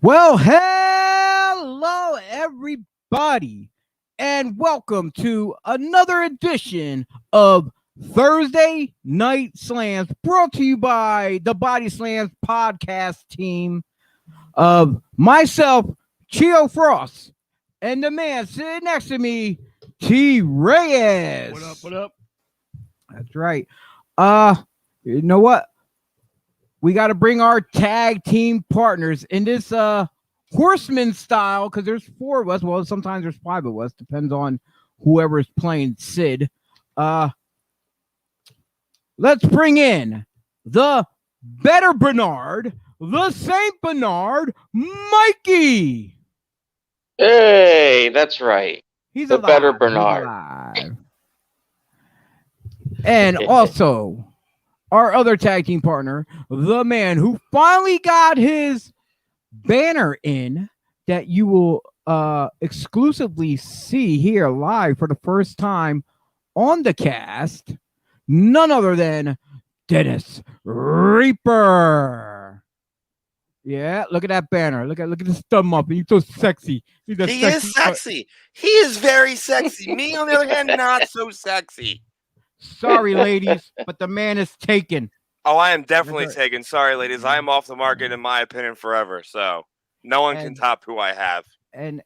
Well, hello, everybody, and welcome to another edition of Thursday Night Slams, brought to you by the Body Slams podcast team of myself, Chio Frost, and the man sitting next to me, T.Reyes. What up? What up? That's right. You know what? We got to bring our tag team partners in this horseman style, because there's four of us. Well, sometimes there's five of us, depends on whoever's playing Sid. Let's bring in the better Bernard, the Saint Bernard, Mikey. Hey, that's right. He's The alive. better He's Bernard. alive. And also our other tag team partner, the man who finally got his banner in, that you will exclusively see here live for the first time on the cast, none other than Dennis Reaper. Yeah, look at that banner. Look at this thumb up. He's so sexy. He is sexy. He is very sexy. Me, on the other hand, not so sexy. Sorry, ladies, but the man is taken. Oh, I am definitely taken. Sorry, ladies. I am off the market, in my opinion, forever. So no one can top who I have. And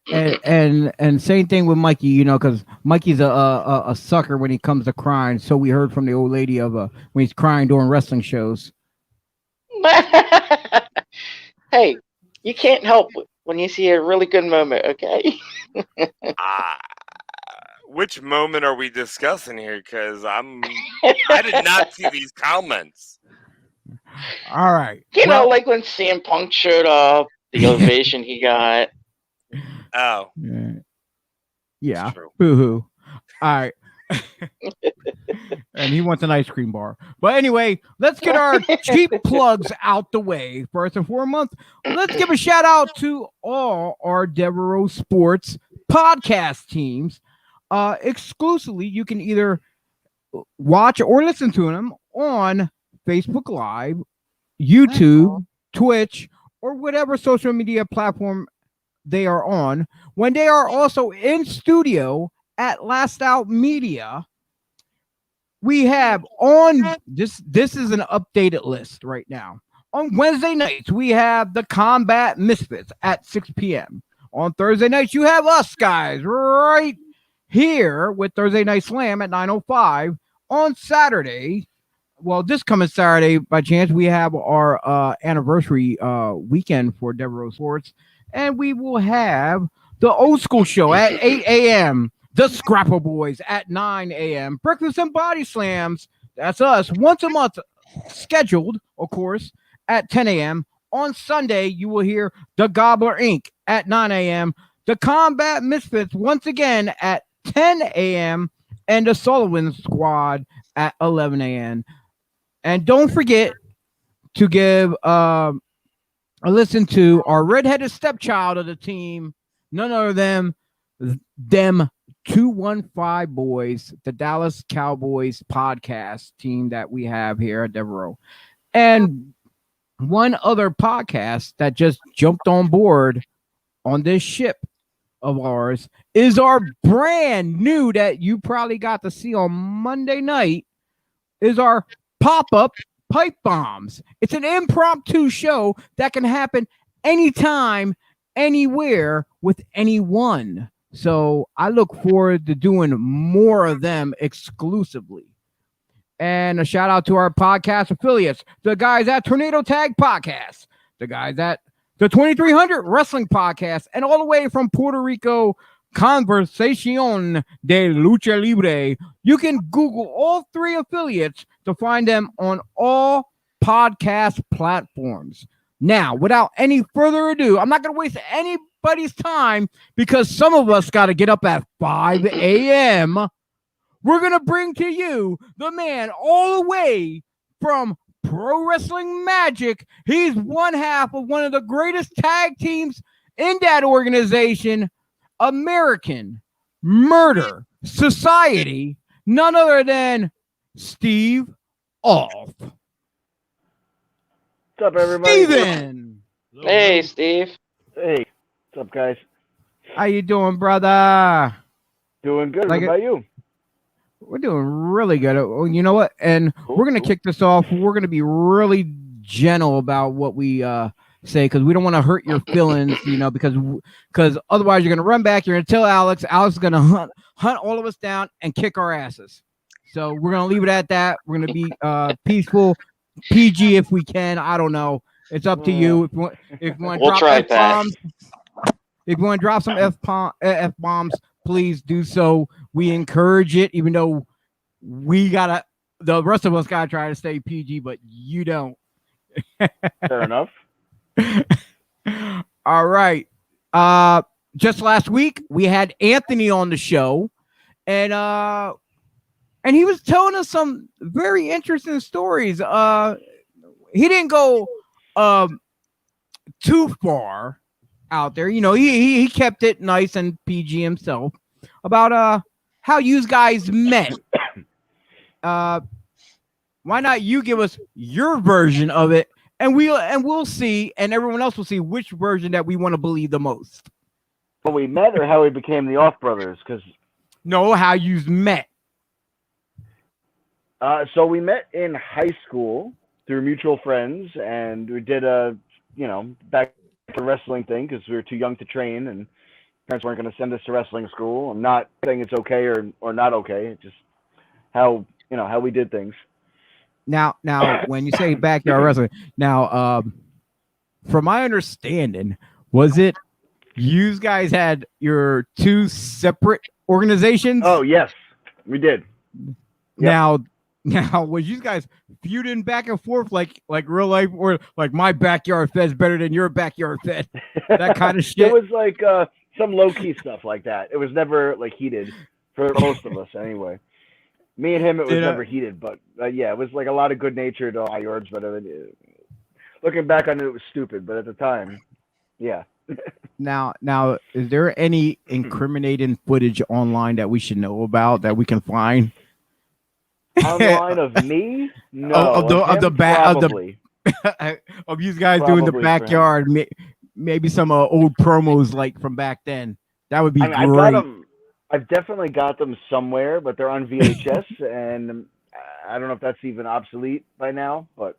same thing with Mikey, you know, because Mikey's a sucker when he comes to crying. So we heard from the old lady of when he's crying during wrestling shows. Hey, you can't help when you see a really good moment, okay? Which moment are we discussing here? Because I did not see these comments. All right. You know, like when CM Punk showed up, the ovation he got. Oh. Yeah. Boo-hoo. All right. And he wants an ice cream bar. But anyway, let's get our cheap plugs out the way. First and foremost, let's give a shout out to all our Devereaux Sports podcast teams. Exclusively, you can either watch or listen to them on Facebook Live, YouTube, Twitch, or whatever social media platform they are on. When they are also in studio at Last Out Media, we have on this is an updated list right now. On Wednesday nights, we have the Combat Misfits at 6 p.m. On Thursday nights, you have us guys right here with Thursday Night Slam at 9:05. On Saturday, well, this coming Saturday, by chance, we have our anniversary weekend for Devereaux Sports, and we will have the Old School Show at 8 a.m., the Scrapper Boys at 9 a.m., Breakfast and Body Slams, that's us, once a month, scheduled, of course, at 10 a.m. On Sunday, you will hear the Gobbler Inc. at 9 a.m., the Combat Misfits once again at 10 a.m., and the Sullivan Squad at 11 a.m. And don't forget to give a listen to our redheaded stepchild of the team, none other than them 215 Boys, the Dallas Cowboys podcast team that we have here at Devereaux. And one other podcast that just jumped on board on this ship of ours is our brand new, that you probably got to see on Monday night, is our pop-up Pipe Bombs. It's an impromptu show that can happen anytime, anywhere, with anyone. So I look forward to doing more of them exclusively. And a shout out to our podcast affiliates, the guys at Tornado Tag Podcast, the guys at the 2300 Wrestling Podcast, and all the way from Puerto Rico, Conversación de Lucha Libre. You can Google all three affiliates to find them on all podcast platforms. Now, without any further ado, I'm not going to waste anybody's time, because some of us got to get up at 5 a.m. We're going to bring to you the man all the way from Pro Wrestling Magic. He's one half of one of the greatest tag teams in that organization, American Murder Society, none other than Steve Off. What's up, everybody? Steven. Hey, Steve. Hey, what's up, guys? How you doing, brother? Doing good. Like What about you? We're doing really good. Oh, you know what? And we're gonna Cool. kick this off. We're gonna be really gentle about what we say because we don't want to hurt your feelings. Because otherwise you're gonna run back. You're gonna tell Alex. Alex is gonna hunt all of us down and kick our asses. So we're gonna leave it at that. We're gonna be peaceful, PG if we can. I don't know. It's up to you. If you want to We'll drop try F that. bombs, if you want to drop some F bombs, please do so. We encourage it, even though the rest of us gotta try to stay PG, but you don't. Fair enough. All right. Just last week we had Anthony on the show, and he was telling us some very interesting stories. He didn't go too far out there. He kept it nice and PG himself about how you guys met. Why not you give us your version of it, and we'll see, and everyone else will see which version that we want to believe the most. How we met or how we became the Off Brothers? Because No, how you met. so we met in high school through mutual friends, and we did a back to wrestling thing because we were too young to train, and parents weren't going to send us to wrestling school. I'm not saying it's okay or not okay. It's just how we did things. Now, when you say backyard wrestling, now, from my understanding, was it you guys had your two separate organizations? Oh yes, we did. Now, was you guys feuding back and forth like real life, or like my backyard fed's better than your backyard fed? That kind of shit. It was like some low key stuff like that. It was never like heated for most of us anyway. Me and him, it was never heated, but yeah, it was like a lot of good natured yards. But looking back on it, it was stupid. But at the time, yeah. Now, is there any incriminating footage online that we should know about that we can find? Online of me? No. Of the probably. of you guys doing the backyard, maybe some old promos like from back then. That would be great. I got them. I've definitely got them somewhere, but they're on VHS, and I don't know if that's even obsolete by now. But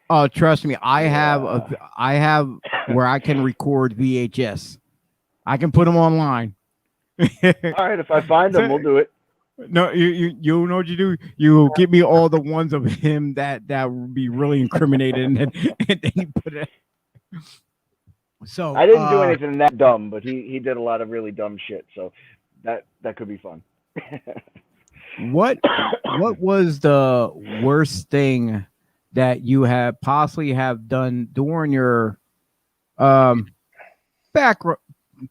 oh, trust me, I have where I can record VHS. I can put them online. All right, if I find them, we'll do it. No, you know what you do? You give me all the ones of him that would be really incriminating, and then you put it. So I didn't do anything that dumb, but he did a lot of really dumb shit. So that could be fun. What was the worst thing that you have possibly have done during your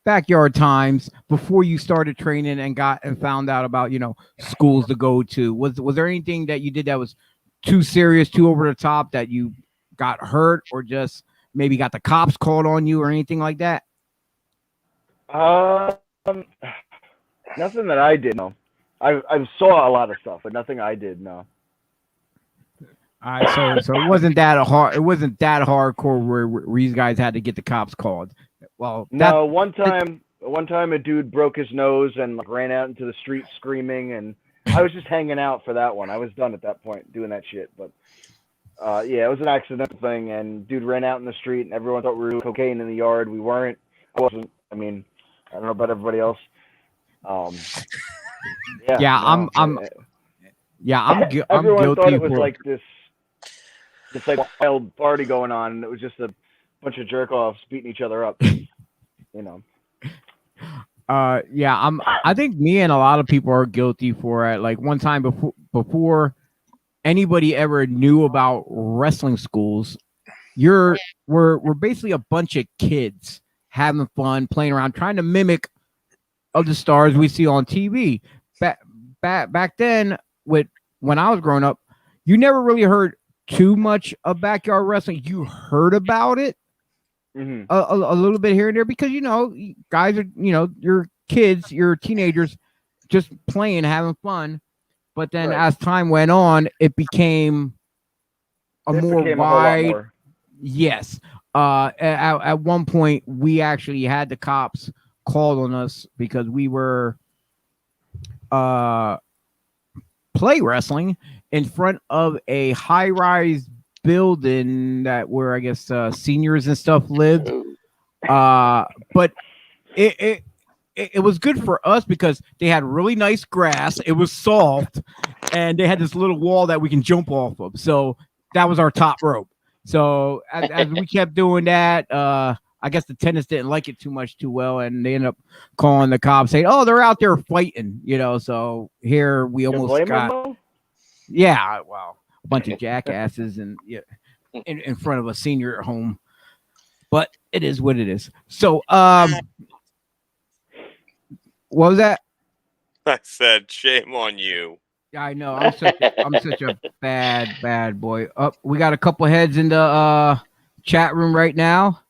backyard times before you started training and found out about schools to go to? Was there anything that you did that was too serious, too over the top, that you got hurt or just maybe got the cops called on you or anything like that? Nothing that I did. No, I saw a lot of stuff, but nothing I did. No. All right, so it wasn't that hard. It wasn't that hardcore where you guys had to get the cops called. Well, no. One time a dude broke his nose and ran out into the street screaming, and I was just hanging out for that one. I was done at that point doing that shit. But yeah, it was an accidental thing, and dude ran out in the street, and everyone thought we were doing cocaine in the yard. We weren't. I wasn't. I mean, I don't know about everybody else. I'm everyone guilty thought it was for like this like wild party going on, and it was just a bunch of jerk offs beating each other up. I think me and a lot of people are guilty for it. Like one time before anybody ever knew about wrestling schools, we're basically a bunch of kids having fun, playing around, trying to mimic of the stars we see on TV. Back then, when I was growing up, you never really heard too much of backyard wrestling. You heard about it a little bit here and there because guys are you're kids, you're teenagers, just playing, having fun. But then as time went on, it became a more wide. Yes, At one point we actually had the cops called on us because we were play wrestling in front of a high-rise building that where I guess seniors and stuff lived. But it was good for us because they had really nice grass. It was soft, and they had this little wall that we can jump off of. So that was our top rope. So as we kept doing that, I guess the tenants didn't like it too well, and they ended up calling the cops saying, "Oh, they're out there fighting," So here we almost got, yeah, well, a bunch of jackasses and in front of a senior home, but it is what it is. So, what was that? I said, shame on you. Yeah, I know. I'm such a bad boy. We got a couple heads in the chat room right now.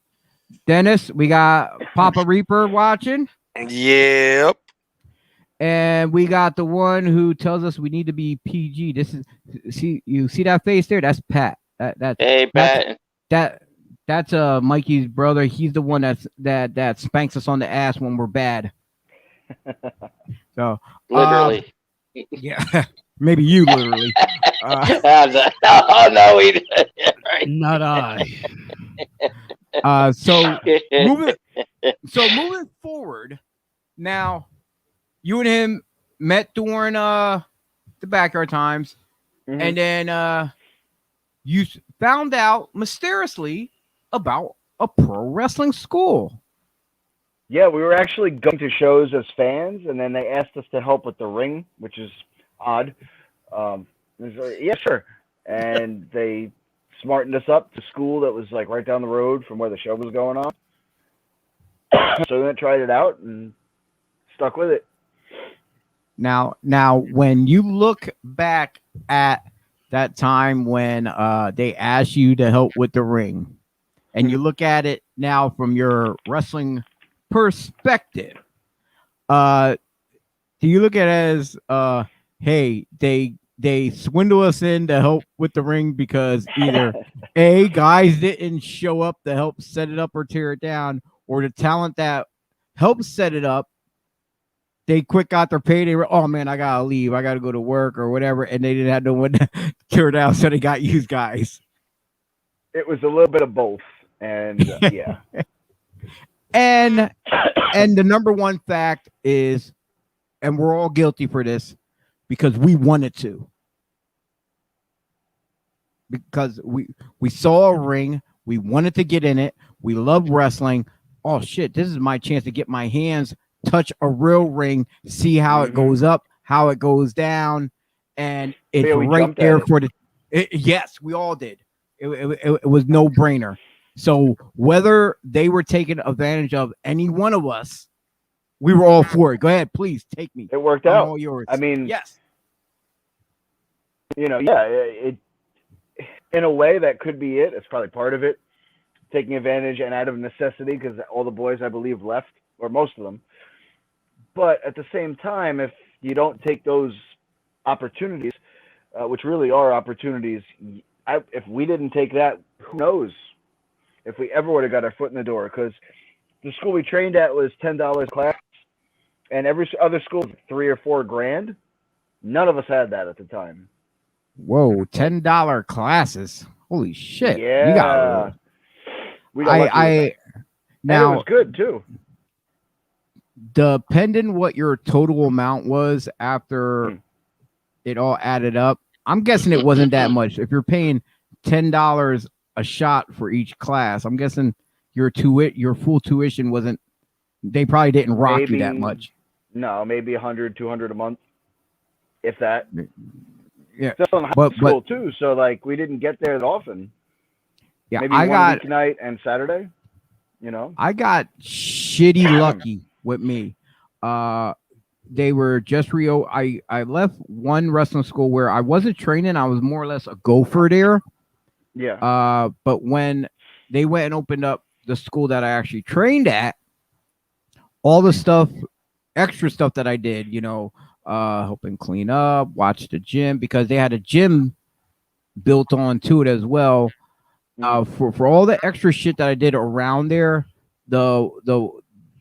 Dennis, we got Papa Reaper watching. Yep. And we got the one who tells us we need to be PG. This is you see that face there? That's Pat. Hey, Pat. That's Mikey's brother. He's the one that spanks us on the ass when we're bad. So Literally. yeah, maybe you literally. Oh no, we didn't. Right. Not I. So moving forward, now you and him met during the backyard times, and then you found out mysteriously about a pro wrestling school. Yeah, we were actually going to shows as fans, and then they asked us to help with the ring, which is odd. Yeah, sure. And they smartened us up to school that was like right down the road from where the show was going on. So we went, tried it out, and stuck with it. Now, when you look back at that time when they asked you to help with the ring, and you look at it now from your wrestling perspective, do you look at it as hey, they swindle us in to help with the ring because either A, guys didn't show up to help set it up or tear it down, or the talent that helped set it up, they quick got their pay. They were, oh man, I gotta leave, I gotta go to work or whatever, and they didn't have no one to tear it down, so they got used guys. It was a little bit of both, and yeah. And the number one fact is, and we're all guilty for this, because we wanted to. Because we saw a ring, we wanted to get in it, we love wrestling. Oh shit, this is my chance to get my hands, touch a real ring, see how it goes up, how it goes down, and it's right there for yes, we all did. It was no brainer. So whether they were taking advantage of any one of us, we were all for it. Go ahead, please take me. It worked out. All yours. I mean, yes. It in a way that could be it. It's probably part of it, taking advantage and out of necessity because all the boys, I believe, left, or most of them. But at the same time, if you don't take those opportunities, which really are opportunities, if we didn't take that, who knows if we ever would have got our foot in the door? Because the school we trained at was $10 class, and every other school was $3 or $4 grand. None of us had that at the time. Whoa, $10 classes! Holy shit! Yeah, you got. We got lucky now and it was good too. Depending what your total amount was after it all added up, I'm guessing it wasn't that much. If you're paying $10 a shot for each class, I'm guessing your full tuition wasn't. They probably didn't rock you that much. No, maybe 100, 200 a month, if that. Yeah, still in high school too, so like we didn't get there that often. Yeah, maybe one weeknight and Saturday. I got shitty lucky with me. They were just I left one wrestling school where I wasn't training. I was more or less a gopher there. Yeah. But when they went and opened up the school that I actually trained at, all the stuff, extra stuff that I did, helping clean up, watch the gym, because they had a gym built on to it as well. For all the extra shit that I did around there, the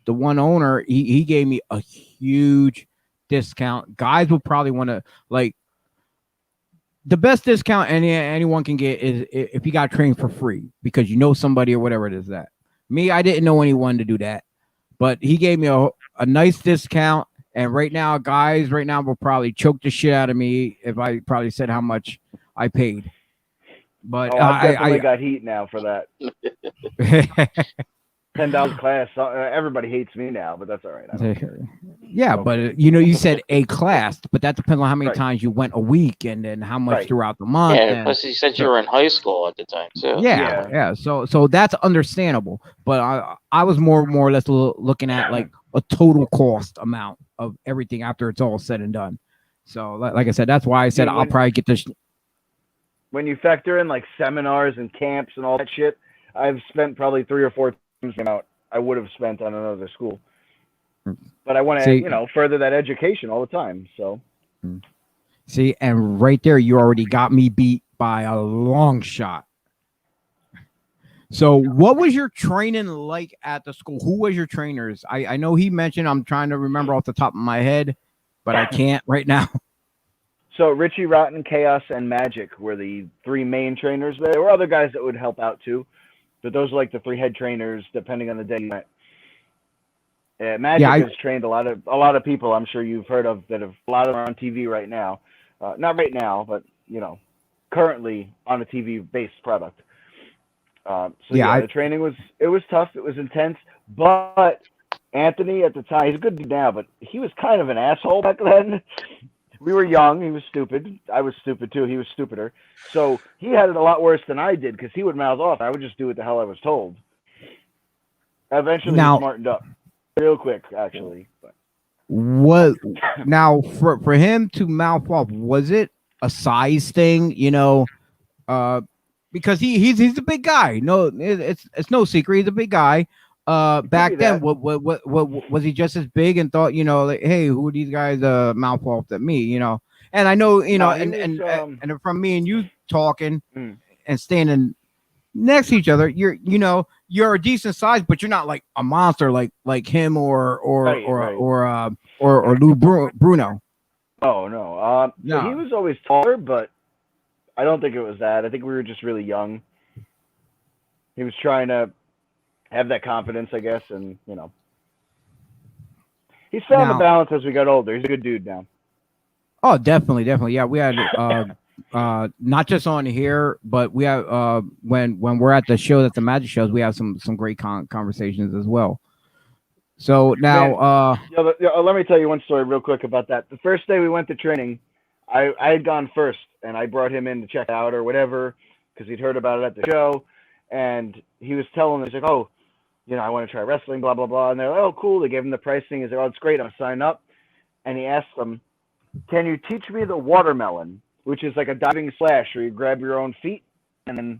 one owner he gave me a huge discount. Guys will probably want to like the best discount anyone can get is if you got trained for free because you know somebody or whatever it is. That me, I didn't know anyone to do that, but he gave me a nice discount. And right now, guys, will probably choke the shit out of me if I probably said how much I paid. But I definitely got heat now for that. $10 class. Everybody hates me now, but that's all right. Yeah, but you said a class, but that depends on how many times you went a week and then how much throughout the month. Yeah, plus you said you were in high school at the time too. Yeah. So that's understandable. But I was more or less looking at like a total cost amount of everything after it's all said and done. So like I said, that's why I said I'll probably get this. When you factor in like seminars and camps and all that shit, I've spent probably 3 or 4 times the amount I would have spent on another school. But I want to, further that education all the time. So, see, and right there, you already got me beat by a long shot. So, what was your training like at the school? Who was your trainers? I know he mentioned. I'm trying to remember off the top of my head, but I can't right now. So Richie, Rotten, Chaos, and Magic were the 3 main trainers. There were other guys that would help out too, but those are like the 3 head trainers, depending on the day you went. Magic has trained a lot of people. I'm sure you've heard of that. A lot of them are on TV right now. Not right now, but currently on a TV-based product. The training was tough. It was intense, but Anthony at the time, he's a good dude now, but he was kind of an asshole back then. We were young. He was stupid. I was stupid too. He was stupider. So he had it a lot worse than I did because he would mouth off. I would just do what the hell I was told. Eventually, he smartened up real quick, actually. But. What now for him to mouth off? Was it a size thing? Because he's a big guy. No, it's no secret. He's a big guy. Back then, what was he just as big and thought, like, hey, who are these guys mouth off at me, And I know, and from me and you talking and standing next to each other, you're a decent size, but you're not like a monster like him or Lou Bruno. Oh no. No. He was always taller, but I don't think it was that. I think we were just really young. He was trying to have that confidence, I guess, and he's found the balance as we got older. He's a good dude now. Oh, definitely. Yeah, we had not just on here, but we have when we're at the show, at the Magic shows, we have some great conversations as well. So now, let me tell you one story real quick about that. The first day we went to training, I had gone first, and I brought him in to check out or whatever because he'd heard about it at the show, and he was telling me, he's like, oh, I want to try wrestling, blah, blah, blah. And they're like, oh, cool. They gave him the pricing. He's like, oh, it's great. I'll sign up. And he asked them, can you teach me the watermelon, which is like a diving slash where you grab your own feet and then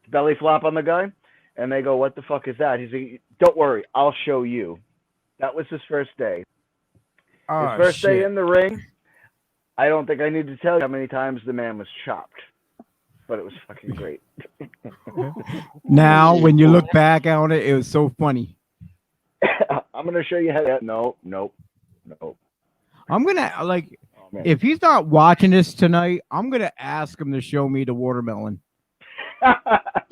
belly flop on the guy? And they go, what the fuck is that? He's like, don't worry. I'll show you. That was his first day. His first day in the ring, I don't think I need to tell you how many times the man was chopped. But it was fucking great. Now, when you look back on it, it was so funny. I'm gonna show you how. No. I'm gonna if he's not watching this tonight, I'm gonna ask him to show me the watermelon.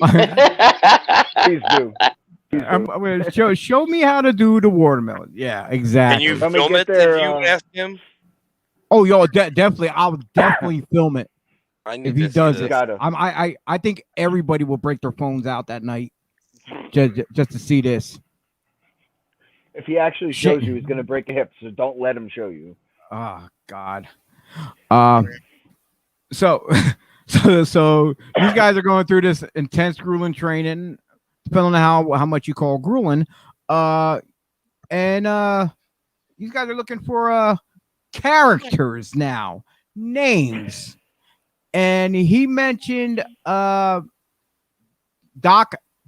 Please do. I'm gonna show me how to do the watermelon. Yeah, exactly. Can you film it if you ask him? Oh, definitely. I'll definitely film it. If he does it, I think everybody will break their phones out that night just to see this. If he actually shows you, he's going to break a hip, so don't let him show you. Oh God. So these guys are going through this intense grueling training, depending on how much you call grueling. And these guys are looking for characters now, names. And he mentioned Doc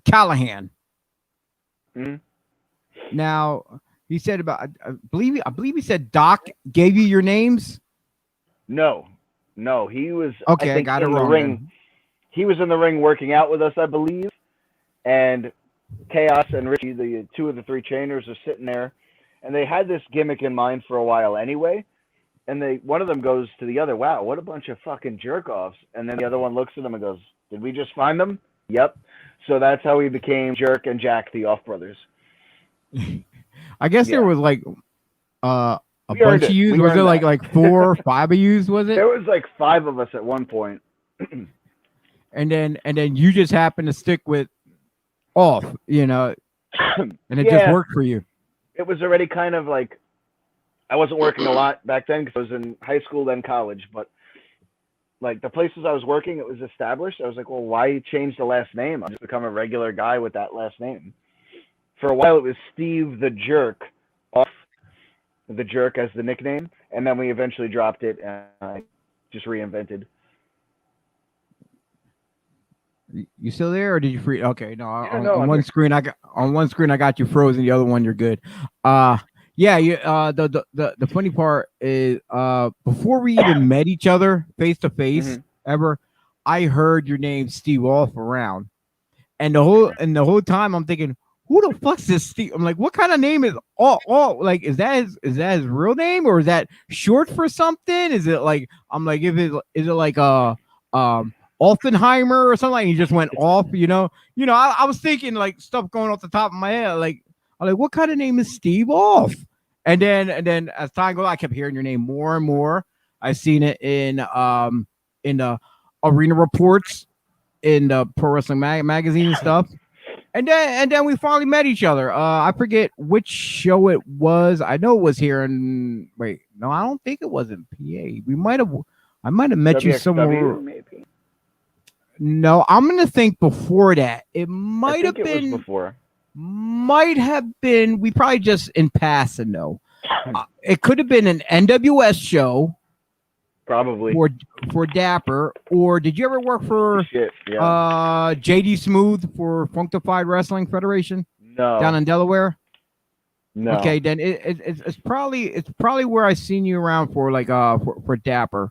Callahan. Mm-hmm. Now he said about I believe he said Doc gave you your names. No, he was okay. I got it wrong. Ring. he was in the ring working out with us, I believe, and Chaos and Richie, the two of the three trainers, are sitting there, and they had this gimmick in mind for a while anyway. And one of them goes to the other, "Wow, what a bunch of fucking jerk-offs." And then the other one looks at them and goes, "Did we just find them?" "Yep." So that's how we became Jerk and Jack, the Off Brothers. I guess there was like a We bunch earned of it. yous. We Was earned there that. like 4 or 5 of yous? Was it? There was like 5 of us at one point. And then you just happened to stick with Off, and it just worked for you. It was already kind of like, I wasn't working a lot back then because I was in high school, then college, but like the places I was working, it was established. I was like, well, why change the last name? I'll just become a regular guy with that last name. For a while, it was Steve the Jerk, Off, the Jerk as the nickname, and then we eventually dropped it and I just reinvented. You still there, or did you free? Okay, no. No, on one screen, I got you frozen. The other one, you're good. Yeah. You. The funny part is, before we even met each other face to face ever, I heard your name Steve Off around, and the whole time I'm thinking, who the fuck's this Steve? I'm like, what kind of name is all? Like, is that his real name, or is that short for something? Is it like, I'm like, is it like Offenheimer or something? Like, he just went off, I was thinking like stuff going off the top of my head, like, I'm like, what kind of name is Steve Off? And then as time goes, I kept hearing your name more and more. I seen it in the arena reports, in the pro wrestling magazine and stuff. And then we finally met each other. I forget which show it was. I know it was here in. Wait, no, I don't think it was in PA. I might have met you somewhere. Maybe. No, I'm gonna think before that. It might have been before. Might have been. We probably just in passing though. It could have been an NWS show. Probably. For Dapper, or did you ever work for JD Smooth for Functified Wrestling Federation? No. Down in Delaware? No. Okay, then it's probably where I seen you around for like for Dapper.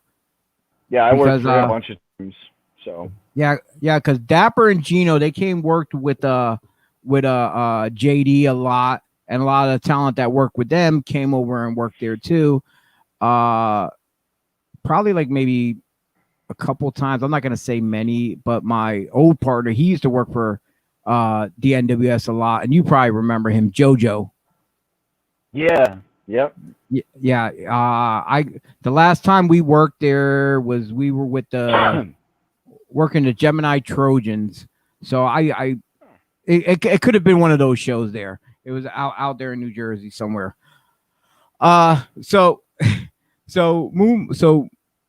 Yeah, I worked for a bunch of teams. So yeah, because Dapper and Gino, they worked with JD a lot, and a lot of the talent that worked with them came over and worked there too. Probably like maybe a couple times. I'm not gonna say many, but my old partner, he used to work for the NWS a lot, and you probably remember him, JoJo. Yeah. Yep. Yeah. The last time we worked there we were with the working the Gemini Trojans. So it could have been one of those shows there. It was out there in New Jersey somewhere. So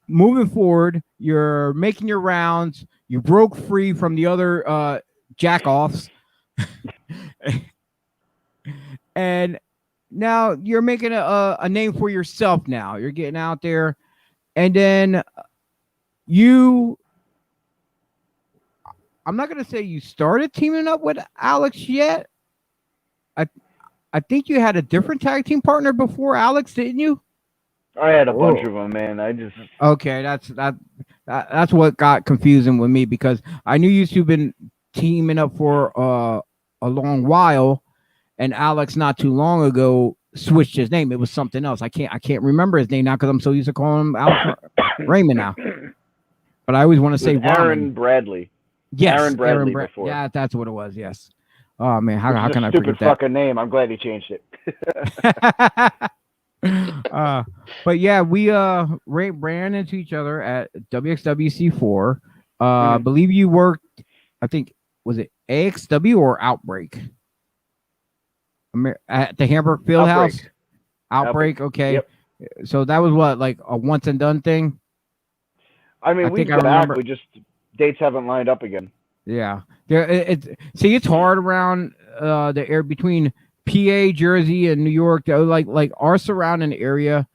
moving forward, you're making your rounds. You broke free from the other jack-offs. And now you're making a name for yourself now. You're getting out there. And then I'm not going to say you started teaming up with Alex yet. I think you had a different tag team partner before Alex, didn't you? I had a bunch of them, man. Okay, that's what got confusing with me, because I knew you two been teaming up for a long while, and Alex not too long ago switched his name. It was something else. I can't remember his name now because I'm so used to calling him Alex Raymond now. But I always want to say Aaron Bradley. Yes, Aaron Bradley before. Yeah, that's what it was. Yes. Oh man, how can I forget stupid that? Fucking name. I'm glad he changed it. But yeah, we ran into each other at WXWC4. I believe you worked, I think, was it AXW or Outbreak? At the Hamburg Fieldhouse? Outbreak, okay. Yep. So that was what, like a once and done thing? I mean, we go back. We just dates haven't lined up again. Yeah. It's hard around the air between PA, Jersey, and New York. Like our surrounding area,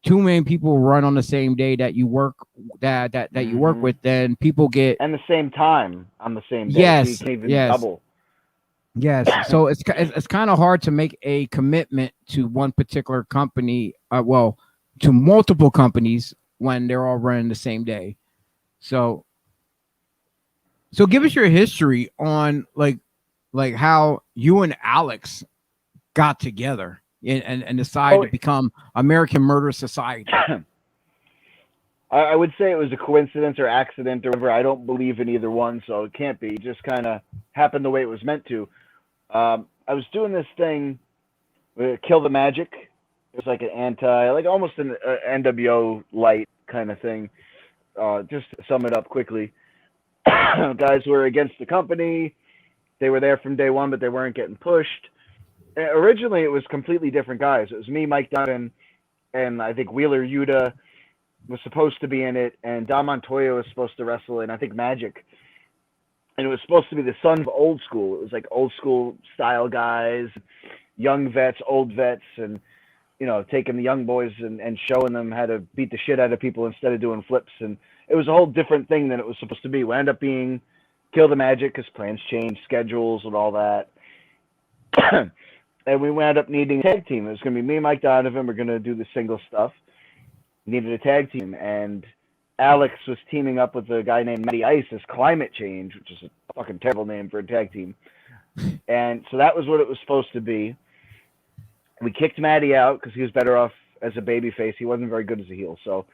too many people run on the same day that you work you work with. Then people get and the same time on the same day. Yes, so you can even double. Yes. So it's kind of hard to make a commitment to one particular company. To multiple companies when they're all running the same day. So So give us your history on like how you and Alex got together and decided to become American Murder Society. I would say it was a coincidence or accident or whatever. I don't believe in either one, so it can't be. It just kind of happened the way it was meant to. I was doing this thing, Kill the Magic. It was like an like almost an NWO light kind of thing. Just to sum it up quickly. Guys were against the company. They were there from day one, but they weren't getting pushed. Originally, it was completely different guys. It was me, Mike Donovan, and I think Wheeler Yuta was supposed to be in it, and Dom Montoya was supposed to wrestle, and I think Magic. And it was supposed to be the son of old school. It was like old school style guys, young vets, old vets, and taking the young boys and showing them how to beat the shit out of people instead of doing flips. And it was a whole different thing than it was supposed to be. We ended up being Kill the Magic because plans changed, schedules, and all that. And we wound up needing a tag team. It was going to be me and Mike Donovan. We're going to do the single stuff. Needed a tag team, and Alex was teaming up with a guy named Matty Ice as Climate Change, which is a fucking terrible name for a tag team. And so that was what it was supposed to be. We kicked Matty out because he was better off as a baby face. He wasn't very good as a heel. So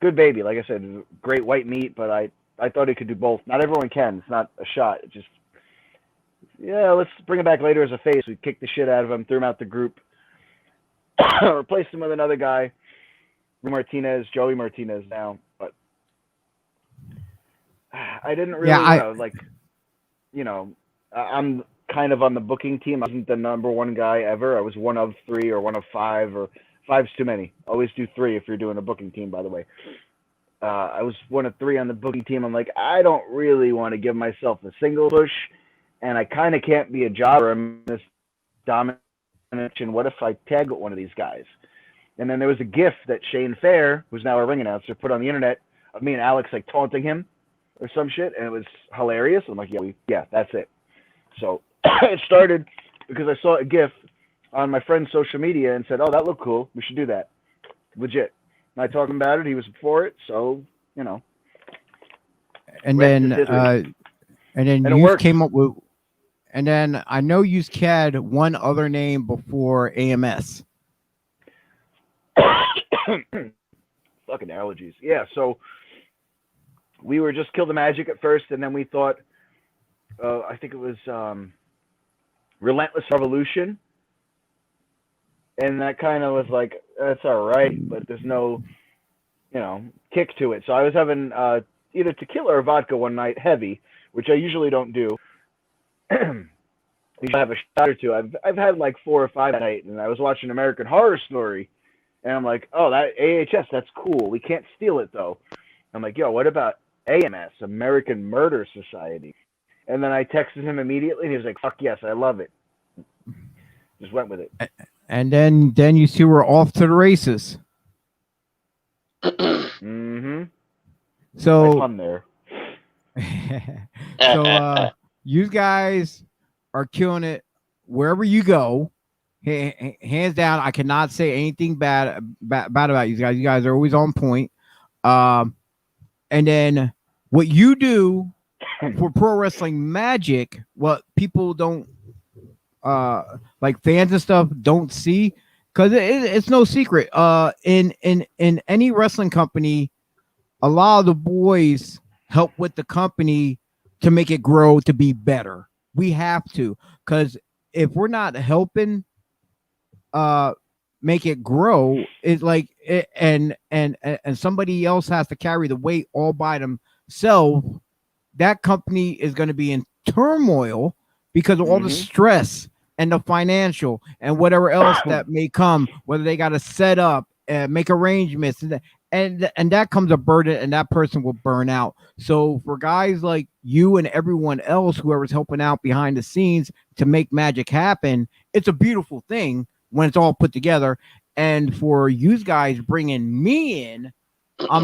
good baby. Like I said, great white meat, but I thought he could do both. Not everyone can. It's not a shot. It just, let's bring him back later as a face. We kicked the shit out of him, threw him out the group, replaced him with another guy. Joey Martinez now, but I didn't really know. I'm kind of on the booking team. I wasn't the number one guy ever. I was one of 3 or one of 5, or 5's too many. Always do 3 if you're doing a booking team, by the way. I was one of 3 on the booking team. I'm like, I don't really want to give myself a single push, and I kind of can't be a jobber in this dominant. What if I tag with one of these guys? And then there was a GIF that Shane Fair, who's now a ring announcer, put on the internet of me and Alex like taunting him or some shit, and it was hilarious. I'm like, yeah, that's it. So it started because I saw a GIF on my friend's social media and said, "Oh, that looked cool. We should do that." Legit. And I talked about it. He was for it. So And then you came up with, and then I know you had one other name before AMS. Fucking allergies. Yeah, so we were just Kill the Magic at first, and then we thought, I think it was Relentless Revolution, and that kind of was like, that's all right, but there's no, kick to it. So I was having either tequila or vodka one night, heavy, which I usually don't do. Usually have a shot or two. I've had like 4 or 5 that night, and I was watching American Horror Story. And I'm like, oh, that AHS, that's cool. We can't steal it, though. I'm like, yo, what about AMS, American Murder Society? And then I texted him immediately, and he was like, fuck yes, I love it. Just went with it. And then you two were off to the races. Mm-hmm. So, nice fun there. So you guys are killing it wherever you go. Hands down, I cannot say anything bad about you guys. You guys are always on point. And then what you do for Pro Wrestling Magic, what people don't like fans and stuff don't see, because it's no secret. In any wrestling company, a lot of the boys help with the company to make it grow to be better. We have to, because if we're not helping make it grow, it's like and somebody else has to carry the weight all by themselves. That company is going to be in turmoil because of all the stress and the financial and whatever else that may come, whether they got to set up and make arrangements, and that comes a burden, and that person will burn out. So for guys like you and everyone else, whoever's helping out behind the scenes to make magic happen, it's a beautiful thing when it's all put together. And for you guys bringing me in, I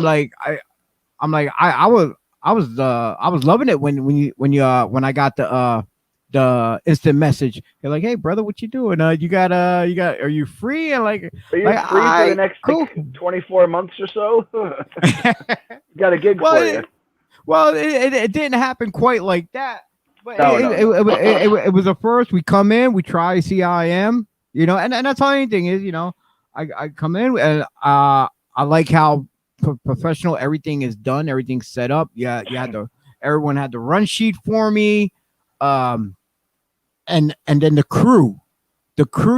was loving it when I got the instant message. You're like, hey brother, what you doing? Are you free? And like, are you free for the next 24 months or so? Got a gig for you. Well, it didn't happen quite like that, but No, it was a first. We come in, we try CIM, and that's how anything is, I come in and I like how professional everything is done, everything's set up. Yeah, everyone had the run sheet for me, and then the crew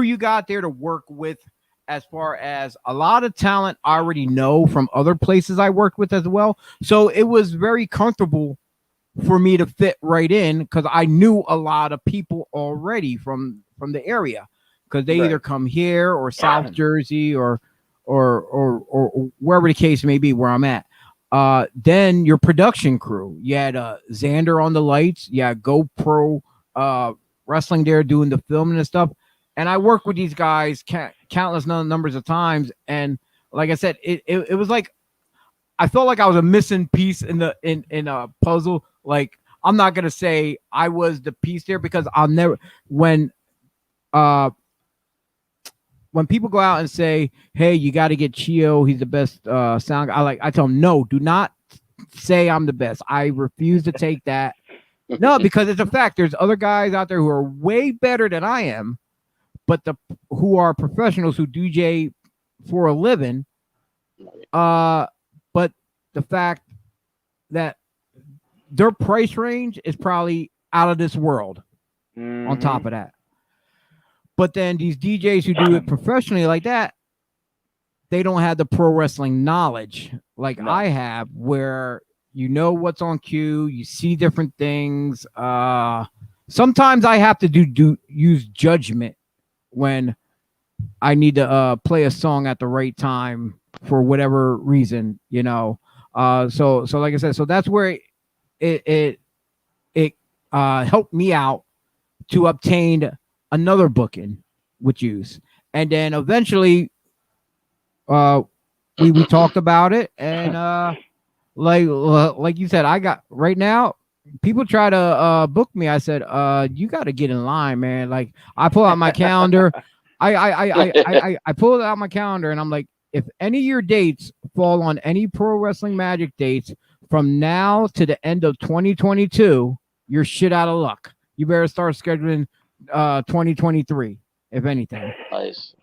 you got there to work with. As far as a lot of talent I already know from other places I worked with as well. So it was very comfortable for me to fit right in because I knew a lot of people already from the area because they either come here or South Jersey or wherever the case may be where I'm at. Then your production crew, you had Xander on the lights, GoPro wrestling there doing the filming and stuff. And I worked with these guys countless numbers of times, and like I said, it was like I felt like I was a missing piece in a puzzle. Like I'm not gonna say I was the piece there because I'll never when people go out and say, "Hey, you got to get Chio. He's the best sound guy." I tell them, no, do not say I'm the best. I refuse to take that. No, because it's a fact. There's other guys out there who are way better than I am. But who are professionals who DJ for a living, but the fact that their price range is probably out of this world. On top of that, but then these DJs who do it professionally like that, they don't have the pro wrestling knowledge like I have, where what's on cue, you see different things. Sometimes I have to use judgment when I need to play a song at the right time for whatever reason, So like I said, so that's where it helped me out to obtain another booking with Use, and then eventually, we talked about it, and like you said, I got right now. People try to book me. I said, you got to get in line, man. Like I pull out my calendar. I pulled out my calendar and I'm like, if any of your dates fall on any Pro Wrestling Magic dates from now to the end of 2022, you're shit out of luck. You better start scheduling 2023, if anything. Nice.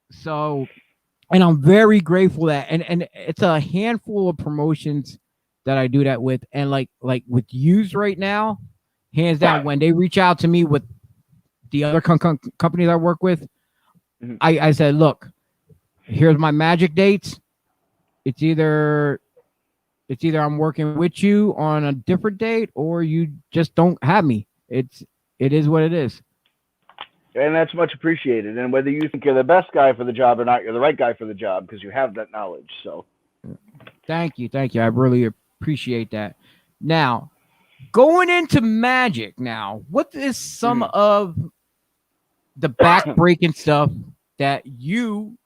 So, and I'm very grateful that, and it's a handful of promotions that I do that with, and like with Use right now, hands down, when they reach out to me with the other companies I work with, I said, look, here's my Magic dates. It's either I'm working with you on a different date, or you just don't have me. It is what it is. And that's much appreciated. And whether you think you're the best guy for the job or not, you're the right guy for the job because you have that knowledge. So, thank you. I really appreciate that. Now, going into Magic now, what is some of the back-breaking stuff that you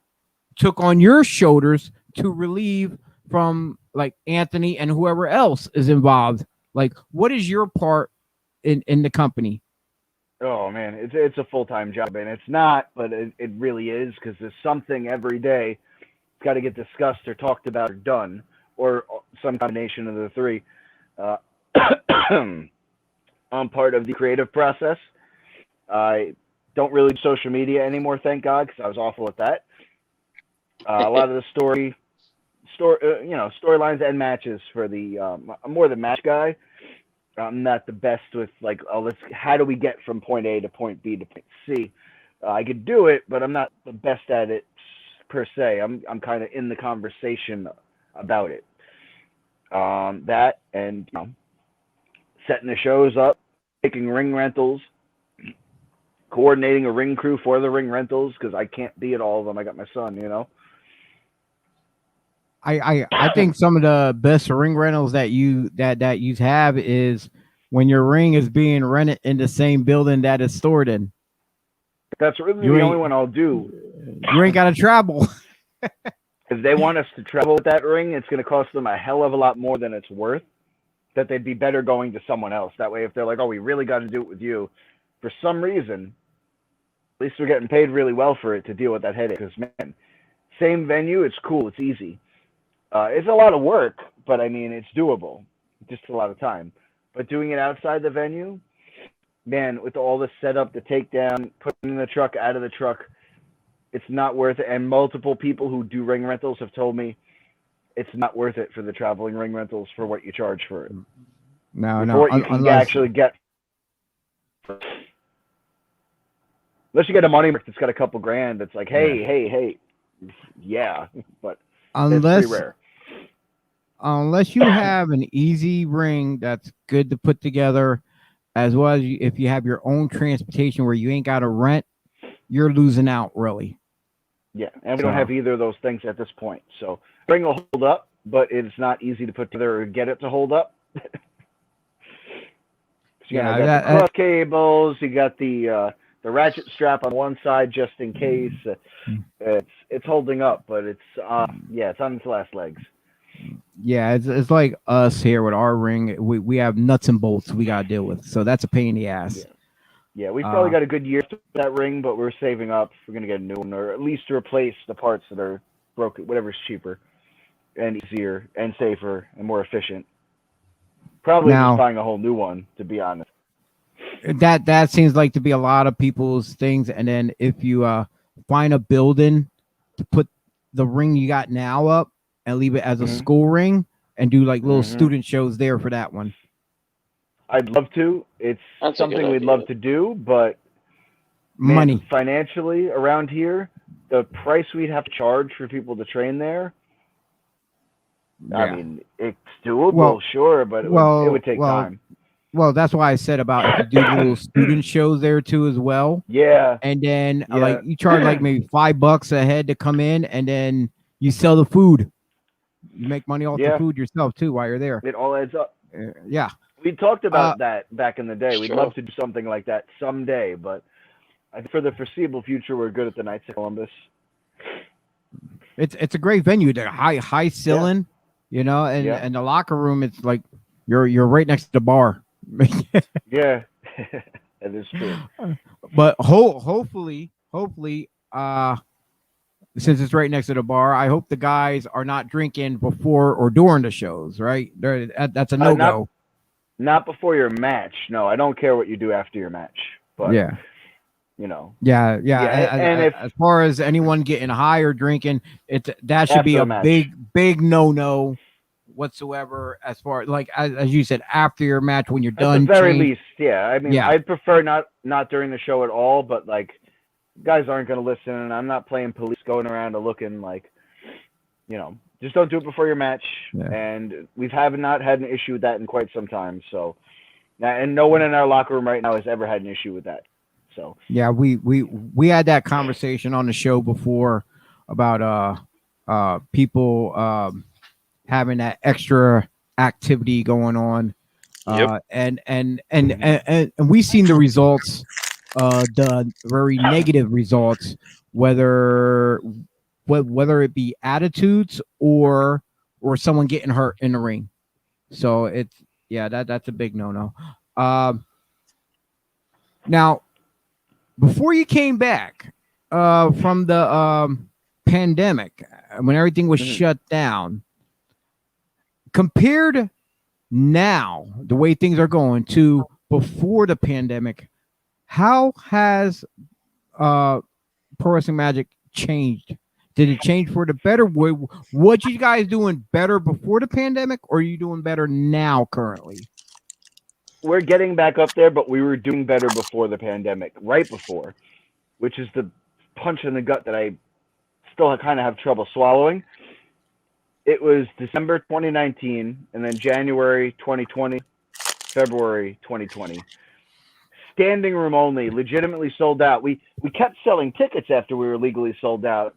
took on your shoulders to relieve from like Anthony and whoever else is involved? Like, what is your part in the company? Oh man, it's a full-time job, and it's not, but it really is, because there's something every day that's got to get discussed or talked about or done, or some combination of the three. I'm part of the creative process. I don't really do social media anymore, thank God, because I was awful at that. A lot of the storylines and matches for the I'm more the match guy. I'm not the best with like, how do we get from point A to point B to point C? I could do it, but I'm not the best at it per se. I'm kind of in the conversation about it. That and setting the shows up, taking ring rentals, coordinating a ring crew for the ring rentals, because I can't be at all of them. I got my son, I think some of the best ring rentals that you have is when your ring is being rented in the same building that it's stored in. That's really the only one I'll do. You ain't got to travel. If they want us to travel with that ring, it's going to cost them a hell of a lot more than it's worth. That they'd be better going to someone else. That way, if they're like, oh, we really got to do it with you, for some reason, at least we're getting paid really well for it to deal with that headache. Because, man, same venue, it's cool, it's easy. It's a lot of work, but I mean, it's doable. just a lot of time. But doing it outside the venue, man, with all the setup, the takedown, putting in the truck, out of the truck, it's not worth it. And multiple people who do ring rentals have told me it's not worth it for the traveling ring rentals for what you charge for it. No, For what you can actually get. Unless you get a money mark that's got a couple grand, that's like, hey, yeah, but it's pretty rare. Unless you have an easy ring that's good to put together, as well as if you have your own transportation where you ain't got to rent, you're losing out, really. Yeah, and we don't have either of those things at this point. So ring will hold up, but it's not easy to put together or get it to hold up. You got the cross cables, you got the ratchet strap on one side just in case. It's holding up, but it's it's on its last legs. Yeah, it's like us here with our ring. We have nuts and bolts we gotta deal with, so that's a pain in the ass. Yeah, we probably got a good year for that ring, but we're saving up. We're gonna get a new one, or at least to replace the parts that are broken, whatever's cheaper and easier and safer and more efficient. Probably just buying a whole new one, to be honest. That seems like to be a lot of people's things. And then if you find a building to put the ring you got now up and leave it as a school ring and do like little student shows there for that one. I'd love to. It's something we'd love to do, but money financially around here, the price we'd have to charge for people to train there. Yeah. I mean, it's doable, sure, but it would take time. Well, that's why I said about if you do little student shows there too as well. Yeah. And then like you charge like maybe $5 a head to come in, and then you sell the food. You make money off the food yourself too while you're there. It all adds up. Yeah. We talked about that back in the day. We'd love to do something like that someday, but I think for the foreseeable future, we're good at the Knights of Columbus. It's a great venue. The high ceiling, you know, and the locker room. It's like you're right next to the bar. Yeah, that is true. But hopefully, since it's right next to the bar, I hope the guys are not drinking before or during the shows. Right? That's a no-go. Not before your match. No, I don't care what you do after your match. But you know. Yeah. And as far as anyone getting high or drinking, that should be a big no whatsoever. As far like as you said, after your match when you're done. At the very least, yeah. I mean, I'd prefer not during the show at all. But like, guys aren't going to listen, and I'm not playing police going around and looking like, you know. Just don't do it before your match, and we have not had an issue with that in quite some time. So, and no one in our locker room right now has ever had an issue with that. So yeah, we had that conversation on the show before about people having that extra activity going on, and we've seen the results, the very negative results, whether it be attitudes or someone getting hurt in the ring. So that's a big no. Now, before you came back from the pandemic, when everything was shut down, compared now the way things are going to before the pandemic, how has Pro Wrestling Magic changed? Did it change for the better? What you guys doing better before the pandemic, or are you doing better now currently? We're getting back up there, but we were doing better before the pandemic, right before, which is the punch in the gut that I still kind of have trouble swallowing. It was December 2019, and then January 2020, February 2020. Standing room only, legitimately sold out. We kept selling tickets after we were legally sold out.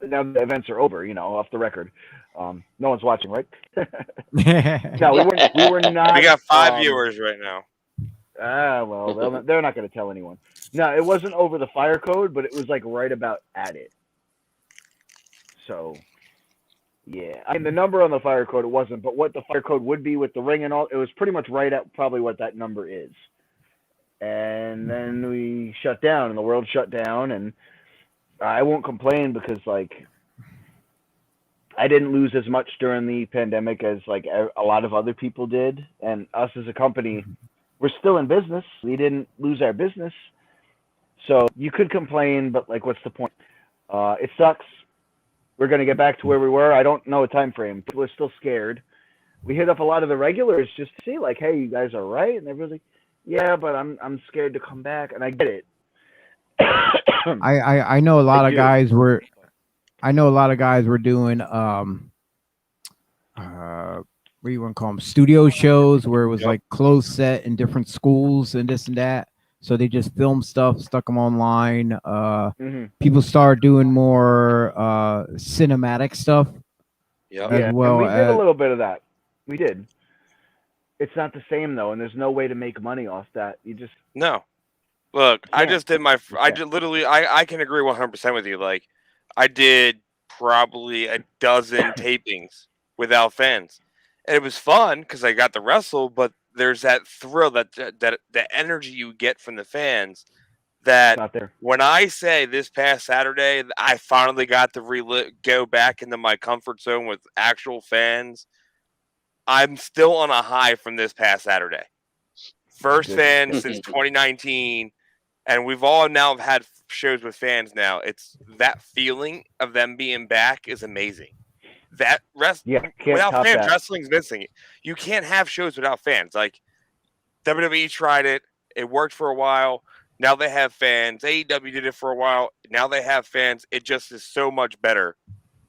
Now the events are over, you know, off the record. No one's watching, right? No, we were not. We got 5 viewers right now. Well, they're not going to tell anyone. No, it wasn't over the fire code, but it was like right about at it. So, yeah. I mean, the number on the fire code, it wasn't, but what the fire code would be with the ring and all, it was pretty much right at probably what that number is. And then we shut down, and the world shut down, and I won't complain because, like, I didn't lose as much during the pandemic as like a lot of other people did, and us as a company, we're still in business. We didn't lose our business, so you could complain, but like, what's the point? It sucks. We're gonna get back to where we were. I don't know a time frame. People are still scared. We hit up a lot of the regulars just to see, like, hey, you guys are right, and everyone's like, yeah, but I'm scared to come back, and I get it. I know a lot of guys were. I know a lot of guys were doing what do you want to call them, studio shows where it was like closed set in different schools and this and that. So they just filmed stuff, stuck them online. People started doing more cinematic stuff. As well. And we did a little bit of that. We did. It's not the same though, and there's no way to make money off that. You just no. Look, I just did my. I just literally. I can agree 100% with you. Like, I did probably a dozen tapings without fans. And it was fun because I got to wrestle, but there's that thrill, that the energy you get from the fans. That when I say this past Saturday, I finally got to go back into my comfort zone with actual fans. I'm still on a high from this past Saturday. First fans since 2019, and we've all now had shows with fans now. It's that feeling of them being back is amazing. That without fans, wrestling's missing it. You can't have shows without fans. Like WWE tried it; it worked for a while. Now they have fans. AEW did it for a while. Now they have fans. It just is so much better.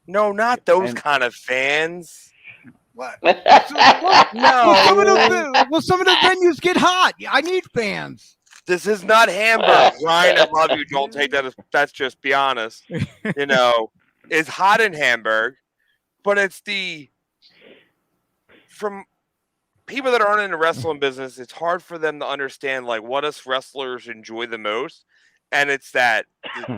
No, not those kind of fans. What? No. Some of the venues get hot. I need fans. This is not Hamburg. Ryan, I love you. Don't take that as that's just be honest. You know, it's hot in Hamburg, but it's from people that aren't in the wrestling business, it's hard for them to understand like what us wrestlers enjoy the most. And it's that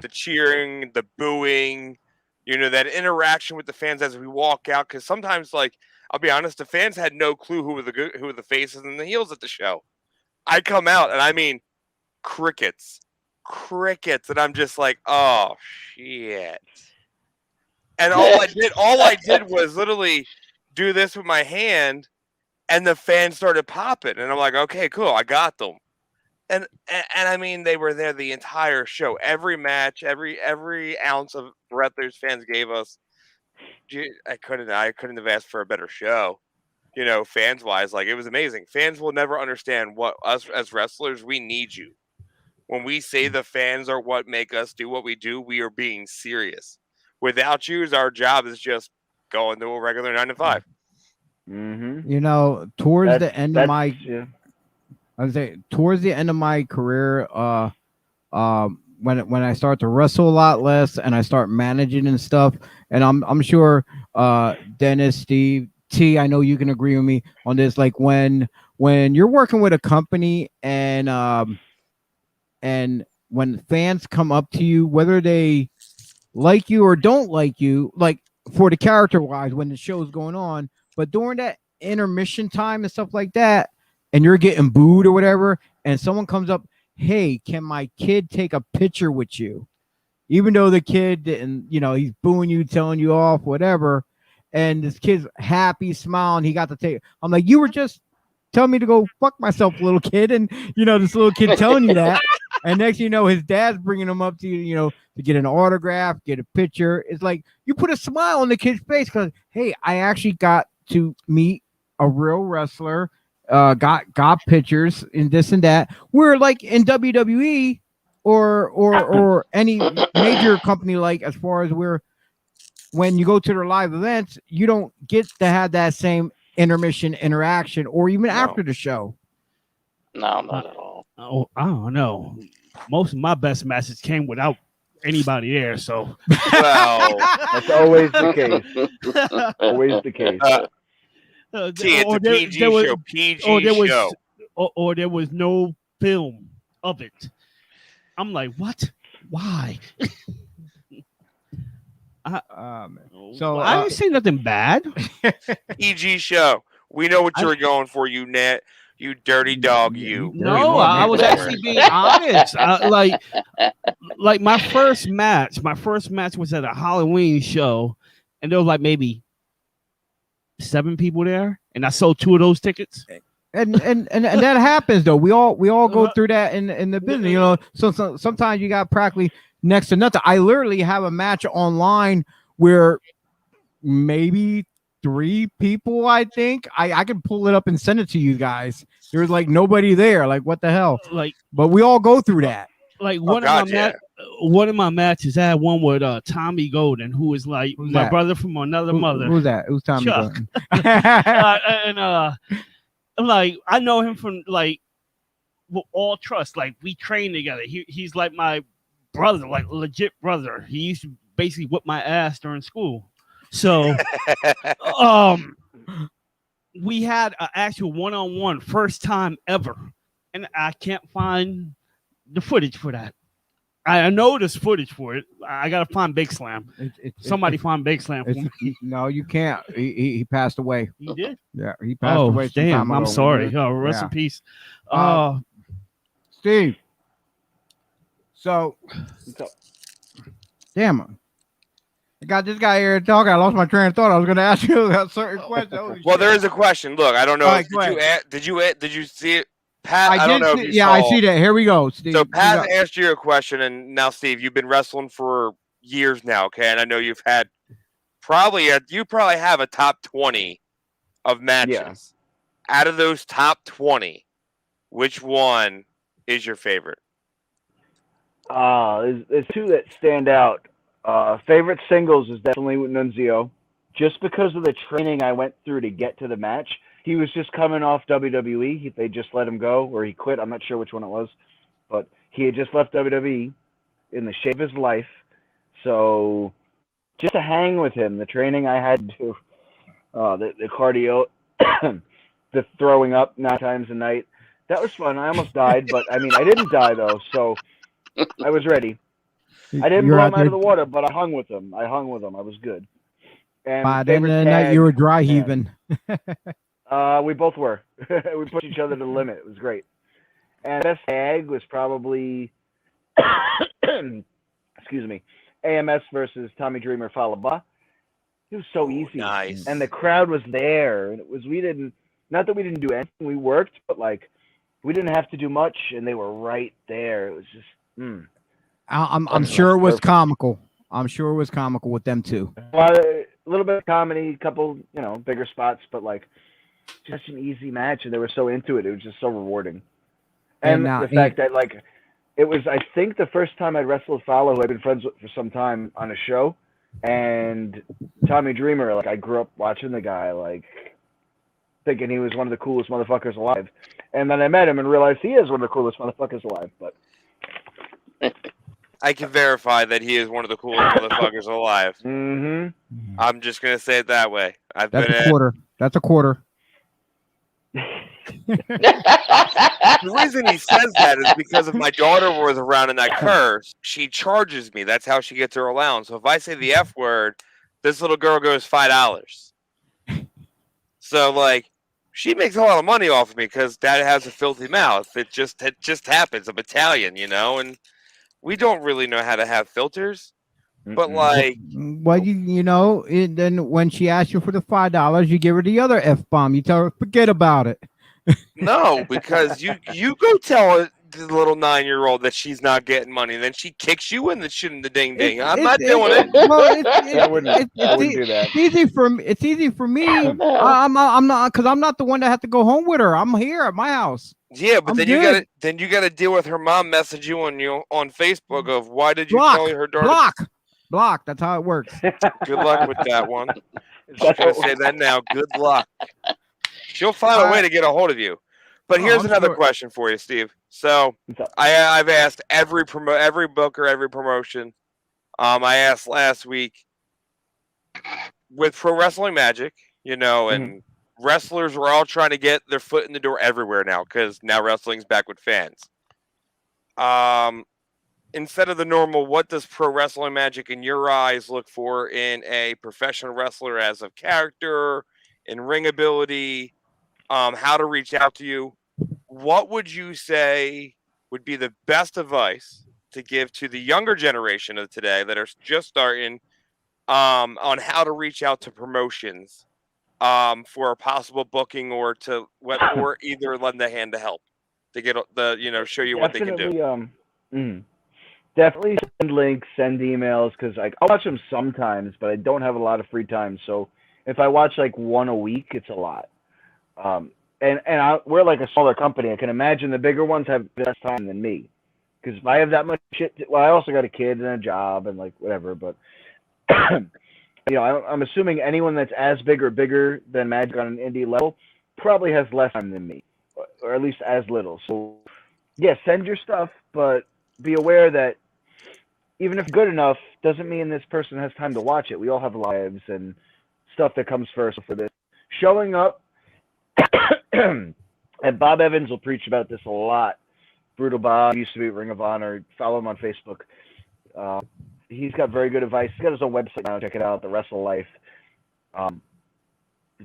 the cheering, the booing, you know, that interaction with the fans as we walk out. Because sometimes, like, I'll be honest, the fans had no clue who were the faces and the heels at the show. I come out and I mean crickets, and I'm just like, oh shit. And all I did was literally do this with my hand, and the fans started popping, and I'm like, okay, cool, I got them. And I mean, they were there the entire show, every match, every ounce of breath those fans gave us. I couldn't have asked for a better show, you know, fans wise. Like, it was amazing. Fans will never understand what us as wrestlers, we need you. When we say the fans are what make us do what we do, we are being serious. Without you, our job is just going to a regular 9 to 5. You know, towards the end of my career, when I start to wrestle a lot less and I start managing and stuff, and I'm sure Dennis, Steve, T, I know you can agree with me on this. Like when you're working with a company and when fans come up to you, whether they like you or don't like you, like for the character wise, when the show's going on, but during that intermission time and stuff like that, and you're getting booed or whatever, and someone comes up, hey, can my kid take a picture with you? Even though the kid didn't, you know, he's booing you, telling you off, whatever, and this kid's happy, smiling, he got to take. I'm like, you were just telling me to go fuck myself, little kid, and you know, this little kid telling you that, and next thing you know, his dad's bringing him up to you, you know, to get an autograph, get a picture. It's like you put a smile on the kid's face because, hey, I actually got to meet a real wrestler, got pictures and this and that. We're like in WWE or any major company, like as far as when you go to their live events, you don't get to have that same intermission interaction or even after the show. No, not at all. Oh, I don't know. Most of my best matches came without anybody there, so well, that's always the case. Always the case. It's a PG show. PG show. Or there was no film of it. I'm like, what? Why? So I didn't say nothing bad. PG show. We know what you were going for, you net. You dirty dog, you. No, I was actually being honest. Like my first match was at a Halloween show, and there was like maybe 7 people there, and I sold 2 of those tickets. And that happens though. We all go through that in the business, you know. So sometimes you got practically next to nothing. I literally have a match online where maybe 3 people. I think I can pull it up and send it to you guys. There's like nobody there. Like what the hell? Like, but we all go through that. Like one of my matches, I had one with Tommy Golden, who is like Who's my that? brother from another mother. Who's that? Who's Tommy Chuck. Golden? I'm like, I know him from like with all trust. Like we train together. He's like my brother, like legit brother. He used to basically whip my ass during school. So we had an actual one-on-one first time ever. And I can't find the footage for that. I know there's footage for it. I gotta find Big Slam. Somebody find Big Slam for me. No, you can't. He passed away. He did? Yeah, he passed away. Some Damn, time I'm ago. sorry. Oh, rest in peace. Steve. So, damn. I got this guy here talking. I lost my train of thought. I was going to ask you a certain question. Well, there is a question. Look, I don't know. Right, Did you see it? Pat, I don't know if you yeah, saw. I see that. Here we go, Steve. So Pat asked you a question, and now Steve, you've been wrestling for years now, okay? And I know you've had you probably have a top 20 of matches. Yeah. Out of those top 20, which one is your favorite? There's 2 that stand out. Favorite singles is definitely with Nunzio, just because of the training I went through to get to the match. He was just coming off WWE. They just let him go, or he quit. I'm not sure which one it was, but he had just left WWE in the shape of his life. So just to hang with him, the training I had to do, the cardio, the throwing up 9 times a night, that was fun. I almost died, but I mean, I didn't die though, so I was ready. I didn't blow him out of the water, but I hung with him. I was good. And by the end of the night, you were dry heaving. We both were. We pushed each other to the limit. It was great. And best tag was probably, excuse me, AMS versus Tommy Dreamer Falaba. It was so easy. Nice. And the crowd was there. And not that we didn't do anything. We worked, but like, we didn't have to do much, and they were right there. It was just, I'm sure it was comical. I'm sure it was comical with them too. A little bit of comedy, a couple, bigger spots, but like, just an easy match, and they were so into it. It was just so rewarding. And the fact that, like, it was, I think, the first time I'd wrestled with Fowler, who I'd been friends with for some time, on a show. And Tommy Dreamer, like, I grew up watching the guy, like, thinking he was one of the coolest motherfuckers alive. And then I met him and realized he is one of the coolest motherfuckers alive. But I can verify that he is one of the coolest motherfuckers alive. Mm-hmm. I'm just going to say it that way. That's a quarter. The reason he says that is because if my daughter was around and I curse, she charges me. That's how she gets her allowance. So if I say the F word, this little girl goes $5. So like, she makes a lot of money off of me because Dad has a filthy mouth. It just happens. I'm Italian, and we don't really know how to have filters. But like, well, then when she asks you for the $5, you give her the other F bomb. You tell her, forget about it. No, because you go tell the little 9-year-old that she's not getting money, and then she kicks you in the shit in the ding ding. I'm not doing it. Well, I wouldn't do that. It's easy for me. I'm not, because I'm not the one that has to go home with her. I'm here at my house. Yeah, but then you gotta deal with her mom message you on Facebook of why did you tell her daughter block. That's how it works. Good luck with that one. Just gonna say that now. Good luck. She'll find a way to get a hold of you. But here's another question for you, Steve. So I've asked every booker, every promotion. I asked last week with Pro Wrestling Magic, and wrestlers are all trying to get their foot in the door everywhere now because now wrestling's back with fans. Instead of the normal, what does Pro Wrestling Magic in your eyes look for in a professional wrestler as of character, in ring ability, how to reach out to you? What would you say would be the best advice to give to the younger generation of today that are just starting on how to reach out to promotions for a possible booking or or either lend a hand to help to get show you what they can do. Definitely send links, send emails, because I'll watch them sometimes, but I don't have a lot of free time. So if I watch like one a week, it's a lot. We're like a smaller company. I can imagine the bigger ones have less time than me, because if I have that much shit, I also got a kid and a job and like whatever. But I'm assuming anyone that's as big or bigger than Magic on an indie level probably has less time than me, or at least as little. So yeah, send your stuff, but be aware that even if good enough doesn't mean this person has time to watch it. We all have lives and stuff that comes first for this. Showing up, and Bob Evans will preach about this a lot. Brutal Bob used to be at Ring of Honor. Follow him on Facebook. He's got very good advice. He's got his own website now. Check it out, The Wrestle Life.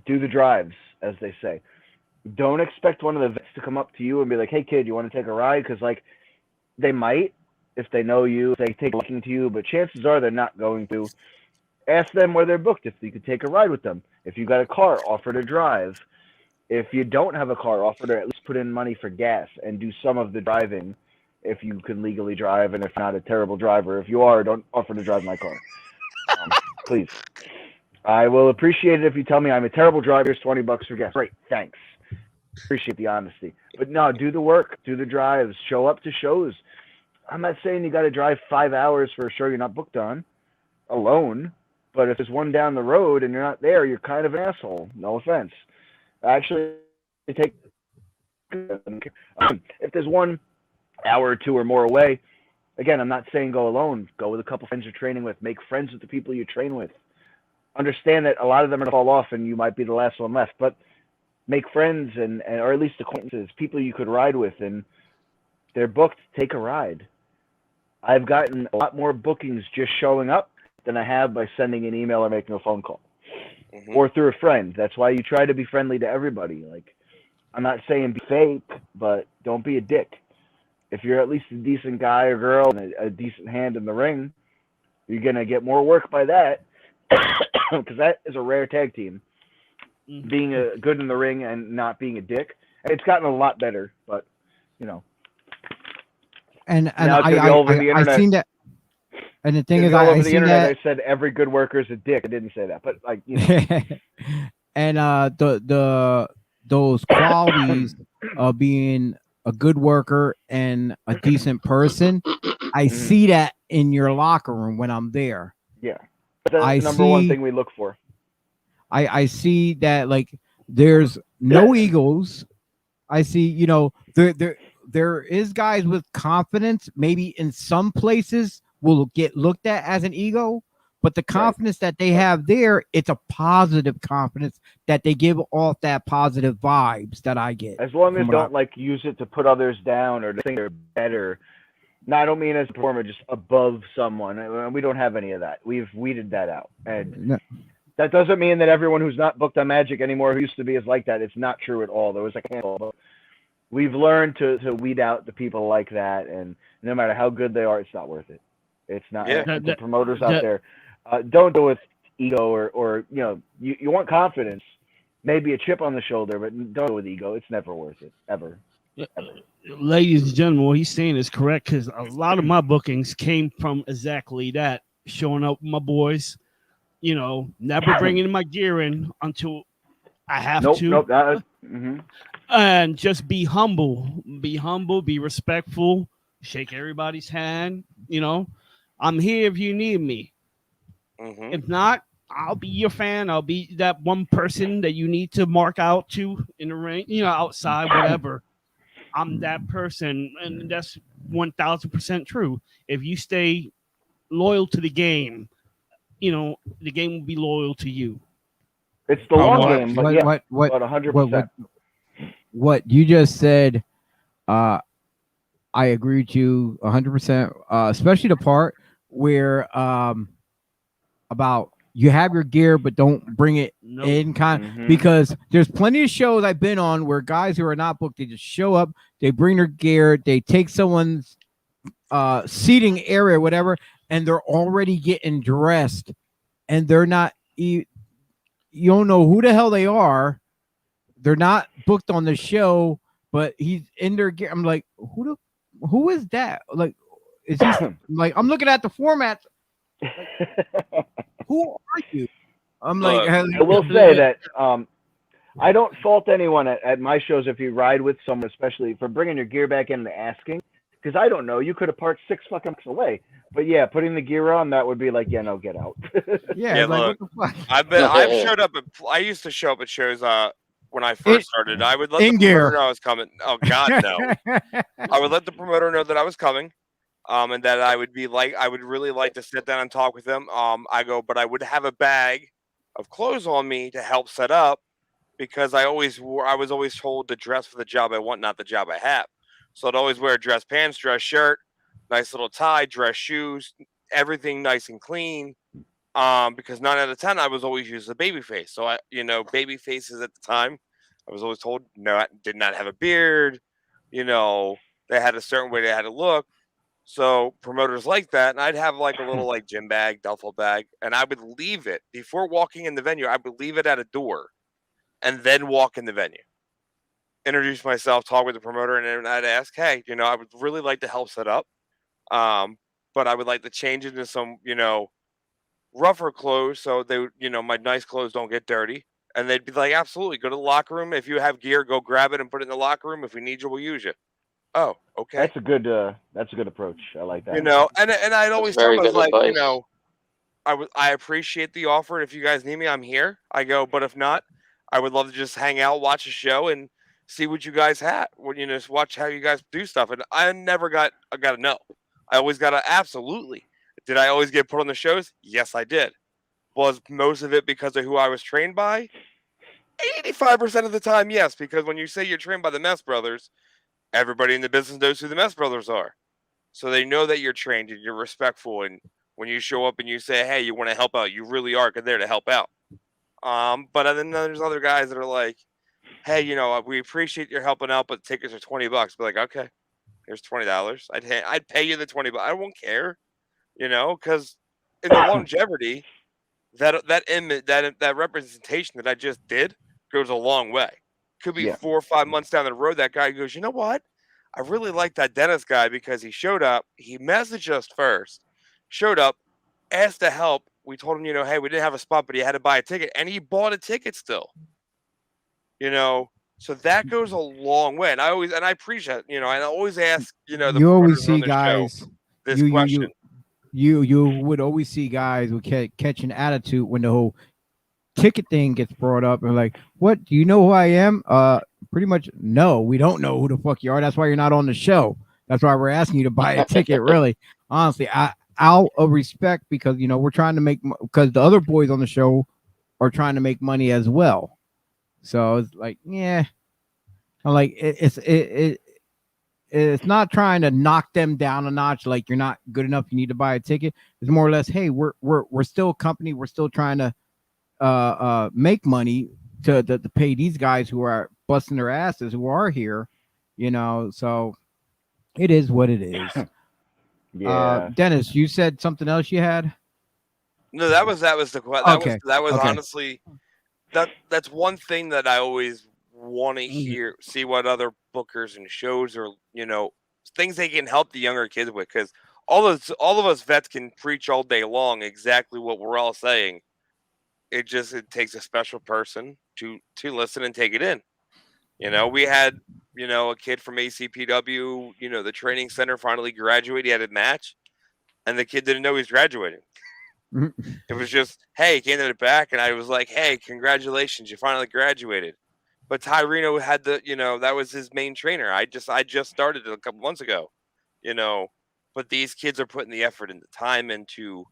Do the drives, as they say. Don't expect one of the vets to come up to you and be like, "Hey, kid, you want to take a ride?" Because like they might, if they know you, if they take a liking to you, but chances are they're not going to. Ask them where they're booked, if you could take a ride with them. If you got a car, offer to drive. If you don't have a car, offer to at least put in money for gas and do some of the driving if you can legally drive, and if not a terrible driver. If you are, don't offer to drive my car. Please. I will appreciate it if you tell me I'm a terrible driver, here's $20 for gas. Great, thanks. Appreciate the honesty. But no, do the work, do the drives, show up to shows. I'm not saying you got to drive 5 hours for a show you're not booked on alone, but if there's one down the road and you're not there, you're kind of an asshole. No offense. Actually, if there's 1 hour or two or more away, again, I'm not saying go alone. Go with a couple friends you're training with. Make friends with the people you train with. Understand that a lot of them are going to fall off and you might be the last one left, but make friends and or at least acquaintances, people you could ride with, and they're booked, take a ride. I've gotten a lot more bookings just showing up than I have by sending an email or making a phone call. Or through a friend. That's why you try to be friendly to everybody. Like, I'm not saying be fake, but don't be a dick. If you're at least a decent guy or girl and a decent hand in the ring, you're going to get more work by that, because that is a rare tag team. Being good in the ring and not being a dick. It's gotten a lot better, but, And now it's all over the internet. I seen that. And the thing is, all over I the seen internet. that. I said every good worker is a dick. I didn't say that, but like, And those qualities of being a good worker and a decent person, I see that in your locker room when I'm there. Yeah, that's the number one thing we look for. I see that, like, there's no egos. I see, there is guys with confidence. Maybe in some places will get looked at as an ego, but the confidence that they have there, it's a positive confidence that they give off that positive vibes that I get. As long as don't like use it to put others down or to think they're better. No, I don't mean as a performer, just above someone. We don't have any of that. We've weeded that out. And that doesn't mean that everyone who's not booked on Magic anymore who used to be is like that. It's not true at all. There was a handful, but we've learned to weed out the people like that, and no matter how good they are, it's not worth it. It's not. The promoters out there, don't do it with ego or you want confidence, maybe a chip on the shoulder, but don't do it with ego. It's never worth it, ever. Ladies and gentlemen, what he's saying is correct, because a lot of my bookings came from exactly that, showing up with my boys, never bringing my gear in until I have to. And just be humble, be respectful, shake everybody's hand. I'm here if you need me. If not, I'll be your fan. I'll be that one person that you need to mark out to in the ring, outside, whatever. I'm that person, and that's 1,000% true. If you stay loyal to the game, the game will be loyal to you. It's the long game, but what 100%. What you just said, I agree with you 100%, especially the part where about you have your gear but don't bring it in, because there's plenty of shows I've been on where guys who are not booked, they just show up, they bring their gear, they take someone's seating area, whatever, and they're already getting dressed and they're not. You don't know who the hell they are. They're not booked on the show, but he's in their gear. I'm like, who is that? Like, is he like? I'm looking at the format. Who are you? I'm Look, like, I will say that I don't fault anyone at my shows if you ride with someone, especially for bringing your gear back in and asking, because I don't know, you could have parked 6 fucking blocks away. But yeah, putting the gear on, that would be like, yeah, no, get out. yeah, Yeah, like look, what the fuck? I've showed up. I used to show up at shows. When I first started, I would let the in promoter gear. know I was coming. Oh God, no! I would let the promoter know that I was coming. And that I would really like to sit down and talk with them. But I would have a bag of clothes on me to help set up because I was always told to dress for the job I want, not the job I have. So I'd always wear dress pants, dress shirt, nice little tie, dress shoes, everything nice and clean. Because 9 out of 10, I was always used as a baby face. So baby faces at the time, I was always told no, I did not have a beard. They had a certain way they had to look. So promoters like that, and I'd have like a little like gym bag, duffel bag, and I would leave it before walking in the venue. I would leave it at a door, and then walk in the venue, introduce myself, talk with the promoter, and then I'd ask, "Hey, I would really like to help set up, but I would like to change into some, rougher clothes so my nice clothes don't get dirty." And they'd be like, "Absolutely, go to the locker room. If you have gear, go grab it and put it in the locker room. If we need you, we'll use you." Oh, okay. That's a good approach. I like that. And I'd always tell very them, I was good like, advice. I appreciate the offer. And if you guys need me, I'm here. I go, but if not, I would love to just hang out, watch a show, and see what you guys have. Just watch how you guys do stuff. And I never got a no. I always got a absolutely. Did I always get put on the shows? Yes, I did. Was most of it because of who I was trained by? 85% of the time, yes. Because when you say you're trained by the Mess Brothers, everybody in the business knows who the Mess Brothers are. So they know that you're trained and you're respectful. And when you show up and you say, "Hey, you want to help out," you really are there to help out. But then there's other guys that are like, "Hey, we appreciate your helping out, but tickets are $20." Be like, "Okay, here's $20. I'd pay you the $20. I won't care, because in the longevity, that image, that representation that I just did goes a long way. Could be Yeah. 4 or 5 months down the road. That guy goes, "You know what? I really like that Dennis guy because he showed up. He messaged us first, showed up, asked to help. We told him, hey, we didn't have a spot, but he had to buy a ticket, and he bought a ticket still. So that goes a long way. And I appreciate, and I always ask, the You always promoters on see the show guys. this You question. you would always see guys who catch an attitude when the whole ticket thing gets brought up and like, what, do you know who I am? Pretty much no, we don't know who the fuck you are. That's why you're not on the show. That's why we're asking you to buy a ticket. Really, honestly, out of respect, because we're trying to make, because the other boys on the show are trying to make money as well. So it's like, yeah, I'm like, it's not trying to knock them down a notch. Like, you're not good enough, you need to buy a ticket. It's more or less, hey, we're still a company. We're still trying to make money to pay these guys who are busting their asses, who are here, so it is what it is. Yeah. Dennis, you said something else you had. No, that was the question. Okay. That was Okay. honestly that's one thing that I always want to see what other bookers and shows or things they can help the younger kids with, because all of us vets can preach all day long exactly what we're all saying. It takes a special person to listen and take it in. We had a kid from ACPW, the training center, finally graduated. He had a match, and the kid didn't know he was graduating. It was just, hey, he came to the back, and I was like, "Hey, congratulations, you finally graduated." But Tyreno had that was his main trainer. I just started it a couple months ago, But these kids are putting the effort and the time into,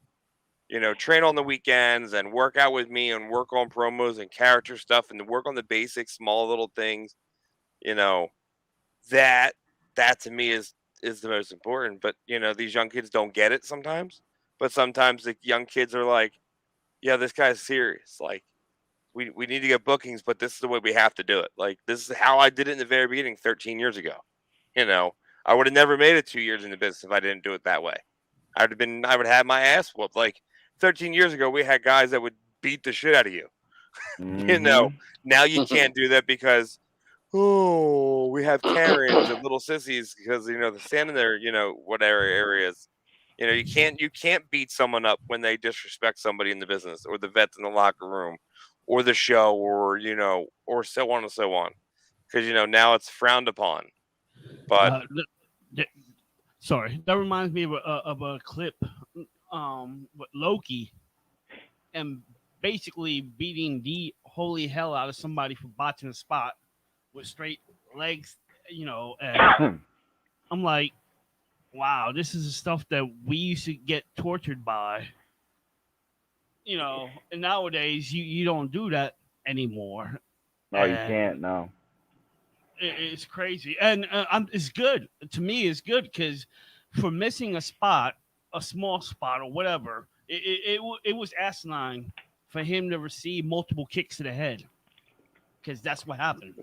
train on the weekends and work out with me and work on promos and character stuff and to work on the basic small little things, that to me is the most important. But these young kids don't get it sometimes. But sometimes the young kids are like, "Yeah, this guy's serious. Like, we need to get bookings, but this is the way we have to do it. Like, this is how I did it in the very beginning 13 years ago. I would have never made it 2 years in the business if I didn't do it that way. I would have had my ass whooped. Like, 13 years ago, we had guys that would beat the shit out of you. You know, Mhm. now you can't do that because, oh, we have Karens and little sissies because they stand in their whatever areas. You can't beat someone up when they disrespect somebody in the business or the vets in the locker room or the show or so on and so on because now it's frowned upon. But Sorry, that reminds me of a clip with Loki and basically beating the holy hell out of somebody for botching a spot with straight legs, and I'm like, wow, this is the stuff that we used to get tortured by, and nowadays you don't do that anymore. No, you And can't. No. it's crazy, and it's good to me. It's good because for missing a spot, a small spot or whatever, it was asinine for him to receive multiple kicks to the head because that's what happened.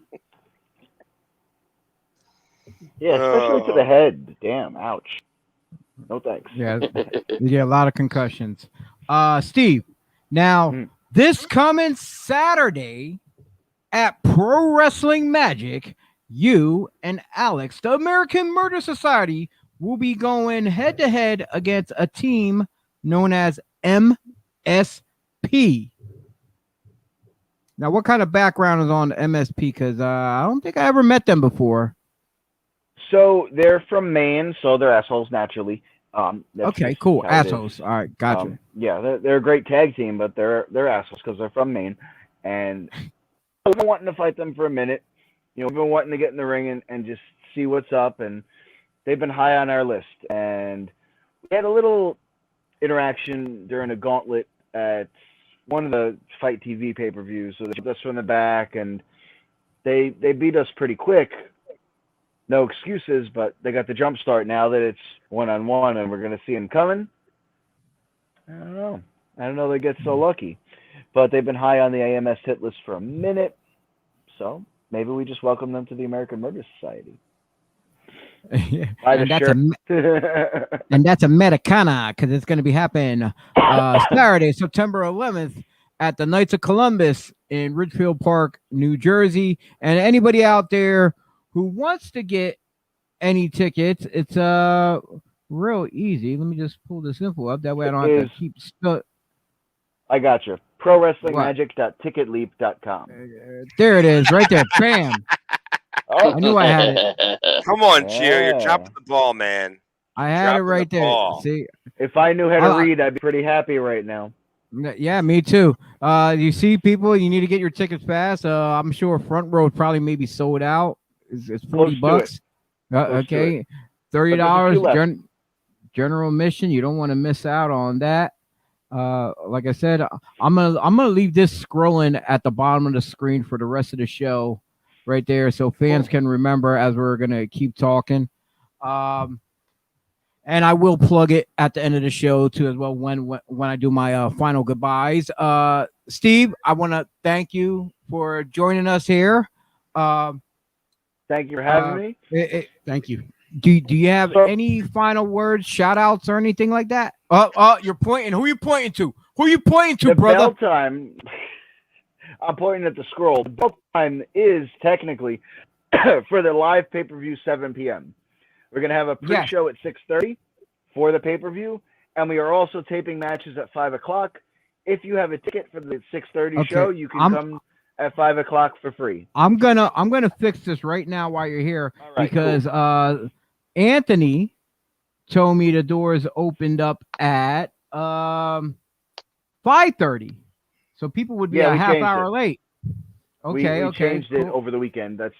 Yeah, especially to the head. Damn. Ouch. No thanks. Yeah, you get a lot of concussions. Steve, now Mm. this coming Saturday at Pro Wrestling Magic, you and Alex, the American Murder Society, will be going head to head against a team known as MSP. Now, what kind of background is on MSP? Because I don't think I ever met them before. So they're from Maine, so they're assholes naturally. That's Okay, just cool. how it is. Assholes. All right, gotcha. Yeah, they're a great tag team, but they're assholes because they're from Maine, and we've been wanting to fight them for a minute. We've been wanting to get in the ring and just see what's up, and they've been high on our list. And we had a little interaction during a gauntlet at one of the Fight TV pay-per-views. So they jumped us from the back, and they beat us pretty quick. No excuses, but they got the jump start now that it's one-on-one, and we're going to see them coming. I don't know they get so lucky. But they've been high on the AMS hit list for a minute, so maybe we just welcome them to the American Murder Society. and that's Americana because it's going to be happening Saturday, September 11th at the Knights of Columbus in Ridgefield Park, New Jersey. And anybody out there who wants to get any tickets, it's real easy. Let me just pull this info up. That way I don't have to keep stuck. I got you. ProWrestlingMagic.ticketleap.com. There it is, right there. Bam. Oh, I knew I had it. come on, Chio, you're Yeah. dropping the ball, man. I had it Dropping right the there. ball. See, if I knew how to read, I'd be pretty happy right now. yeah, me too. You see, people, you need to get your tickets fast. I'm sure front row probably maybe sold out. It's $40. Close to Okay, But there's a $30 few left. general admission. You don't want to miss out on that. Like I said, I'm gonna leave this scrolling at the bottom of the screen for the rest of the show, right there, so fans can remember as we're gonna keep talking. And I will plug it at the end of the show too, as well when I do my final goodbyes. Steve, I want to thank you for joining us here. Thank you for having me. Thank you. Do you have So- any final words, shout outs, or anything like that? You're pointing. Who are you pointing to? Who are you pointing to, The brother? bell time, I'm pointing at the scroll. The bell time is technically for the live pay-per-view 7 p.m. We're going to have a pre-show at 6:30 for the pay-per-view, and we are also taping matches at 5 o'clock. If you have a ticket for the 6:30 show, you can come at 5 o'clock for free. I'm gonna fix this right now while you're here, All right, because Anthony told me the doors opened up at 5:30, so people would be a we half changed hour it. late. Okay, we changed it cool. over the weekend. That's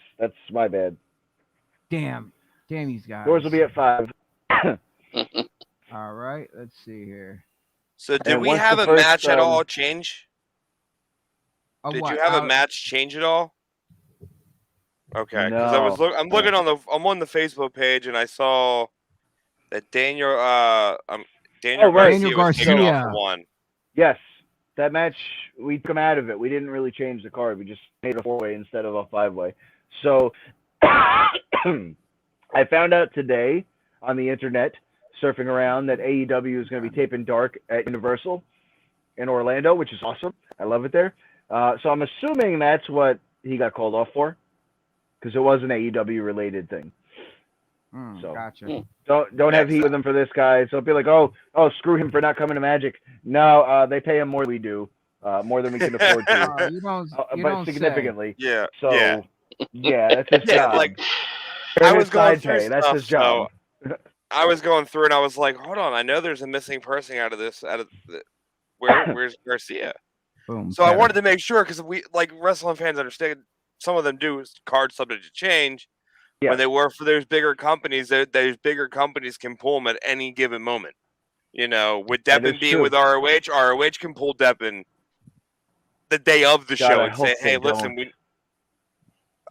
my bad. Damn these guys. Doors will be at 5. All right, let's see here. So did And we once have the a first, match at all change? Oh, Did what? you have a match change at all? Okay, because No. I'm looking I'm on the Facebook page and I saw that Daniel Oh, right. Garcia was taken off Garcia. for one. Yes, that match, we took him out of it. We didn't really change the card. We just made a 4-way instead of a 5-way. So I found out today on the internet, surfing around, that AEW is going to be taping Dark at Universal. in Orlando, which is awesome. I love it there. So I'm assuming that's what he got called off for, because it was an AEW related thing. So Gotcha. don't have heat with him for this guy. So be like, oh, screw him for not coming to Magic. No, they pay him more than we do, more than we can afford to, You don't but significantly. Yeah. So yeah, that's his job. Like I was going side through pay. That's stuff, his job. so I was going through and I was like, hold on, I know there's a missing person out of this. Where's Garcia? Boom. So I wanted to make sure, because we, like, wrestling fans understand, some of them do cards subject to change. Yeah. When they work for those bigger companies, those bigger companies can pull them at any given moment. You know, with That Deppen is being true. with ROH can pull Deppen the day of the God, show I and hope say, they hey, listen, don't.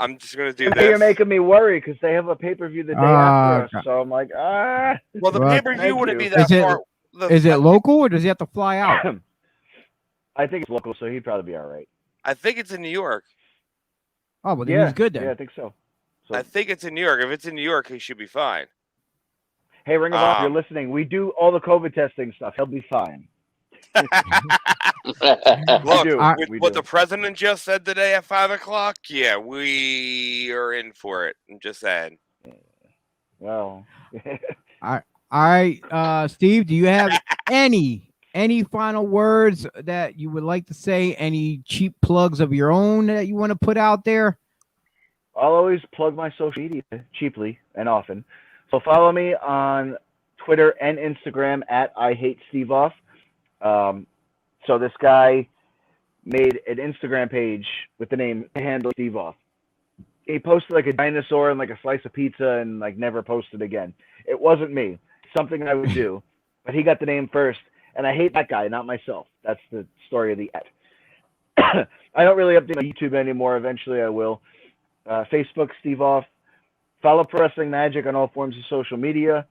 I'm just going to do Now this. you're making me worry, because they have a pay-per-view the day after us. So I'm like, Well, the Well, pay-per-view thank wouldn't you. be that Is it- far. Is it local or does he have to fly out? I think it's local, so he'd probably be all right. I think it's in New York. Oh, but then he's good then. Yeah, I think so. I think it's in New York. If it's in New York, he should be fine. Hey, Ring of Honor, if you're listening, we do all the COVID testing stuff. He'll be fine. Look, We what do. the president just said today at 5:00, yeah, we are in for it. I'm just saying. Well, All right, Steve, do you have any final words that you would like to say? Any cheap plugs of your own that you want to put out there? I'll always plug my social media cheaply and often. So follow me on Twitter and Instagram at IHateSteveOff. So this guy made an Instagram page with the handle Steve Off. He posted like a dinosaur and like a slice of pizza and like never posted again. It wasn't me. Something I would do, but he got the name first, and I hate that guy, not myself. That's the story of the ad. I don't really update my YouTube anymore. Eventually, I will. Facebook, Steve Off. Follow Pro Wrestling Magic on all forms of social media.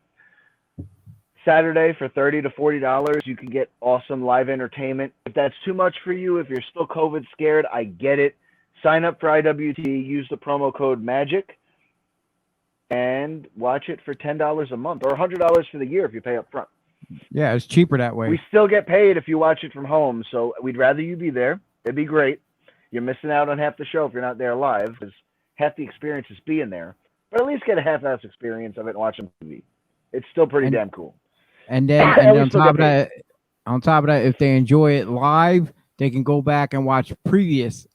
Saturday for $30 to $40, you can get awesome live entertainment. If that's too much for you, if you're still COVID scared, I get it. Sign up for IWT, use the promo code MAGIC, and watch it for $10 a month or $100 for the year if you pay up front. Yeah, it's cheaper that way. We still get paid if you watch it from home, so we'd rather you be there. It'd be great. You're missing out on half the show if you're not there live, because half the experience is being there. But at least get a half-ass experience of it and watching TV. It's still pretty damn cool. And then, on top of that, if they enjoy it live, they can go back and watch previous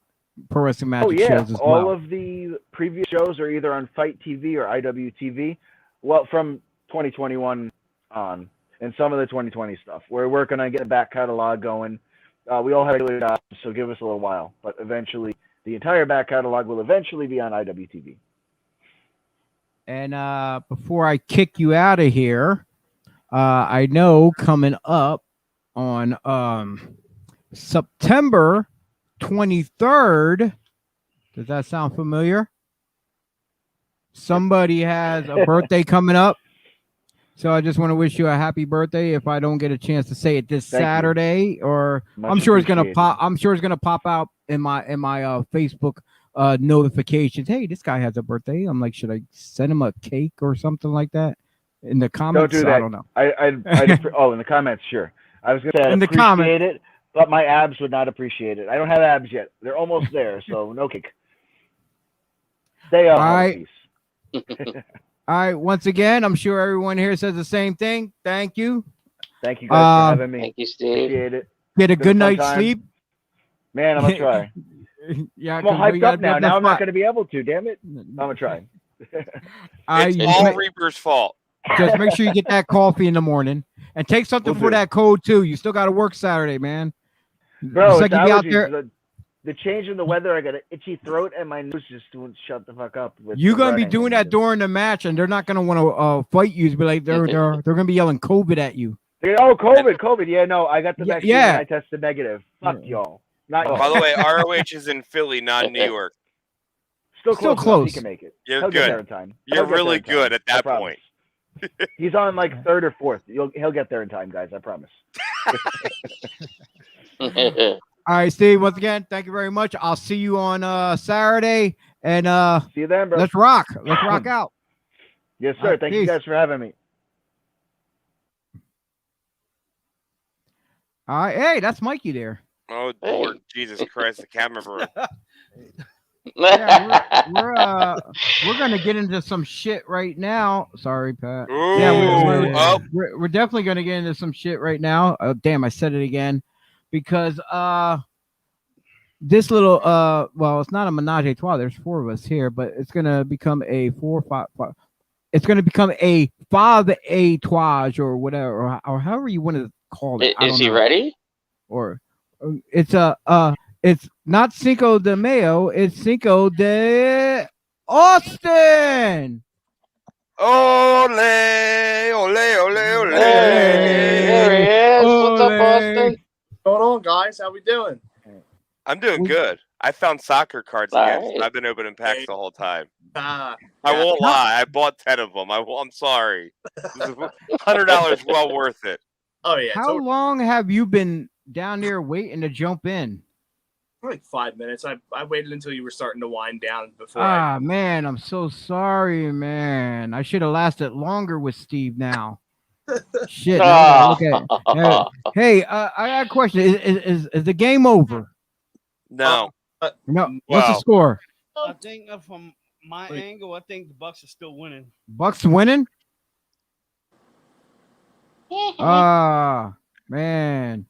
Pro Wrestling Magic shows as well. All of the previous shows are either on Fight TV or IWTV. Well, from 2021 on, and some of the 2020 stuff. We're working on getting a back catalog going. We all have regular jobs, so give us a little while. But eventually, the entire back catalog will eventually be on IWTV. And before I kick you out of here, I know coming up on September 23rd, does that sound familiar? Somebody has a birthday coming up. So I just want to wish you a happy birthday. If I don't get a chance to say it this Saturday, or I'm sure it's gonna pop. I'm sure it's gonna pop out in my Facebook notifications. Hey, this guy has a birthday. I'm like, should I send him a cake or something like that? In the comments, Don't do that. I don't know. In the comments, sure. I was gonna say I'd In the appreciate it, but my abs would not appreciate it. I don't have abs yet. They're almost there, so no cake. Stay up, All right. Once again, I'm sure everyone here says the same thing. Thank you. Thank you guys for having me. Thank you, Steve. Appreciate it. Get a Been good a fun night's time. sleep. Man, I'm gonna try. Yeah, I'm all 'cause we hyped gotta up be up now. Now at I'm not 5. gonna be able to. Damn it. I'm gonna try. It's all Reaper's fault. Just make sure you get that coffee in the morning and take something Will for do. that code too. You still got to work Saturday, man. Bro, It's it's like you be out allergies. there. The change in the weather, I got an itchy throat and my nose just won't shut the fuck up. You're gonna be doing that during the match, and they're not gonna want to fight you. Be like they're gonna be yelling COVID at you. Oh, COVID. Yeah, no, I got the vaccine yeah. and I tested negative. Fuck y'all. Not y'all. By the way, ROH is in Philly, not New York. Still Still close. close. He can make it. You're He'll get there good. in time. You're He'll get really there in time. good at I that promise. point. He's on like third or fourth. He'll get there in time, guys. I promise. All right, Steve. Once again, thank you very much. I'll see you on Saturday, and See you then, bro. let's rock. Let's rock out. Yes, All sir. right, Thank you peace. guys for having me. Hey, that's Mikey there. Oh Hey. Lord Jesus Christ, I can't remember. Yeah, we're gonna get into some shit right now. Sorry, Pat. Ooh, Yeah, oh, we're definitely gonna get into some shit right now. Damn, I said it again, because this little well, it's not a menage a trois. There's 4 of us here, but it's gonna become a 4-5. It's gonna become a 5 a trois or whatever, or however you want to call it. I Is don't he know. ready? Or it's it's not Cinco de Mayo, it's Cinco de Austin. ole, ole, ole, ole. Hey, there he is. What's up, Ole. Austin? What's going on, guys? How we doing? I'm doing good. I found soccer cards again. Alright. I've been opening packs the whole time. Ah, I yeah. won't lie. I bought 10 of them. I'm sorry. $100 well worth it. Oh yeah, How long have you been down there waiting to jump in? like 5 minutes. I waited until you were starting to wind down before Man, I'm so sorry, man. I should have lasted longer with Steve now. Shit. Now I gotta look at hey, I got a question. Is the game over? No. No. What's the Wow. score? I think from my angle, I think the Bucks are still winning. Bucks winning? Man.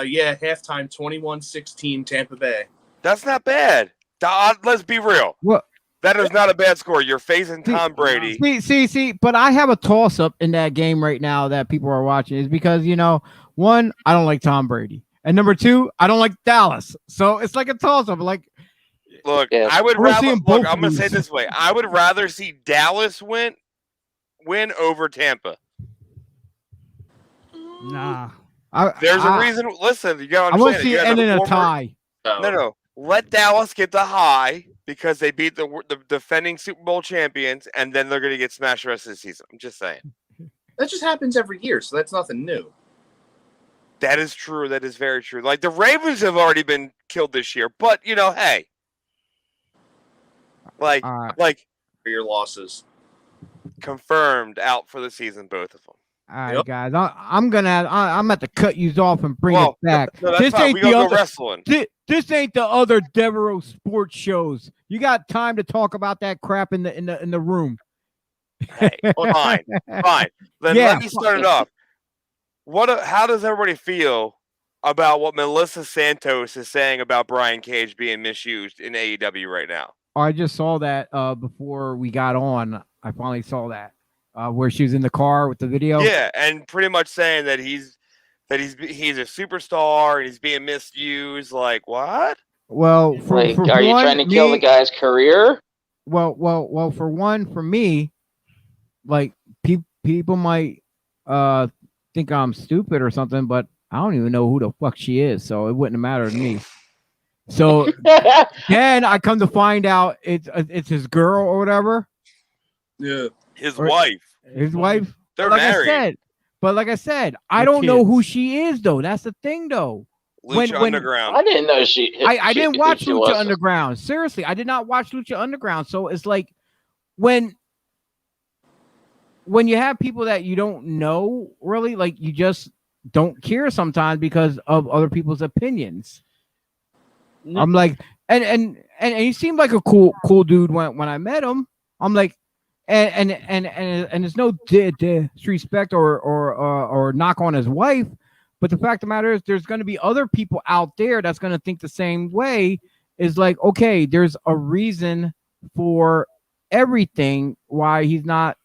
yeah, halftime 21-16 Tampa Bay. That's not bad. Let's be real. What? That is not a bad score. You're facing Tom Brady. See, but I have a toss up in that game right now that people are watching is because, one, I don't like Tom Brady. And number 2, I don't like Dallas. So it's like a toss up. Like, Look, Yeah. I would We're rather seeing look. both I'm gonna say lose. it this way. I would rather see Dallas win over Tampa. Nah. There's a reason. Listen, you gotta I want to understand. see You it guys end in have a a former- tie. So, No. Let Dallas get the high because they beat the defending Super Bowl champions, and then they're gonna get smashed the rest of the season. I'm just saying. that just happens every year, so that's nothing new. That is true. That is very true. Like the Ravens have already been killed this year, but hey, like For your losses. confirmed out for the season, both of them. All right, Yep. guys. I'm at to cut you off and bring Well, it back. No, that's This fine. ain't We the gonna go other. wrestling. This ain't the other Devereaux sports shows. You got time to talk about that crap in the room. Hey, fine. Then Yeah, let me start it off. How does everybody feel about what Melissa Santos is saying about Brian Cage being misused in AEW right now? I just saw that before we got on. I finally saw that where she was in the car with the video. Yeah, and pretty much saying that he's a superstar and he's being misused. Like what? Well, for Like, for are you one, trying to kill the me- guy's career? Well, for one, for me, like people might think I'm stupid or something, but I don't even know who the fuck she is, so it wouldn't matter to me. So then I come to find out it's his girl or whatever, Yeah. His Or- wife. his wife. They're like married. Like I said, I With don't know who kids. she is though. That's the thing though. Lucha when- Underground. I didn't know she. I didn't watch she Lucha wasn't. Underground. Seriously, I did not watch Lucha Underground. So it's like when you have people that you don't know really, like you just don't care sometimes because of other people's opinions. I'm like, and he seemed like a cool dude when I met him. I'm like, and there's no disrespect or knock on his wife, but the fact of the matter is, there's going to be other people out there that's going to think the same way. Is like, okay, there's a reason for everything why he's not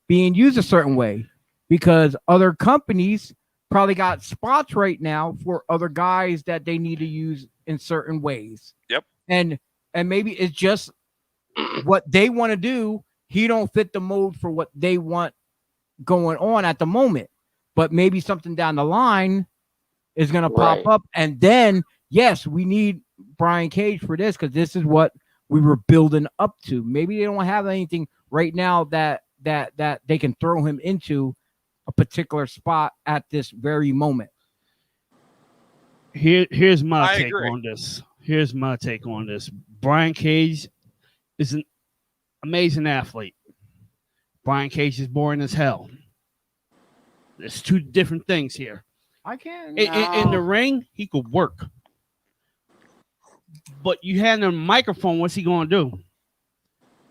being used a certain way, because other companies probably got spots right now for other guys that they need to use in certain ways. Yep. And maybe it's just what they want to do. He don't fit the mold for what they want going on at the moment. But maybe something down the line is going to pop Right. up. And then, yes, we need Brian Cage for this because this is what we were building up to. Maybe they don't have anything right now that they can throw him into a particular spot at this very moment. Here's my I take agree. on this. Here's my take on this. Brian Cage is an amazing athlete. Brian Cage is boring as hell. There's two different things here. I can't. In the ring, he could work. In the ring, he could work. But you hand him a microphone, what's he going to do?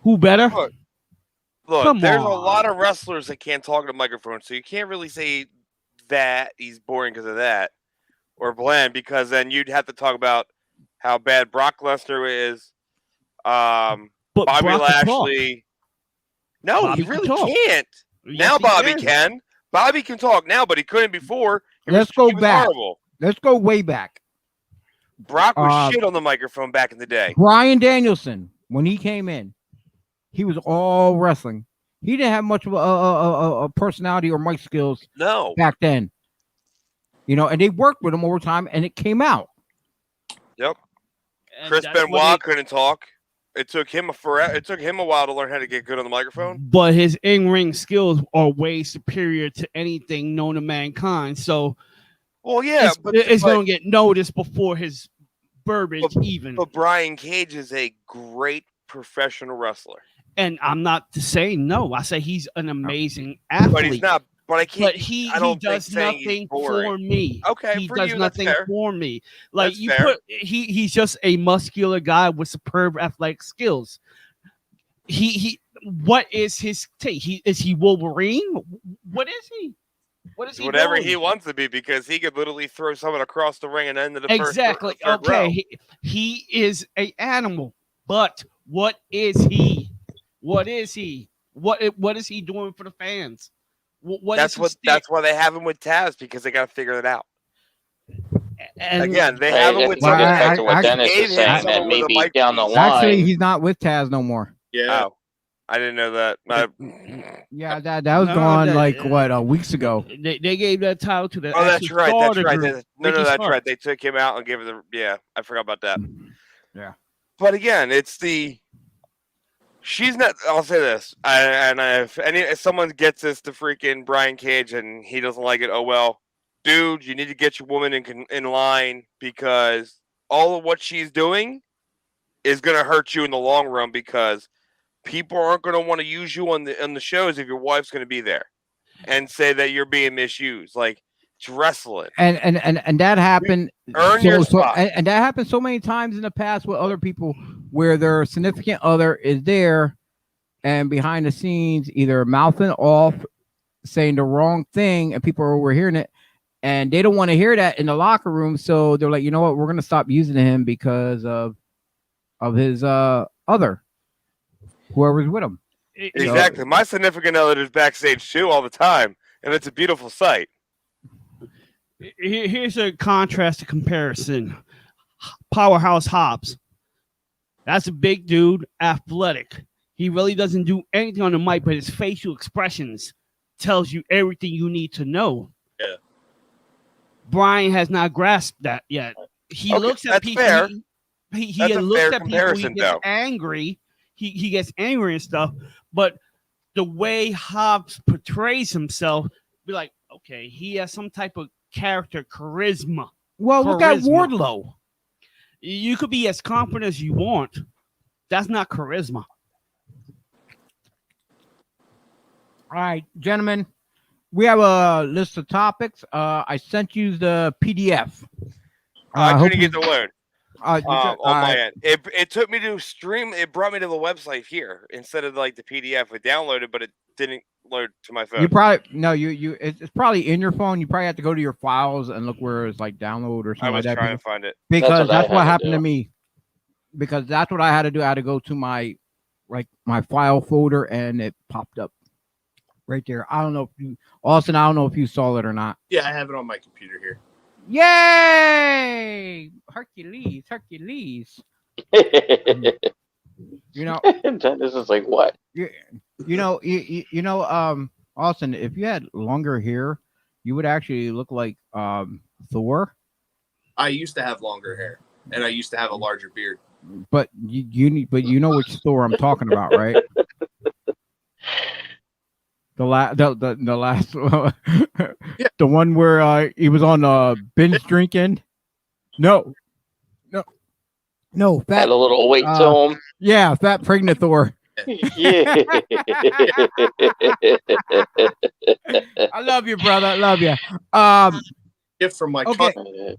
Who better? Look, Come there's a on. lot of wrestlers that can't talk to microphones, so you can't really say that he's boring because of that, or bland, because then you'd have to talk about how bad Brock Lesnar is, But Bobby Brock can talk. Lashley. No, Bobby he can really talk. can't. Yes, Now he Bobby can. Bobby can talk now, but he couldn't before. Let's go He was back. horrible. Let's go way back. Brock was shit on the microphone back in the day. Bryan Danielson, when he came in, he was all wrestling. He didn't have much of a personality or mic skills back then. And they worked with him over time, and it came out. Yep. And Chris that's what Benoit couldn't talk. It took him a while to learn how to get good on the microphone. But his in-ring skills are way superior to anything known to mankind. So, well, yeah, it's going to get noticed before his verbiage even. But Brian Cage is a great professional wrestler. And I'm not to say no. I say he's an amazing athlete. But he's not. But I can't. But he does nothing for me. Okay, he for does you, nothing that's fair. for me. Like That's you fair. he's just a muscular guy with superb athletic skills. What is his take? Is he Wolverine? What is he? What is he? Whatever doing? he wants to be, because he could literally throw someone across the ring and end of the exactly. first third row. He is an animal, but what is he? What is he? What is he doing for the fans? That's why they have him with Taz, because they got to figure it out. And again, they have him with someone. someone. Back to what Dennis is saying, that maybe down the line. Actually, he's not with Taz no more. Yeah. Oh, I didn't know that. Yeah, that was gone weeks ago. They gave that title to the. Oh, that's right. That's right. Group. That's right. They took him out and gave it I forgot about that. Yeah. But again, she's not. I'll say this, if someone gets this to freaking Brian Cage and he doesn't like it, oh well, dude, you need to get your woman in line, because all of what she's doing is going to hurt you in the long run, because people aren't going to want to use you on the shows if your wife's going to be there and say that you're being misused. Like, it's wrestling, and that happened. Earn your spot. And that happened so many times in the past with other people, where their significant other is there, and behind the scenes either mouthing off, saying the wrong thing, and people are overhearing it, and they don't want to hear that in the locker room. So they're like, you know what, we're going to stop using him because of his other, whoever's with him. Exactly. My significant other is backstage too all the time, and it's a beautiful sight. Here's a contrast to comparison. Powerhouse Hobbs. That's a big dude, athletic. He really doesn't do anything on the mic, but his facial expressions tells you everything you need to know. Yeah. Brian has not grasped that yet. He looks at people. Fair. He That's a looks fair at people. He comparison, gets though. angry. He gets angry and stuff. But the way Hobbs portrays himself, be like, okay, he has some type of character charisma. Well, look at Wardlow. You could be as confident as you want. That's not charisma. All right, gentlemen, we have a list of topics. I sent you the PDF. I couldn't get the load on all my right. end. It took me to stream. It brought me to the website here instead of like the PDF. It downloaded, but it didn't load to my phone. You probably it's probably in your phone. You probably have to go to your files and look where it's like download or something. I was like that. trying to find it because that's what I had happened to to me. Because that's what I had to do. I had to go to my file folder, and it popped up right there. I don't know if you, Austin. I don't know if you saw it or not. Yeah, I have it on my computer here. Yay! Hercules. You know, Dennis is like, what? Austin, if you had longer hair, you would actually look like Thor. I used to have longer hair, and I used to have a larger beard. But you know which Thor I'm talking about, right? The last one, Yeah. The one where he was on binge drinking. No, fat. Had a little weight to him. Yeah, fat pregnant Thor. Yeah. I love you, brother. I love you. gift from my Okay. cousin.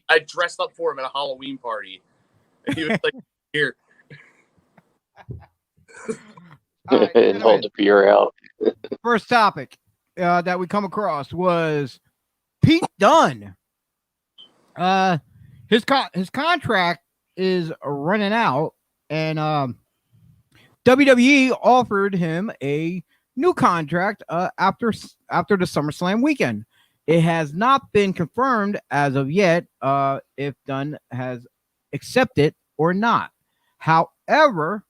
I dressed up for him at a Halloween party, and he was like, "Here." All right, And hold the beer out. first topic that we come across was Pete Dunne. His contract is running out, and WWE offered him a new contract after the SummerSlam weekend. It has not been confirmed as of yet if Dunne has accepted or not. However,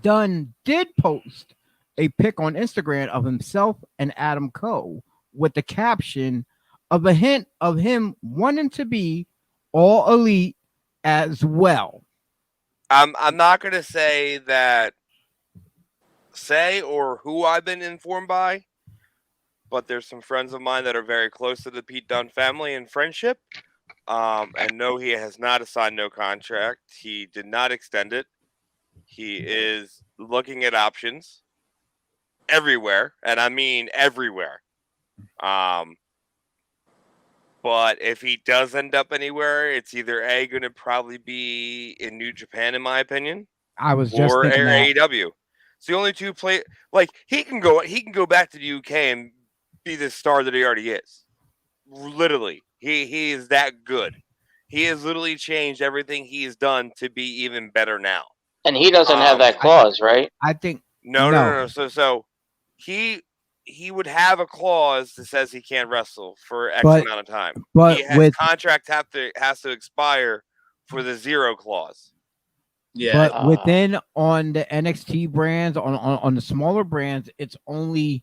Dunne did post a pic on Instagram of himself and Adam Cole with the caption of a hint of him wanting to be all elite as well. I'm not gonna say or who I've been informed by, but there's some friends of mine that are very close to the Pete Dunne family and friendship. And no, he has not signed no contract. He did not extend it. He is looking at options everywhere, and I mean everywhere. But if he does end up anywhere, it's either going to probably be in New Japan, in my opinion, I was just or thinking that. AEW. It's the only two play. Like he can go back to the UK and be the star that he already is. Literally, he is that good. He has literally changed everything he has done to be even better now. And he doesn't have that clause, right? I think No. So he would have a clause that says he can't wrestle for X amount of time. but His contract has to expire for the 0 clause. Yeah, but within on the NXT brands, on the smaller brands, it's only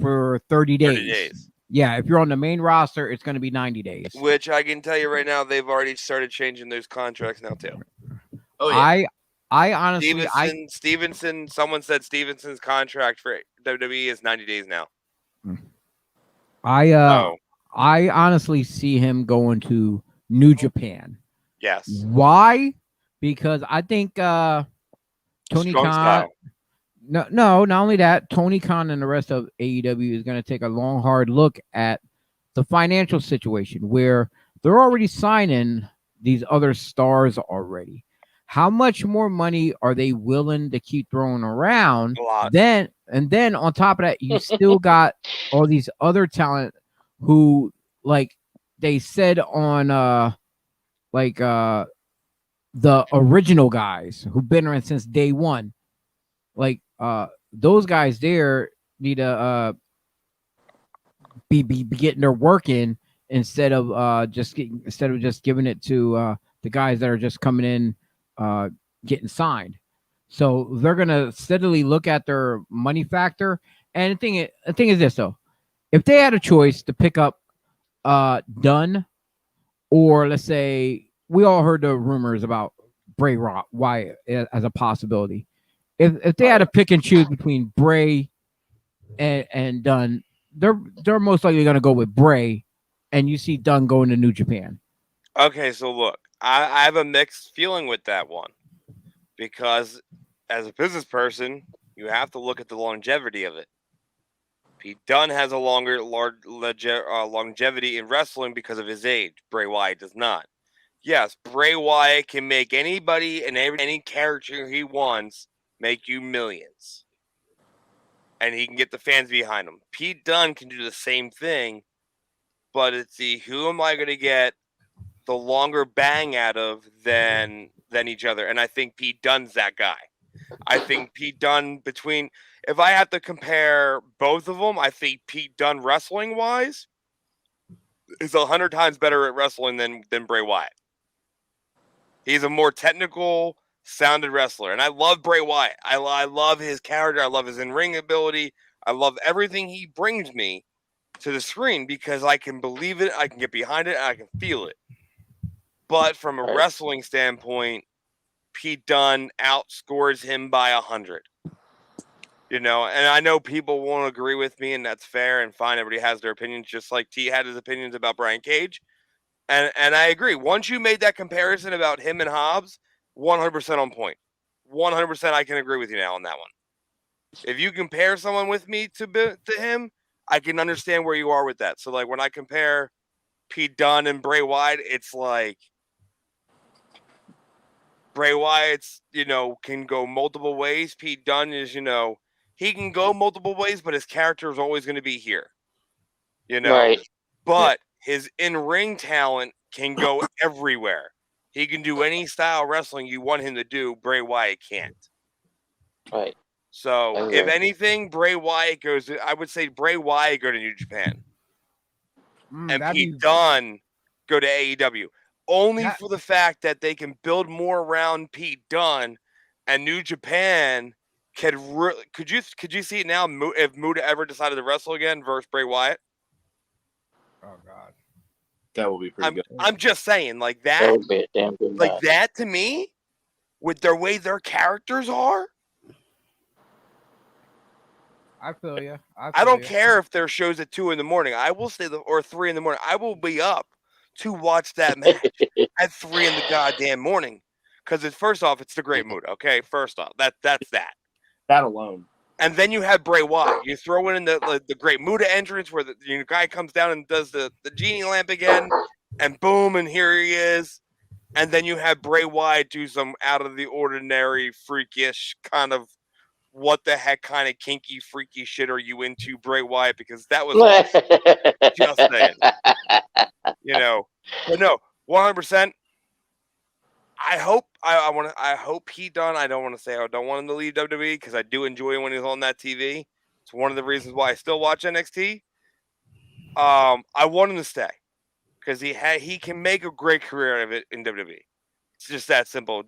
for 30 days. 30 days. Yeah, if you're on the main roster, it's going to be 90 days. Which I can tell you right now, they've already started changing those contracts now too. oh yeah. I honestly, Stevenson. Someone said Stevenson's contract for WWE is 90 days now. I honestly see him going to New Japan. Yes. Why? Because I think Tony Strong Khan. style. No, not only that, Tony Khan and the rest of AEW is going to take a long, hard look at the financial situation where they're already signing these other stars already. How much more money are they willing to keep throwing around? A lot. Then on top of that, you still got all these other talent who, like they said on the original guys who've been around since day one. Like those guys there need to be getting their work in instead of just giving it to the guys that are just coming in getting signed. So they're gonna steadily look at their money factor. And the thing is this though, if they had a choice to pick up Dunn, or let's say we all heard the rumors about Bray Wyatt as a possibility. If they had to pick and choose between Bray and Dunn, they're most likely going to go with Bray, and you see Dunn going to New Japan. Okay, so look, I have a mixed feeling with that one because as a business person, you have to look at the longevity of it. Pete Dunne has a longer longevity in wrestling because of his age. Bray Wyatt does not. Yes, Bray Wyatt can make anybody and any character he wants make you millions. And he can get the fans behind him. Pete Dunne can do the same thing, but it's who am I going to get the longer bang out of than each other? And I think Pete Dunne's that guy. I think Pete Dunne if I have to compare both of them, I think Pete Dunne wrestling-wise is 100 times better at wrestling than Bray Wyatt. He's a more technical, sounded wrestler. And I love Bray Wyatt. I love his character. I love his in-ring ability. I love everything he brings me to the screen because I can believe it, I can get behind it, and I can feel it. But from a wrestling standpoint, Pete Dunne outscores him by 100. You know, and I know people won't agree with me, and that's fair and fine. Everybody has their opinions, just like T had his opinions about Brian Cage. And I agree. Once you made that comparison about him and Hobbs, 100% on point. 100% I can agree with you now on that one. If you compare someone with me to him, I can understand where you are with that. So like when I compare Pete Dunne and Bray Wyatt, it's like Bray Wyatt's, can go multiple ways. Pete Dunne is, he can go multiple ways, but his character is always going to be here. Right. But his in-ring talent can go everywhere. He can do any style of wrestling you want him to do. Bray Wyatt can't. Right. So, if anything, Bray Wyatt goes. I would say Bray Wyatt go to New Japan, and Pete Dunne go to AEW. Only for the fact that they can build more around Pete Dunne, and New Japan could you see it now if Muta ever decided to wrestle again versus Bray Wyatt? Oh God, that will be pretty good. I'm just saying, like that. That would be a damn good match. That to me, with their way their characters are. I feel you. I don't care if their shows at 2 a.m. I will stay or 3 a.m. I will be up to watch that match at 3 in the goddamn morning. Because first off, it's the Great Muta. Okay, first off, that's that. That alone. And then you have Bray Wyatt. You throw in the Great Muta entrance where the guy comes down and does the genie lamp again, and boom, and here he is. And then you have Bray Wyatt do some out of the ordinary, freakish kind of what the heck kind of kinky, freaky shit are you into, Bray Wyatt? Because that was awesome. Just saying. But no, 100%. I hope he done. I don't want to say I don't want him to leave WWE because I do enjoy when he's on that TV. It's one of the reasons why I still watch NXT. I want him to stay because he can make a great career out of it in WWE. It's just that simple.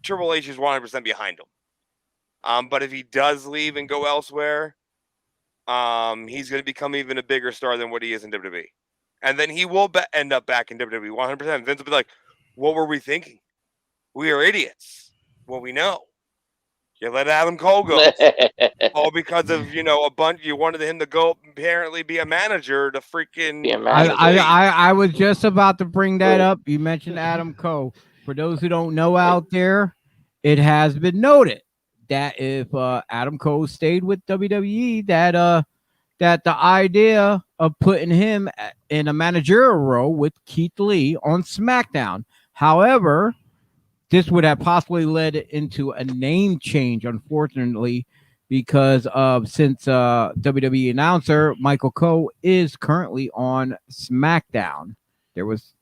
Triple H is 100% behind him. But if he does leave and go elsewhere, he's going to become even a bigger star than what he is in WWE. And then he will end up back in WWE 100%. Vince will be like, what were we thinking? We are idiots. Well, we know. You let Adam Cole go. All because of, a bunch. You wanted him to go apparently be a manager to freaking. I was just about to bring that up. You mentioned Adam Cole. For those who don't know out there, it has been noted that if Adam Cole stayed with WWE, that the idea of putting him in a managerial role with Keith Lee on SmackDown. However, this would have possibly led into a name change, unfortunately, because since WWE announcer Michael Cole is currently on SmackDown. There was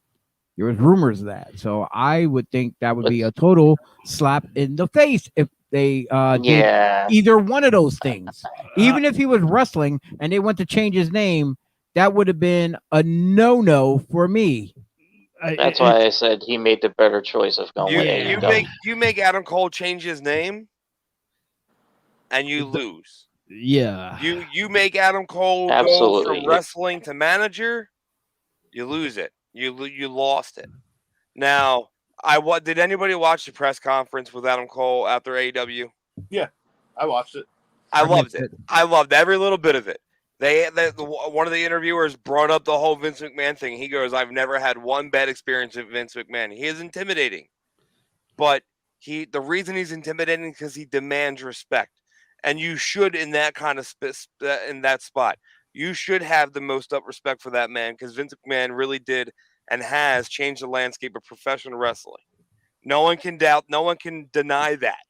rumors of that. So I would think that would be a total slap in the face if they did either one of those things. Even if he was wrestling and they went to change his name, that would have been a no-no for me. That's why I said he made the better choice of going with AEW. You make Adam Cole change his name, and you lose. Yeah. You make Adam Cole go from wrestling to manager, you lose it. You lost it. Now, did anybody watch the press conference with Adam Cole after AEW? Yeah, I watched it. I loved it. I loved every little bit of it. One of the interviewers brought up the whole Vince McMahon thing. He goes, I've never had one bad experience with Vince McMahon. He is intimidating. But the reason he's intimidating is because he demands respect. And you should, in that kind of in that spot, you should have the most up respect for that man because Vince McMahon really did and has changed the landscape of professional wrestling. No one can doubt, no one can deny that.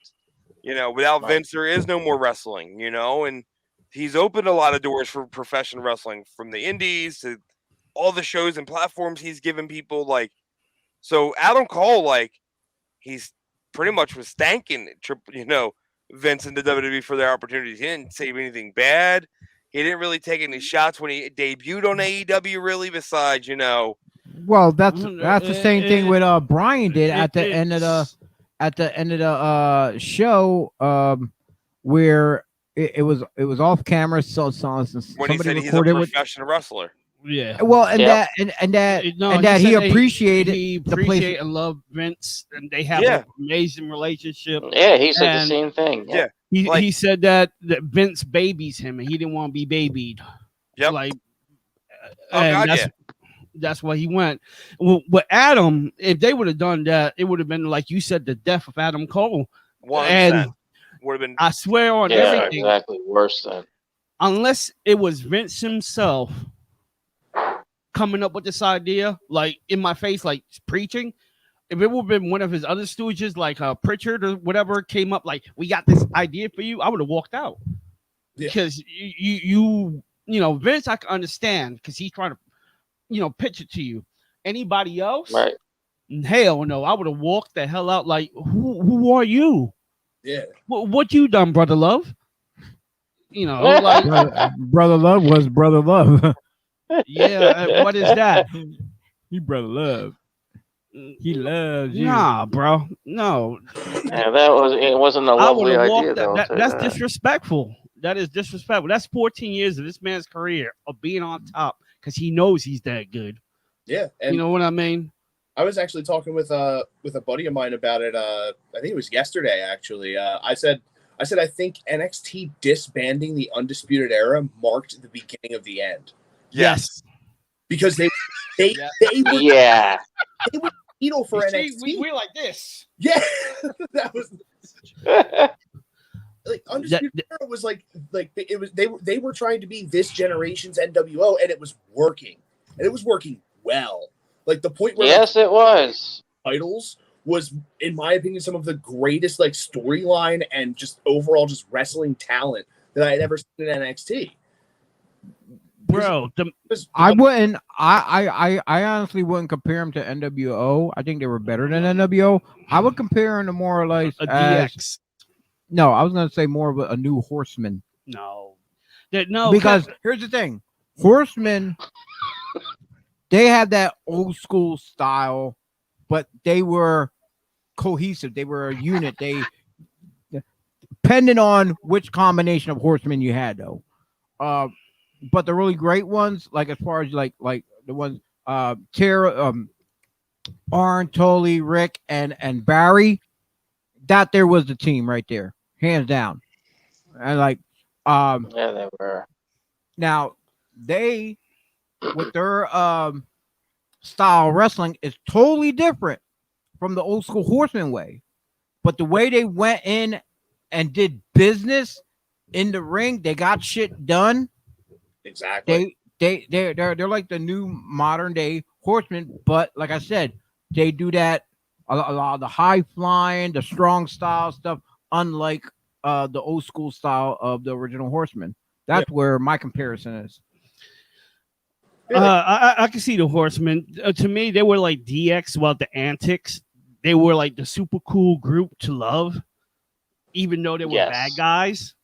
Without Vince, there is no more wrestling, and he's opened a lot of doors for professional wrestling from the indies to all the shows and platforms he's given people. So Adam Cole, he's pretty much was thanking, Vince and the WWE for their opportunities. He didn't say anything bad. He didn't really take any shots when he debuted on AEW, really, besides, Well, that's the same thing with Brian did at the end of the show, where it was off camera. So when he said he's a professional wrestler. Yeah. Well, that he appreciated the place and loved Vince, and they have an amazing relationship. Yeah, he said the same thing. Yeah. He said that Vince babies him, and he didn't want to be babied. Yep. That's why he went. Well, with Adam, if they would have done that, it would have been like you said, the death of Adam Cole. 100%. Would have been. I swear on everything. Exactly. Worse than. unless it was Vince himself coming up with this idea, like in my face, like preaching. If it would have been one of his other stooges, like Pritchard or whatever, came up like, "We got this idea for you," I would have walked out. Yeah. Because you know, Vince, I can understand because he's trying to, you know, pitch it to you. Anybody else? Right. Hell no, I would have walked the hell out. Like, who are you? Yeah. What you done, brother love? You know, like, Brother Love was Brother Love. yeah, what is that? He Brother Love. He loves you. Nah, bro, no. Yeah, it wasn't a I lovely would have idea walked though. that's disrespectful. That is disrespectful. That's 14 years of this man's career of being on top because he knows he's that good. Yeah. And You know what I mean? I was actually talking with a buddy of mine about it. I think it was yesterday, actually. I said I think NXT disbanding the Undisputed Era marked the beginning of the end Yes. because they Yeah. were Yeah. needle for See, NXT. we're like this. Yeah, that was like Undisputed Era was like it was they were trying to be this generation's NWO, and it was working, and it was working well. Like the point where Yes, it was. titles was, in my opinion, some of the greatest like storyline and just overall just wrestling talent that I had ever seen in NXT. Bro, I wouldn't. I honestly wouldn't compare them to NWO. I think they were better than NWO. I would compare them to more or less a as, DX. no. I was gonna say more of a new Horseman. No. No, Because here's the thing, Horsemen, they had that old school style, but they were cohesive. They were a unit. They depending on which combination of Horsemen you had, though. But the really great ones, like as far as like the ones, Tara, Arn, Tully, Rick, and Barry, that there was the team right there, hands down. And like, Yeah, they were. now they with their style of wrestling is totally different from the old school Horseman way. But the way they went in and did business in the ring, they got shit done. Exactly. They're like the new modern day Horsemen, but like I said, they do that a lot of the high flying, the strong style stuff, unlike the old school style of the original Horsemen. That's where my comparison is. I can see the Horsemen. To me, they were like DX without the antics. They were like the super cool group to love, even though they were bad guys.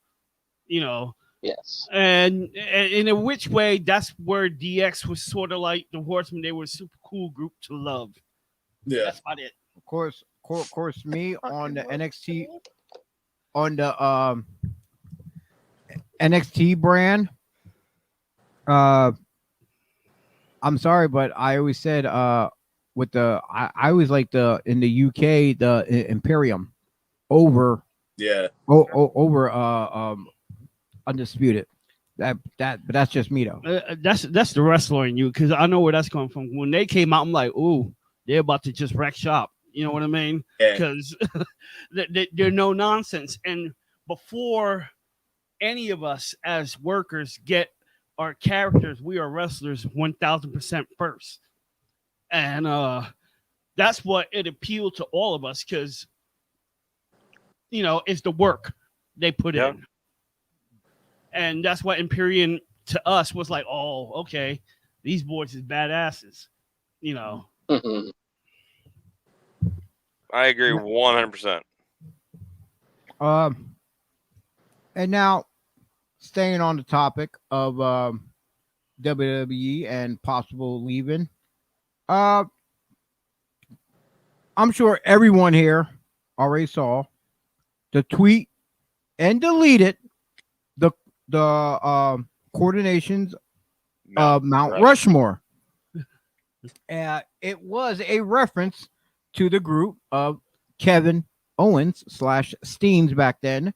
You know. Yes. And in which way, that's where DX was sort of like the Horsemen. They were a super cool group to love. Yeah. That's about it. Of course, me on the NXT, on the NXT brand. I'm sorry, but I always said with the I always like the in the UK the Imperium over over Undisputed. But that's just me though. That's the wrestler in you, because I know where that's coming from. When they came out, I'm like, ooh, they're about to just wreck shop. You know what I mean? Because they're no nonsense. And before any of us as workers get our characters, we are wrestlers 1,000% first. And that's what it appealed to all of us, because, you know, it's the work they put in. And that's what Imperium to us was like, oh, okay, these boys is badasses, you know. I agree 100%. And now, staying on the topic of WWE and possible leaving, I'm sure everyone here already saw the tweet and deleted the coordinations of Mount Rushmore. It was a reference to the group of Kevin Owens / Steams back then,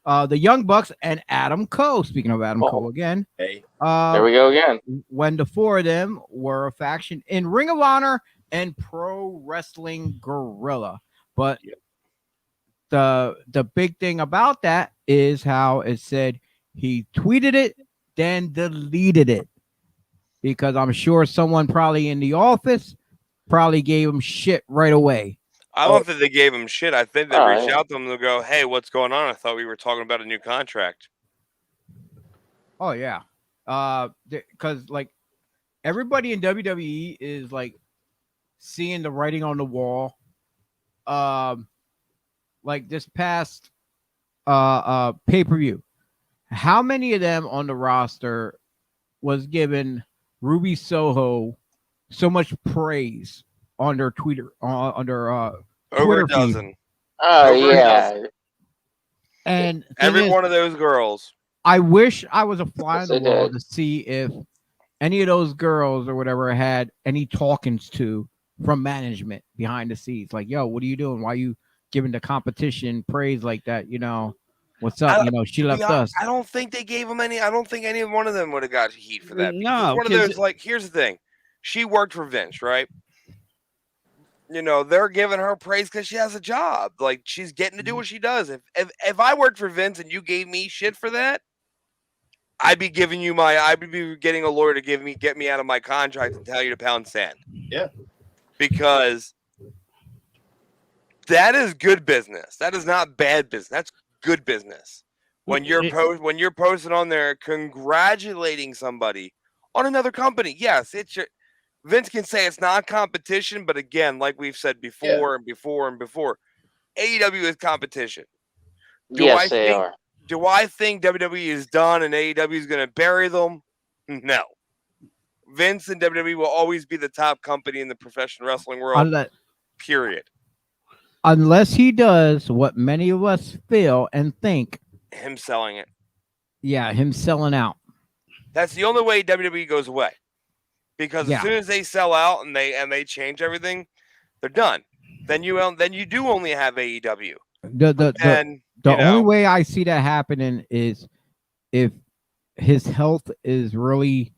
the Young Bucks, and Adam Cole. Speaking of Adam Cole again, there we go again. When the four of them were a faction in Ring of Honor and Pro Wrestling Guerrilla. But the big thing about that is how it said He tweeted it, then deleted it because I'm sure someone probably in the office probably gave him shit right away. I don't think they gave him shit. I think they Oh, reached yeah. out to him to go, "Hey, what's going on? I thought we were talking about a new contract." Oh yeah, because like everybody in WWE is like seeing the writing on the wall. Like this past pay-per-view, how many of them on the roster was given Ruby Soho so much praise on their Twitter on their Over Twitter a feed? dozen. Oh Over a yeah. And Every thing is, one of those girls. I wish I was a fly Yes, on the they wall did. to see if any of those girls or whatever had any talkings to from management behind the scenes. Like, yo, what are you doing? Why are you giving the competition praise like that? You know, what's up? I- You know, she To be left honest, us. I don't think they gave him any. I don't think any one of them would have got heat for that. Because No, it's one of 'cause those, like, here's the thing. She worked for Vince, right? You know, they're giving her praise because she has a job. Like, she's getting to do what she does. If I worked for Vince and you gave me shit for that, I'd be getting a lawyer to get me out of my contract and tell you to pound sand. Yeah. Because that is good business. That is not bad business. That's good business. When you're posting on there congratulating somebody on another company, yes, it's your Vince can say it's not competition, but again, like we've said before and before and before, AEW is competition. Yes, they are. Do I think WWE is done and AEW is going to bury them? No. Vince and WWE will always be the top company in the professional wrestling world. Period. Unless he does what many of us feel and think, Him selling it. yeah, him selling out. That's the only way WWE goes away. Because Yeah. as soon as they sell out and they change everything, they're done. Then you do only have AEW. The only way I see that happening is if his health is really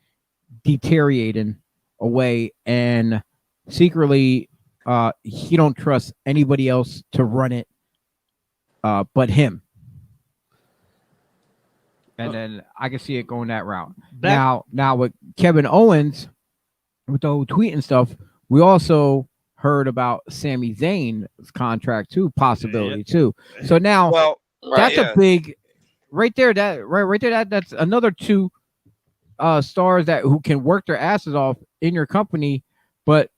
deteriorating away and secretly he don't trust anybody else to run it but him. And then I can see it going that route. Now with Kevin Owens, with the whole tweet and stuff, we also heard about Sami Zayn's contract too, possibility too. So now that's a big right there. That's another two stars that who can work their asses off in your company, but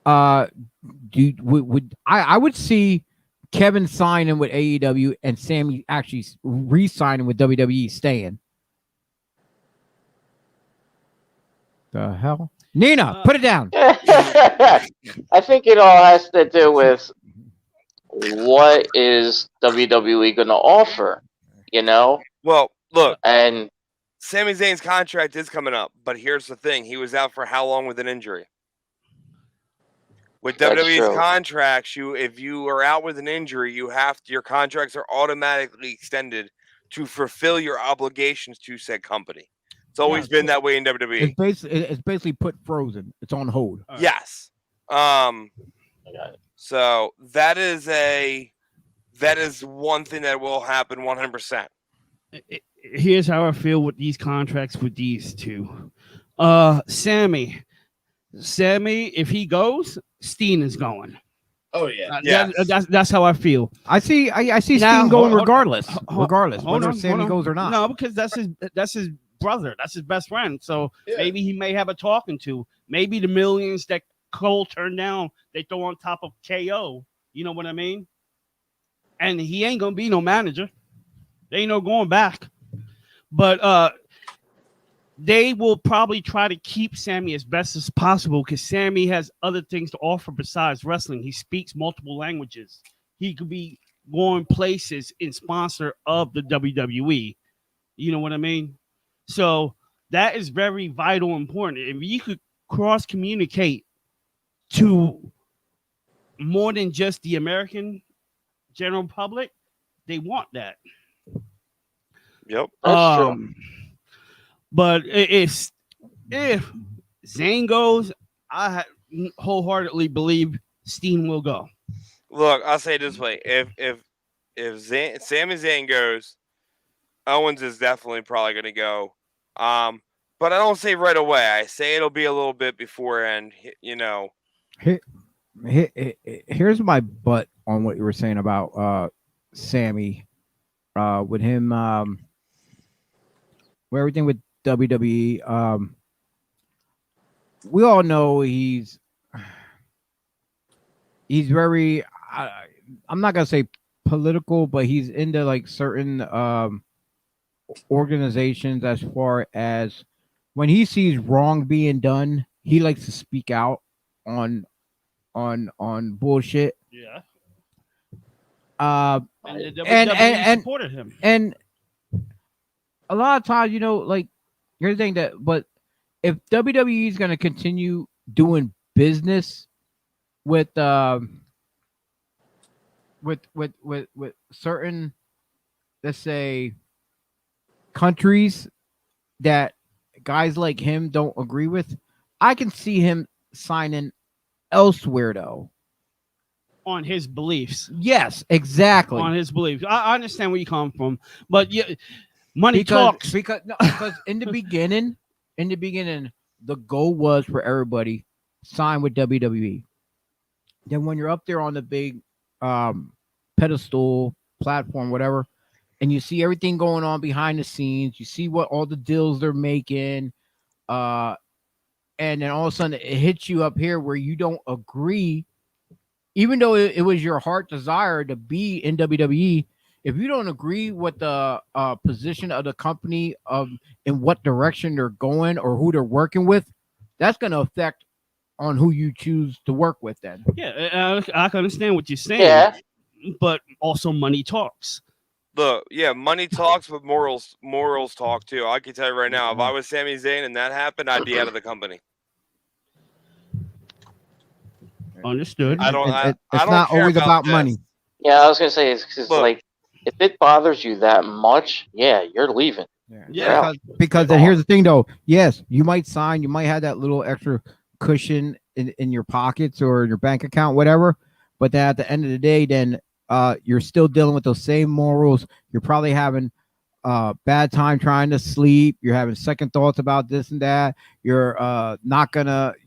I would see Kevin signing with AEW and Sammy actually re-signing with WWE, staying. The hell, Nina, put it down. I think it all has to do with what is WWE going to offer, you know? Well, look, and Sami Zayn's contract is coming up, but here's the thing: he was out for how long with an injury? With WWE's contracts, if you are out with an injury, your contracts are automatically extended to fulfill your obligations to said company. It's always been that way in WWE. It's basically put frozen. It's on hold. Yes. So that is one thing that will happen 100%. Here's how I feel with these contracts with these two. Sammy, if he goes, Steen is going. Oh yeah. That's how I feel. I see Steen going regardless whether Sammy goes or not. No, because that's his brother. That's his best friend. So maybe he may have a talking to. Maybe the millions that Cole turned down, they throw on top of KO. You know what I mean? And he ain't gonna be no manager. They ain't no going back. But they will probably try to keep Sammy as best as possible because Sammy has other things to offer besides wrestling. He speaks multiple languages. He could be going places in sponsor of the WWE. You know what I mean? So that is very vital and important. If you could cross communicate to more than just the American general public, they want that. Yep. That's true. But if Zayn goes, I wholeheartedly believe Steen will go. Look, I'll say it this way: if Sami Zayn goes, Owens is definitely probably going to go. But I don't say right away. I say it'll be a little bit beforehand. You know. Here's my butt on what you were saying about Sammy. With him, with everything with WWE. We all know he's very. I'm not gonna say political, but he's into like certain organizations as far as when he sees wrong being done, he likes to speak out on bullshit. Yeah. Uh, And the And- WWE supported him. and a lot of times, you know, like here's the thing but if WWE is going to continue doing business with with certain, let's say, countries that guys like him don't agree with, I can see him signing elsewhere though. On his beliefs. Yes, exactly. On his beliefs. I understand where you come from, but yeah, money talks. Because in the beginning, the goal was for everybody sign with WWE. Then when you're up there on the big pedestal platform, whatever, and you see everything going on behind the scenes, you see what all the deals they're making, and then all of a sudden it hits you up here where you don't agree, even though it was your heart desire to be in WWE. If you don't agree with the position of the company in what direction they're going or who they're working with, that's going to affect on who you choose to work with then. Yeah, I can understand what you're saying. Yeah. But also money talks. Look, yeah, money talks, but morals talk too. I can tell you right now, if I was Sami Zayn and that happened, I'd be out of the company. Understood. I don't. It's I don't not care always about this. money. Yeah, I was gonna say it's Look. like if it bothers you that much, yeah, you're leaving. Yeah. Because then here's the thing though. Yes, you might sign, you might have that little extra cushion in your pockets or your bank account, whatever. But then at the end of the day, then you're still dealing with those same morals. You're probably having bad time trying to sleep. You're having second thoughts about this and that. You're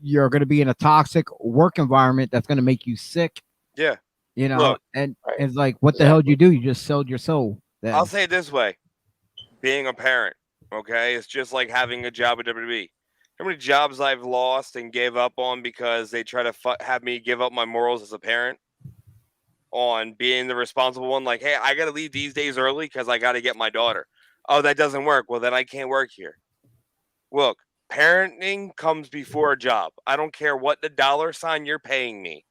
you're gonna be in a toxic work environment that's gonna make you sick. Yeah. You know, Look. and Right. it's like, what the hell did you do? You just sold your soul. Then. I'll say it this way: being a parent, okay, it's just like having a job at WWE. How many jobs I've lost and gave up on because they try to have me give up my morals as a parent on being the responsible one? Like, hey, I got to leave these days early because I got to get my daughter. Oh, that doesn't work. Well, then I can't work here. Look, parenting comes before a job. I don't care what the dollar sign you're paying me.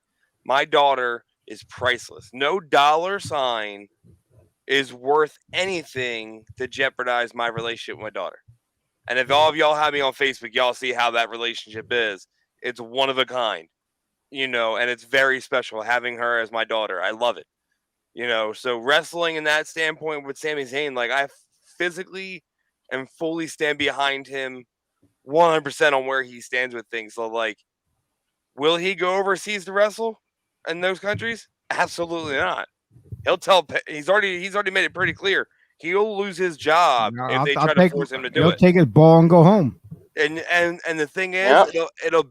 My daughter is priceless. No dollar sign is worth anything to jeopardize my relationship with my daughter. And if all of y'all have me on Facebook, y'all see how that relationship is. It's one of a kind, you know, and it's very special having her as my daughter. I love it, you know. So wrestling in that standpoint with Sami Zayn, like I physically and fully stand behind him 100% on where he stands with things. So like, will he go overseas to wrestle in those countries? Absolutely not. He'll tell. He's already made it pretty clear. He'll lose his job if they try to force him to do He'll it. take his ball and go home. And the thing is, Yep. it'll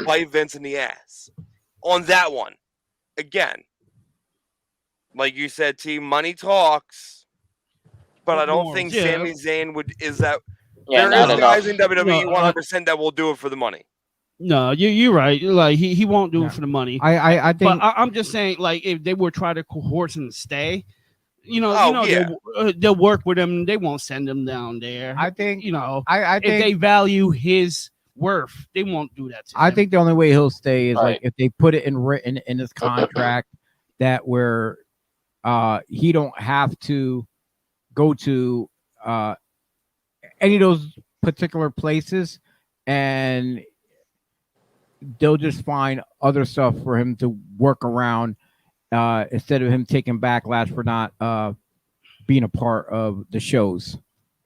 bite Vince in the ass on that one. Again, like you said, T, money talks, but I don't think Yeah. Sami Zayn is that. Yeah, There is not guys enough. in WWE No, 100% that will do it for the money. No, you're right. Like he won't do Yeah. it for the money. I think But I'm just saying, like, if they were trying to coerce him to stay, Oh, yeah. they'll work with him. They won't send him down there. I think If they value his worth, they won't do that to him. I think the only way he'll stay is like Right. if they put it in written in his contract that where he don't have to go to any of those particular places, and they'll just find other stuff for him to work around instead of him taking backlash for not being a part of the shows.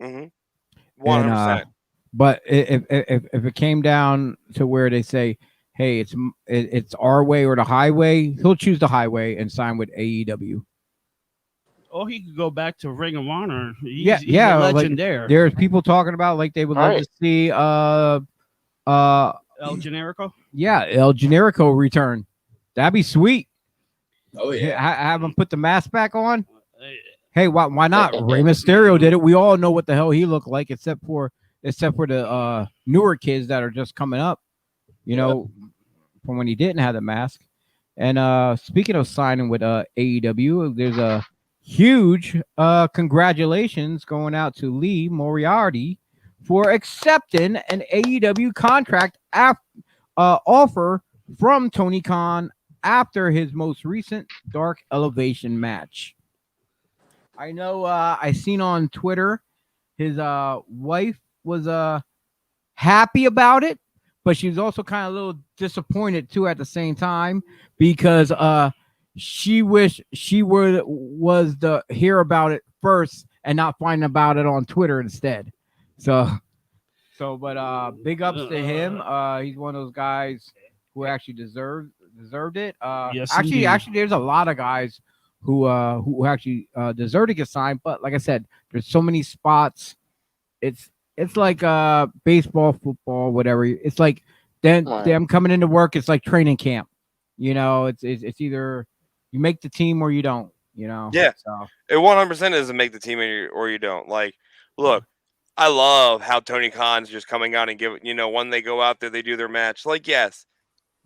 100%. But if it came down to where they say, "Hey, it's our way or the highway," he'll choose the highway and sign with AEW. Or he could go back to Ring of Honor. He's yeah, a like, legend there. There's people talking about like they would love Right. to see El Generico. El Generico return. That'd be sweet. Oh yeah. Have him put the mask back on. Uh, Hey, why not? Rey Mysterio did it. We all know what the hell he looked like, except for the newer kids that are just coming up. You know, from when he didn't have the mask. And speaking of signing with AEW, there's a huge congratulations going out to Lee Moriarty for accepting an AEW contract offer from Tony Khan after his most recent Dark Elevation match. I know I seen on Twitter his wife was happy about it, but she was also kind of a little disappointed too at the same time because she wished she was to hear about it first and not find about it on Twitter instead. But big ups to him. He's one of those guys who actually deserved it. Yes, actually, indeed. there's a lot of guys who actually deserve to get signed. But like I said, there's so many spots. It's like baseball, football, whatever. It's like them coming into work. It's like training camp. You know, it's either you make the team or you don't. You know. Yeah. So. It 100% doesn't make the team or you don't. Like, look, I love how Tony Khan's just coming out and when they go out there, they do their match. Like, yes,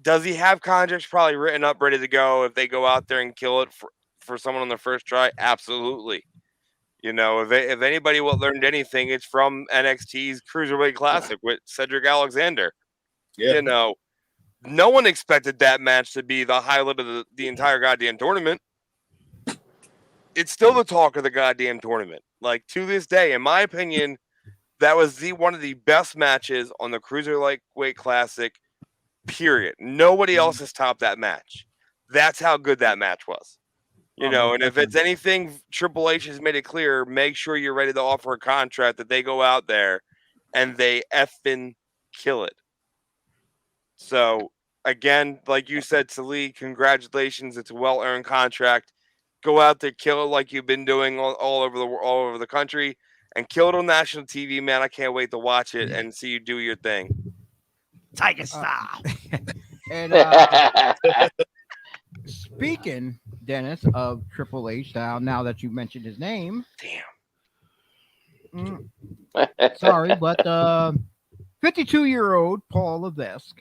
does he have contracts probably written up, ready to go if they go out there and kill it for someone on their first try? Absolutely. If anybody learned anything, it's from NXT's Cruiserweight Classic with Cedric Alexander. Yeah. No one expected that match to be the highlight of the entire goddamn tournament. It's still the talk of the goddamn tournament. Like, to this day, in my opinion, that was one of the best matches on the Cruiserweight Classic, period. Nobody else has topped that match. That's how good that match was. And if it's anything, Triple H has made it clear, make sure you're ready to offer a contract that they go out there and they effing kill it. So, again, like you said, to Lee, congratulations. It's a well-earned contract. Go out there, kill it like you've been doing all over the country, and kill it on national TV, man. I can't wait to watch it and see you do your thing. Tiger style. And speaking, Dennis, of Triple H, now that you mentioned his name, sorry, but 52-year-old Paul Levesque,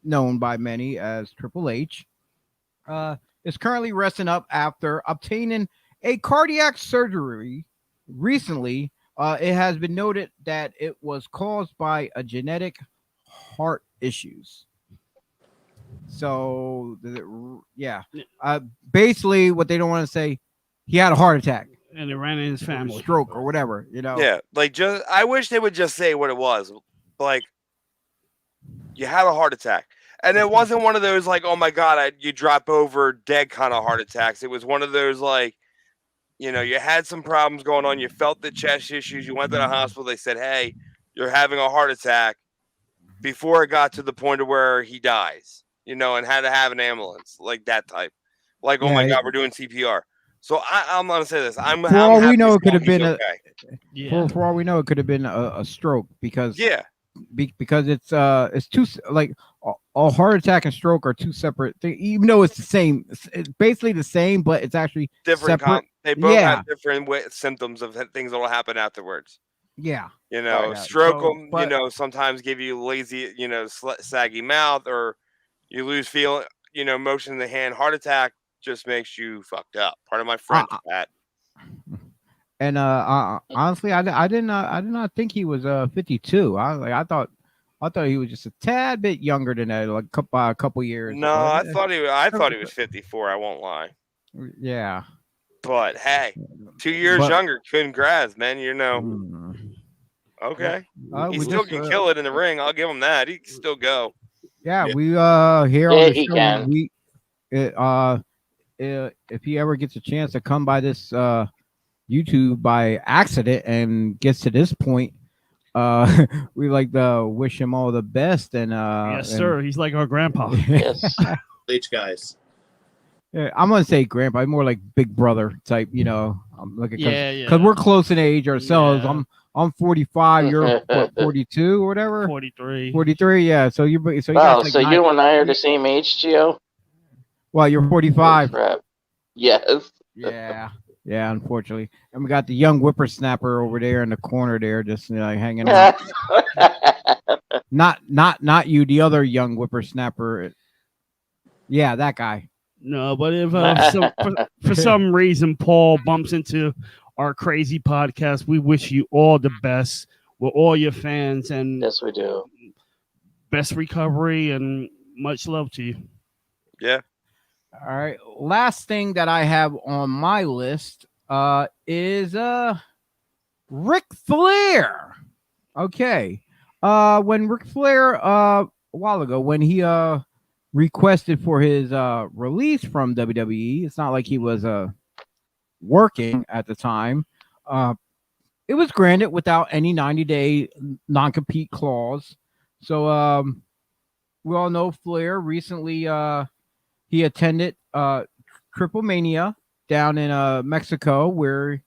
known by many as Triple H, is currently resting up after obtaining a cardiac surgery recently. It has been noted that it was caused by a genetic heart issues. So, basically, what they don't want to say, he had a heart attack And it ran in his family. stroke or whatever. Yeah, like I wish they would just say what it was. Like, you had a heart attack. And it wasn't one of those like, oh my God, you drop over dead kind of heart attacks. It was one of those like, you had some problems going on. You felt the chest issues. You went to the hospital. They said, hey, you're having a heart attack, before it got to the point of where he dies, and had to have an ambulance, like that type. Like, oh my God, we're doing CPR. So I'm going to say this. For all we know, it could have been For all we know, it could have been a stroke because because it's two, like a heart attack and stroke are two separate things, even though it's the same. It's basically the same, but it's actually different. separate. They both have different symptoms of things that will happen afterwards. Yeah. Stroke will, sometimes give you lazy, saggy mouth, or you lose motion in the hand. Heart attack just makes you fucked up. Part of my French, Pat. And honestly, I did not think he was 52. I thought he was just a tad bit younger than that, like by a couple years. No, I thought he was 54. I won't lie. Yeah. But hey, 2 years younger. Congrats, man. Okay. He still can kill it in the ring. I'll give him that. He can still go. Yeah, we here on the he show, can. If he ever gets a chance to come by this YouTube by accident and gets to this point, we like to wish him all the best. And yes, sir. He's like our grandpa. Yes. H guys. Yeah, I'm gonna say grandpa. I'm more like big brother type. Like Yeah. we're close in age ourselves. Yeah. I'm 45. You're what 42 or whatever. 43. 43. Yeah. So you guys Wow, like so nine. you and I are the same age, Chio? Well, you're 45. Crap. Yes. Yeah. Yeah. Unfortunately, and we got the young whippersnapper over there in the corner there, just like hanging out. Not you, the other young whippersnapper. Yeah, that guy. No, but if for some reason Paul bumps into our crazy podcast, we wish you all the best with all your fans and Yes, we do. best recovery and much love to you. Yeah. All right. Last thing that I have on my list is Ric Flair. Okay. When Ric Flair a while ago when he requested for his release from WWE, it's not like he was working at the time. It was granted without any 90-day non-compete clause. So we all know Flair recently he attended Triple Mania down in Mexico where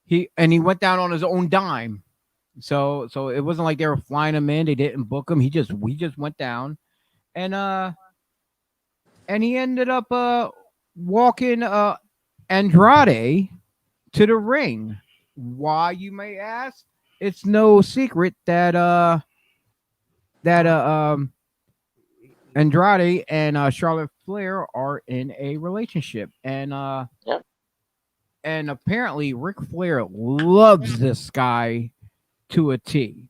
he went down on his own dime. So it wasn't like they were flying him in, they didn't book him. He just went down and he ended up walking Andrade to the ring. Why, you may ask? It's no secret that Andrade and Charlotte Flair are in a relationship, and Yep. and apparently Ric Flair loves this guy to a T.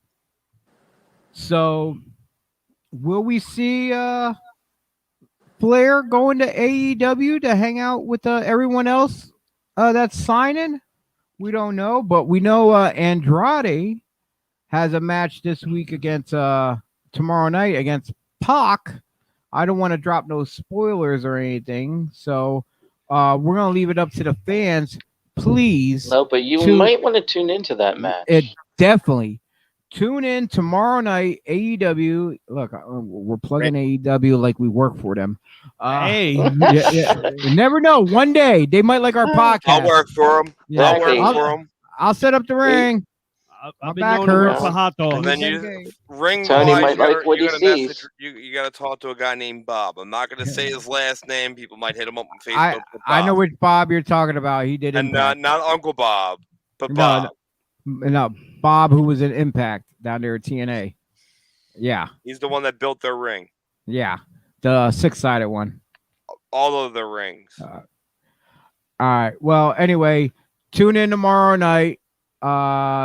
So will we see Flair going to AEW to hang out with everyone else that's signing? We don't know, but we know Andrade has a match this week against tomorrow night against Pac. I don't want to drop no spoilers or anything, so we're gonna leave it up to the fans. Please, No, but you might want to tune into that match. it definitely tune in tomorrow night. AEW. Look, we're plugging AEW like we work for them. Hey, You never know. One day they might like our podcast. I'll work for them. Yeah. Exactly. I'll work for them. I'll set up the ring. I've been back known to work hurts. for hot dogs. And then Same you game. ring Tony wise, might like what he sees. You got to talk to a guy named Bob. I'm not going to say his last name. People might hit him up on Facebook. I know which Bob you're talking about. He did and Impact. not Uncle Bob, but No, Bob. No, Bob, who was in Impact down there at TNA. Yeah, He's the one that built their ring. yeah, the 6-sided one. All of the rings. All right. Well, anyway, tune in tomorrow night.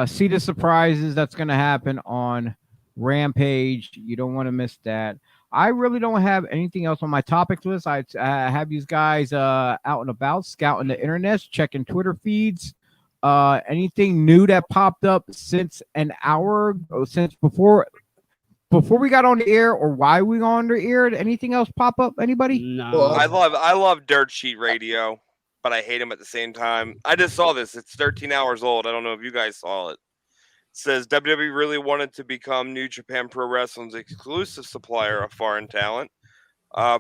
See the surprises that's going to happen on Rampage. You don't want to miss that. I really don't have anything else on my topic list. I have these guys out and about, scouting the internet, checking Twitter feeds. Anything new that popped up since an hour ago, since before we got on the air, or why we got on the air? Anything else pop up? Anybody? No. Well, I love Dirt Sheet Radio, but I hate him at the same time. I just saw this. It's 13 hours old. I don't know if you guys saw it. It says WWE really wanted to become New Japan Pro Wrestling's exclusive supplier of foreign talent.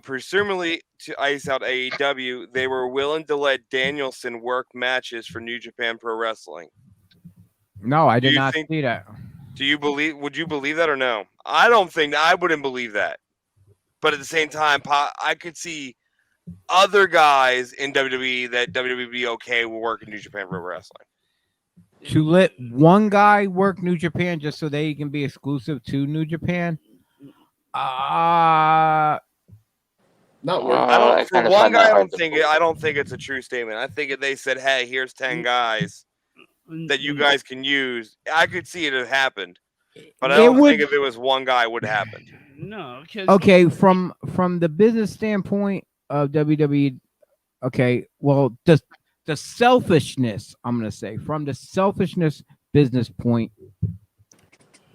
Presumably to ice out AEW, they were willing to let Danielson work matches for New Japan Pro Wrestling. No, I Do did you not think- see that. Would you believe that or no? I wouldn't believe that. But at the same time, I could see other guys in WWE that WWE be okay will work in New Japan Pro Wrestling. To let one guy work New Japan just so they can be exclusive to New Japan? Not worth. I kinda find that hard to believe. I don't think it's a true statement. I think if they said, "Hey, here's 10 guys that you guys can use," I could see it have happened. But I don't think if it was one guy, it would have happened. No. Okay, from the business standpoint of WWE, okay, well, the selfishness, I'm going to say, from the selfishness business point,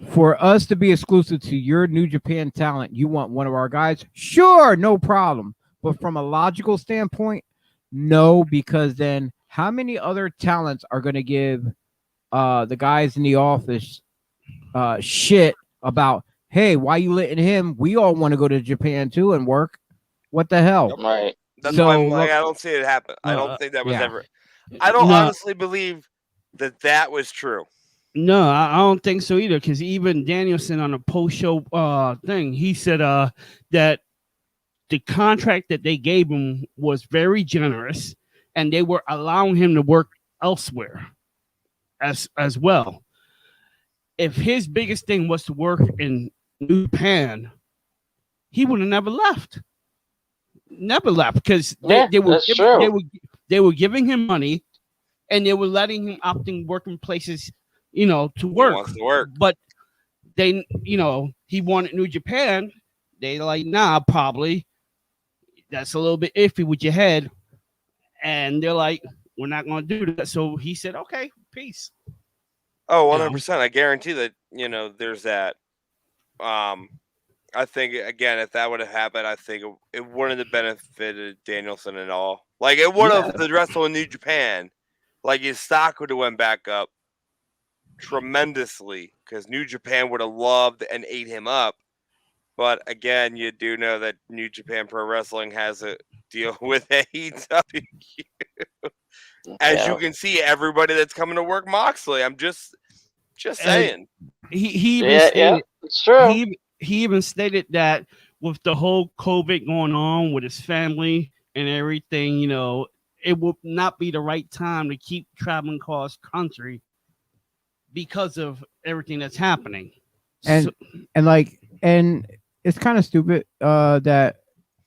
for us to be exclusive to your New Japan talent, you want one of our guys? Sure, no problem. But from a logical standpoint, no, because then how many other talents are going to give the guys in the office shit about, hey, why you letting him? We all want to go to Japan too and work. What the hell? Right. That's So, why I'm like, look- I don't see it happen. I don't think that was yeah. ever. I don't No. honestly believe that was true. No, I don't think so either. Because even Danielson on a post-show thing, he said that the contract that they gave him was very generous, and they were allowing him to work elsewhere as well. If his biggest thing was to work in New Japan, he would have never left. Never left, because Yeah, that's true. they were giving him money, and they were letting him opting working places, to He work. wants to work. But they, he wanted New Japan. They like, nah, probably that's a little bit iffy with your head, and they're like, we're not going to do that. So he said, okay, peace. Oh, 100%. I guarantee that, there's that. I think, again, if that would have happened, I think it wouldn't have benefited Danielson at all. Like, it would have the wrestle in New Japan. Like, his stock would have went back up tremendously because New Japan would have loved and ate him up. But, again, you do know that New Japan Pro Wrestling has a deal with AEW. As you can see, everybody that's coming to work Moxley. I'm just saying. He even Yeah, stated, it's true. he even stated that with the whole COVID going on with his family and everything, it would not be the right time to keep traveling across country because of everything that's happening. And and it's kind of stupid that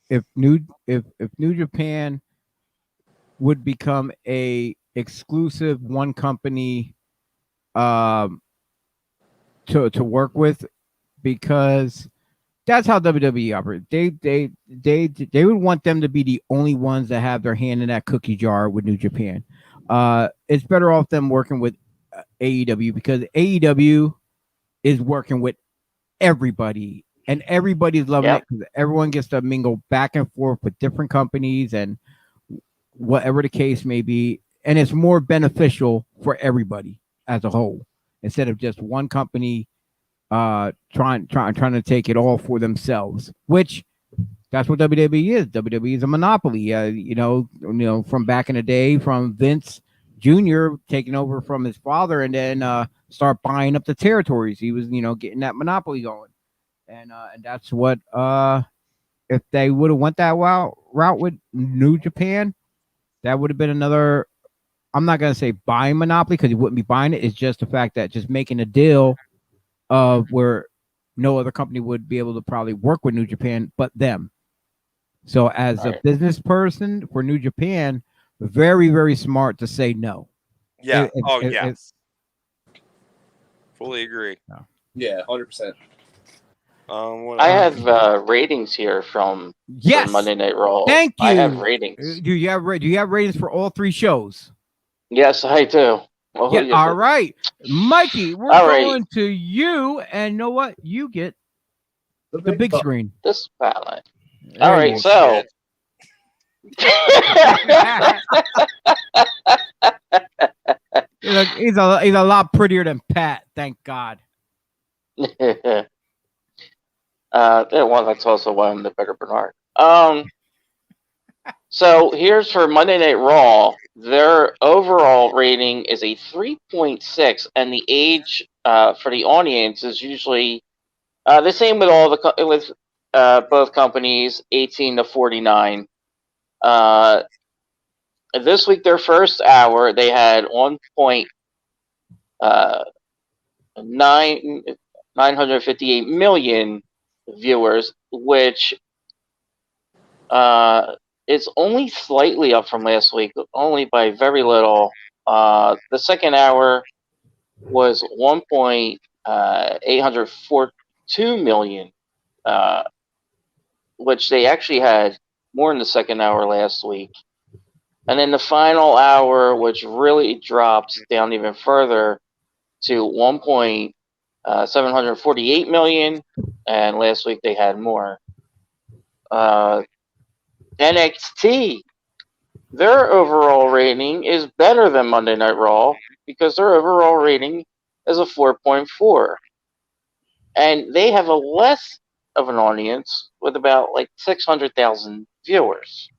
if New Japan would become a exclusive one company to work with, because that's how WWE operates. They would want them to be the only ones that have their hand in that cookie jar with New Japan. It's better off them working with AEW, because AEW is working with everybody, and everybody's loving it because everyone gets to mingle back and forth with different companies and whatever the case may be, and it's more beneficial for everybody as a whole instead of just one company trying to take it all for themselves, which that's what WWE is. WWE is a monopoly. From back in the day, from Vince Jr. taking over from his father, and then start buying up the territories. He was, getting that monopoly going, and that's what if they would have went that route with New Japan, that would have been another. I'm not gonna say buying monopoly, because he wouldn't be buying it. It's just the fact that just making a deal of where no other company would be able to probably work with New Japan but them. So as a business person for New Japan, very, very smart to say no. Yeah. Yes. Fully agree. Yeah, 100%. I have ratings here from Monday Night Raw. Thank you. I have ratings. Do you have ratings for all three shows? Yes, I do. Well, yeah. All right, Mikey, we're going to you, and you know what? You get the big screen. This ballot. All right, so. He's a lot prettier than Pat. Thank God. Well, that's also why I'm the better Bernard. So here's for Monday Night Raw. Their overall rating is a 3.6, and the age for the audience is usually the same with both companies, 18 to 49. This week, their first hour, they had 958 million viewers, which is only slightly up from last week, only by very little. The second hour was 1.842 million, which they actually had more in the second hour last week. And then the final hour, which really dropped down even further to 1.748 million, and last week they had more. NXT, their overall rating is better than Monday Night Raw because their overall rating is a 4.4. And they have a less of an audience with about 600,000 viewers.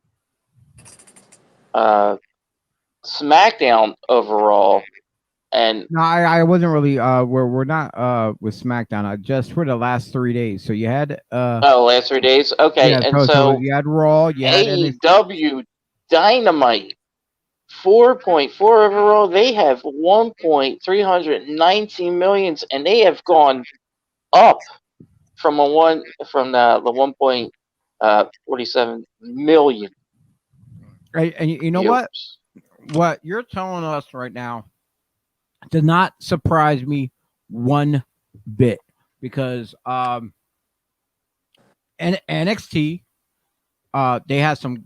SmackDown overall, and No, I wasn't really. We're not with SmackDown. Just for the last 3 days. So you had last 3 days. Okay, yeah. and So so you had Raw. You had NXT. AEW Dynamite 4.4 overall. They have 1.319 millions, and they have gone up from the 1.47 million And you know what? viewers. What you're telling us right now does not surprise me one bit because NXT they had some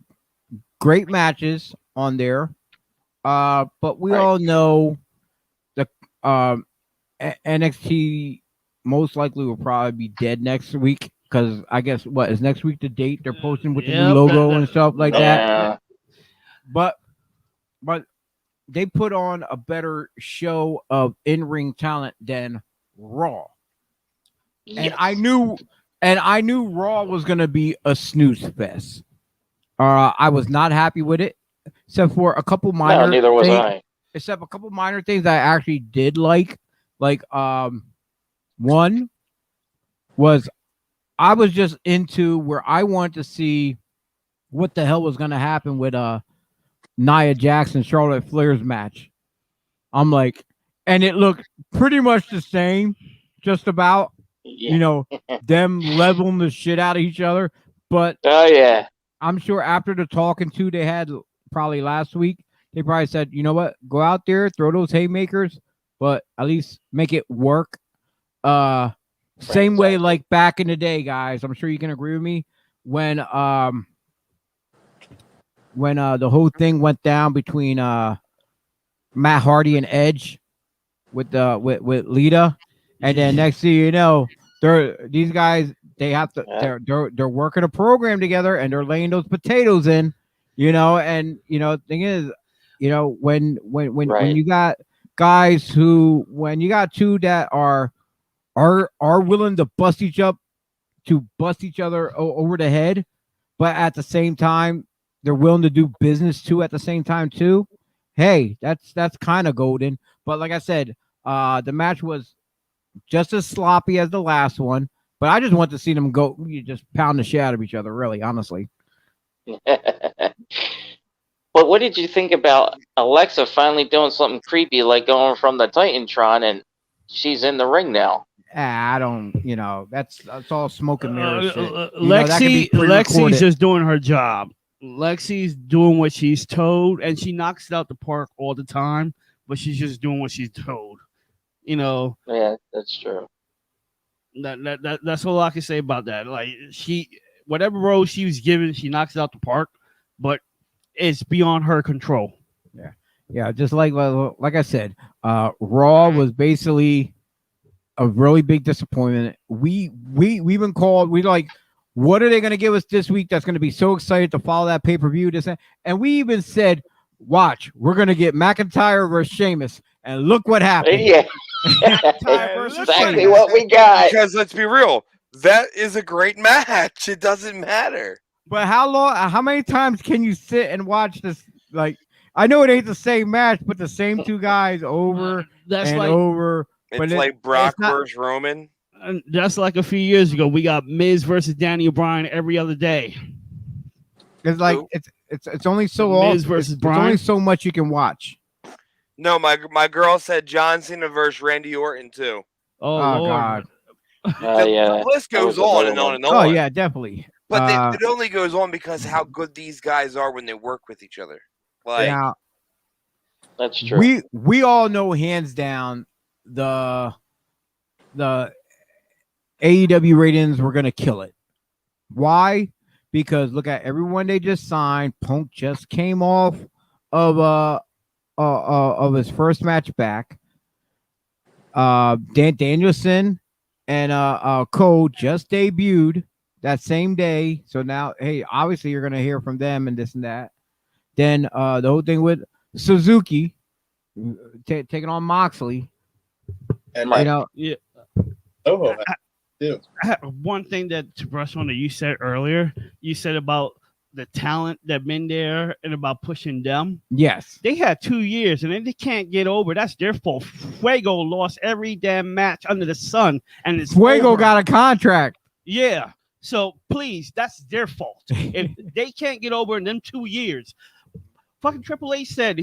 great matches on there, but we Right. all know the NXT most likely will probably be dead next week because I guess what is next week the date they're posting with the new Yep, logo and stuff like that. Yeah, But they put on a better show of in-ring talent than Raw. And I knew Raw was gonna be a snooze fest. I was not happy with it, except for a couple no, minor neither was things. I. Except a couple minor things I actually did like. Like one was I was just into where I wanted to see what the hell was gonna happen with Nia Jackson Charlotte Flair's match. I'm like, and it looked pretty much the same, just about. Yeah. You know, them leveling the shit out of each other. But Oh yeah. I'm sure after the talking to they had probably last week, they probably said, you know what, go out there, throw those haymakers, but at least make it work. Same way exactly. like back in the day, guys. I'm sure you can agree with me when the whole thing went down between Matt Hardy and Edge with Lita, and then next thing you know, these guys they have to Yeah. they're working a program together and they're laying those potatoes in, and thing is, when Right. you got guys who when you got two that are willing to bust each other over the head, but at the same time they're willing to do business too at the same time too. Hey, that's kind of golden. But like I said, the match was just as sloppy as the last one. But I just want to see them go just pound the shit out of each other, really, honestly. But what did you think about Alexa finally doing something creepy, like going from the Titantron and she's in the ring now? I don't, that's all smoke and mirrors shit. That can be Lexi's pre-recorded. just doing her job. Lexi's doing what she's told, and she knocks it out the park all the time. But she's just doing what she's told. Yeah, that's true. That's all I can say about that. Like whatever role she was given, she knocks it out the park. But it's beyond her control. Yeah, just like I said, Raw was basically a really big disappointment. We've been called. We like, what are they going to give us this week? That's going to be so excited to follow that pay-per-view. And we even said, watch, we're going to get McIntyre versus Sheamus, and look what happened. Yeah, exactly what we got. Because let's be real, that is a great match. It doesn't matter. But how many times can you sit and watch this? Like, I know it ain't the same match, but the same two guys over and over. It's like Brock versus Roman. That's like a few years ago. We got Miz versus Danny Bryan every other day. It's like it's only so Miz versus it's Bryan. only so much you can watch. No, my girl said John Cena versus Randy Orton too. Oh Lord. God. The list goes on and on and on. Oh yeah, definitely. But it only goes on because how good these guys are when they work with each other. Like, now, that's true. We all know hands down the AEW ratings were gonna kill it. Why? Because look at everyone they just signed. Punk just came off of his first match back. Danielson and Cole just debuted that same day. So now, hey, obviously you're gonna hear from them and this and that. Then the whole thing with Suzuki taking on Moxley. And Yeah. Soho one thing that to brush on that you said earlier, you said about the talent that been there and about pushing them. Yes. They had 2 years and then they can't get over. That's their fault. Fuego lost every damn match under the sun, and it's Fuego over. got a contract. Yeah. So please, that's their fault. If they can't get over in them 2 years, fucking Triple H said,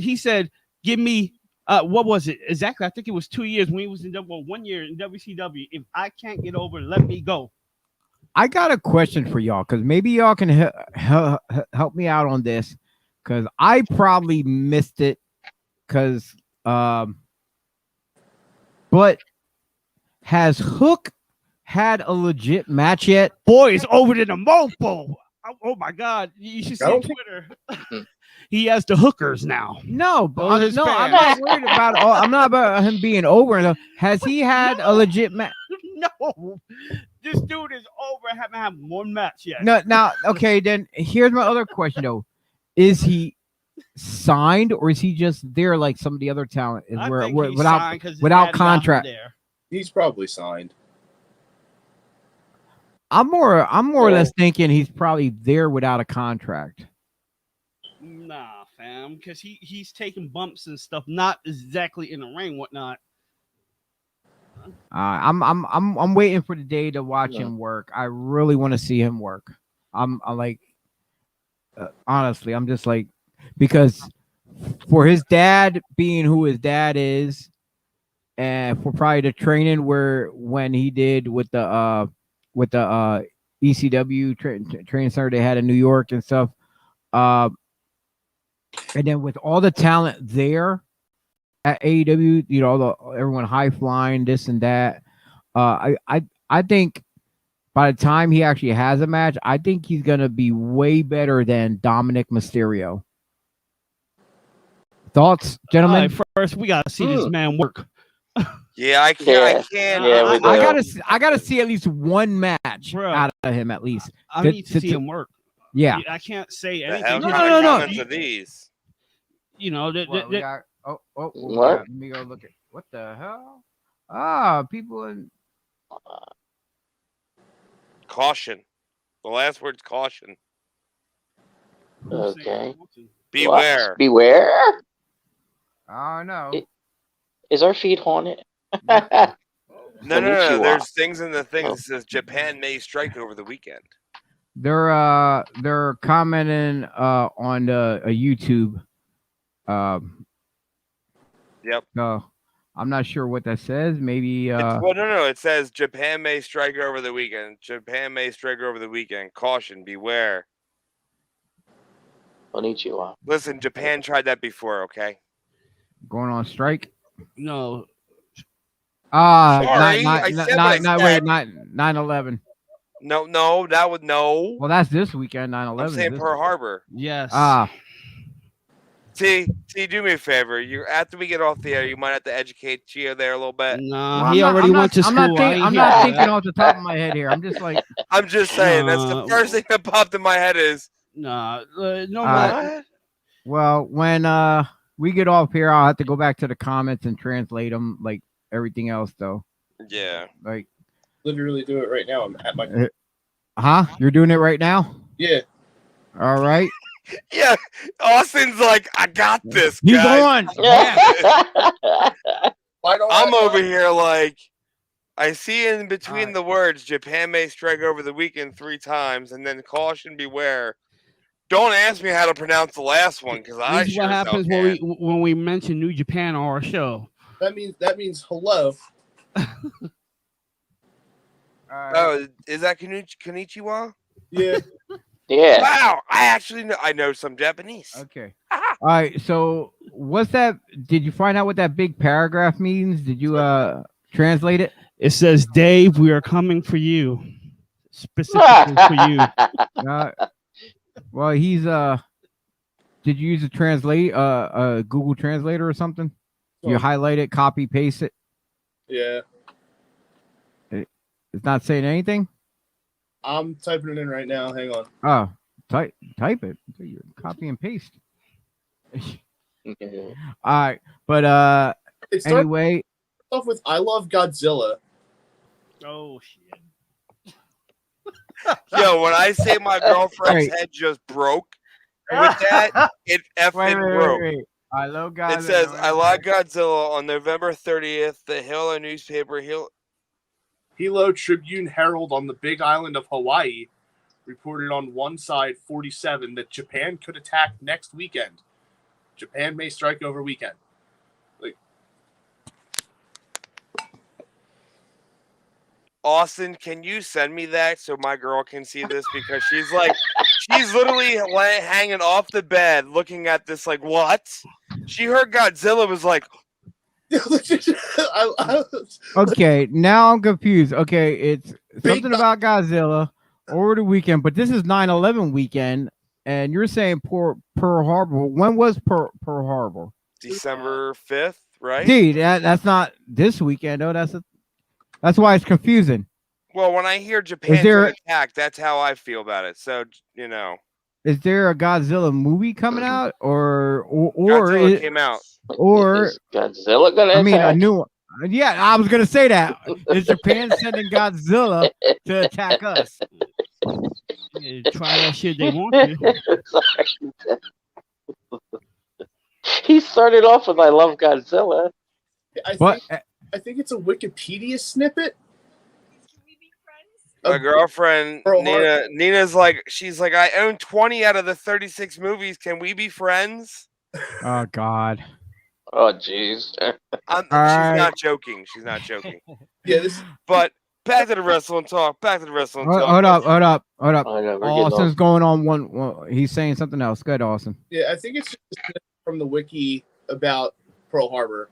give me what was it exactly? I think it was 2 years when he was in 1 year in WCW. If I can't get over, let me go. I got a question for y'all, because maybe y'all can help me out on this, because I probably missed it. Because, but has Hook had a legit match yet? Boy, it's over to the mofo. Oh my God! You should see I on don't Twitter. He has the hookers now. No, but Oh, his no, I'm fans. not worried about. I'm not about him being over. Has he had a legit match? No, this dude is over. Haven't had one match yet. No, now okay. Then here's my other question though: is he signed, or is he just there like some of the other talent is I where think he's without signed 'cause his without daddy got him contract? there. He's probably signed. I'm more or less thinking he's probably there without a contract. Nah, fam, because he's taking bumps and stuff, not exactly in the ring, whatnot. I'm waiting for the day to watch him work. I really want to see him work. I'm like, honestly, I'm just like, because for his dad being who his dad is, and for probably the training when he did with the ECW training center they had in New York and stuff, and then with all the talent there at AEW, you know, everyone high flying, this and that. I think by the time he actually has a match, I think he's gonna be way better than Dominic Mysterio. Thoughts, gentlemen? All right, first, we gotta see this man work. Yeah, I can't. I can't. Yeah, we do. I gotta see at least one match Bro. out of him at least. I need to see him work. Yeah. I can't say The anything. hell No, kind of no, no. comments are these? You know, What, we got, What? let me go look at what the hell. People in Caution. The last word's caution. Okay. Beware. Beware. I don't know. Is our feed haunted? No. Konnichiwa. There's things in the thing that says Japan may strike over the weekend. They're commenting on a YouTube. Yep. So I'm not sure what that says. Maybe Well, no. It says Japan may strike over the weekend. Japan may strike over the weekend. Caution. Beware. Konnichiwa. Listen, Japan tried that before. Okay. going on strike. No, Sorry, I said what I said. 9/11. No. That would no. Well, that's this weekend. 9/11. I'm saying Pearl Harbor. yes. T, do me a favor. After we get off the air, you might have to educate Chio there a little bit. Nah, Well, he already went to school. I'm not thinking off the top of my head here. I'm just like, I'm just saying that's the first thing that popped in my head is Nah, no what? well, when we get off here, I'll have to go back to the comments and translate them like everything else, though. Yeah. Like, Literally do it right now. I'm at my. You're doing it right now. Yeah. All right. Yeah. Austin's like, I got this. He's guys. on. Yeah. Why don't I'm I- over here like I see in between Alright. the words Japan may strike over the weekend 3 times and then caution beware. Don't ask me how to pronounce the last one because I This is sure what as hell happens can't. when we mention New Japan on our show. That means hello. Oh, is that Konnichiwa? Yeah. Yeah. Wow, I know some Japanese. Okay. All right. So, what's that? Did you find out what that big paragraph means? Did you translate it? It says, "Dave, we are coming for you, specifically for you." Well, he's Did you use a Google Translator or something? You highlight it, copy, paste it. Yeah. It's not saying anything. I'm typing it in right now. Hang on. Oh, type it. Copy and paste. All right, but It starts anyway, off with "I love Godzilla." Oh shit! Yo, when I say my girlfriend's Wait. head just broke with that, it effing broke. Wait. I love It Godzilla. says, I love Godzilla on November 30th. The Hilo newspaper, Hilo Tribune Herald on the Big Island of Hawaii reported on one side 47 that Japan could attack next weekend. Japan may strike over weekend. Austin, can you send me that so my girl can see this? Because she's literally hanging off the bed looking at this like, what? She heard Godzilla, was like, Okay, now I'm confused. Okay, it's Big something about Godzilla over the weekend, but this is 9/11 weekend, and you're saying Pearl Harbor. When was Pearl Harbor? December 5th, right? See, that's not this weekend. No, that's why it's confusing. Well, when I hear Japan's gonna attack, that's how I feel about it. So, you know. Is there a Godzilla movie coming out, or Godzilla came out? Or is Godzilla gonna attack? I mean, a new one. Yeah, I was gonna say that. Is Japan sending Godzilla to attack us? Yeah, try that shit they want to. He started off with "I love Godzilla." I think it's a Wikipedia snippet. My girlfriend Nina's like, she's like, I own 20 out of the 36 movies. Can we be friends? Oh God. Oh jeez. She's not joking. She's not joking. Yeah, but back to the wrestling talk. Hold up. Oh, no, Austin's going on one. He's saying something else. Good, Austin. Yeah, I think it's just from the wiki about Pearl Harbor.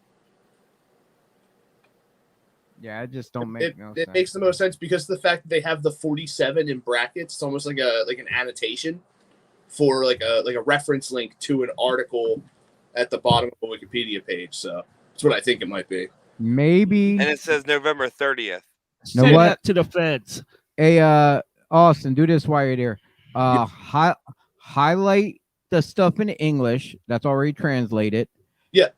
Yeah, it just don't make no sense. It makes the most sense because of the fact that they have the 47 in brackets. It's almost like an annotation for like a reference link to an article at the bottom of the Wikipedia page. So that's what I think it might be. Maybe. And it says November 30th. Know what? That to the feds. Hey, Austin, do this while you're there. Highlight the stuff in English that's already translated. Yeah.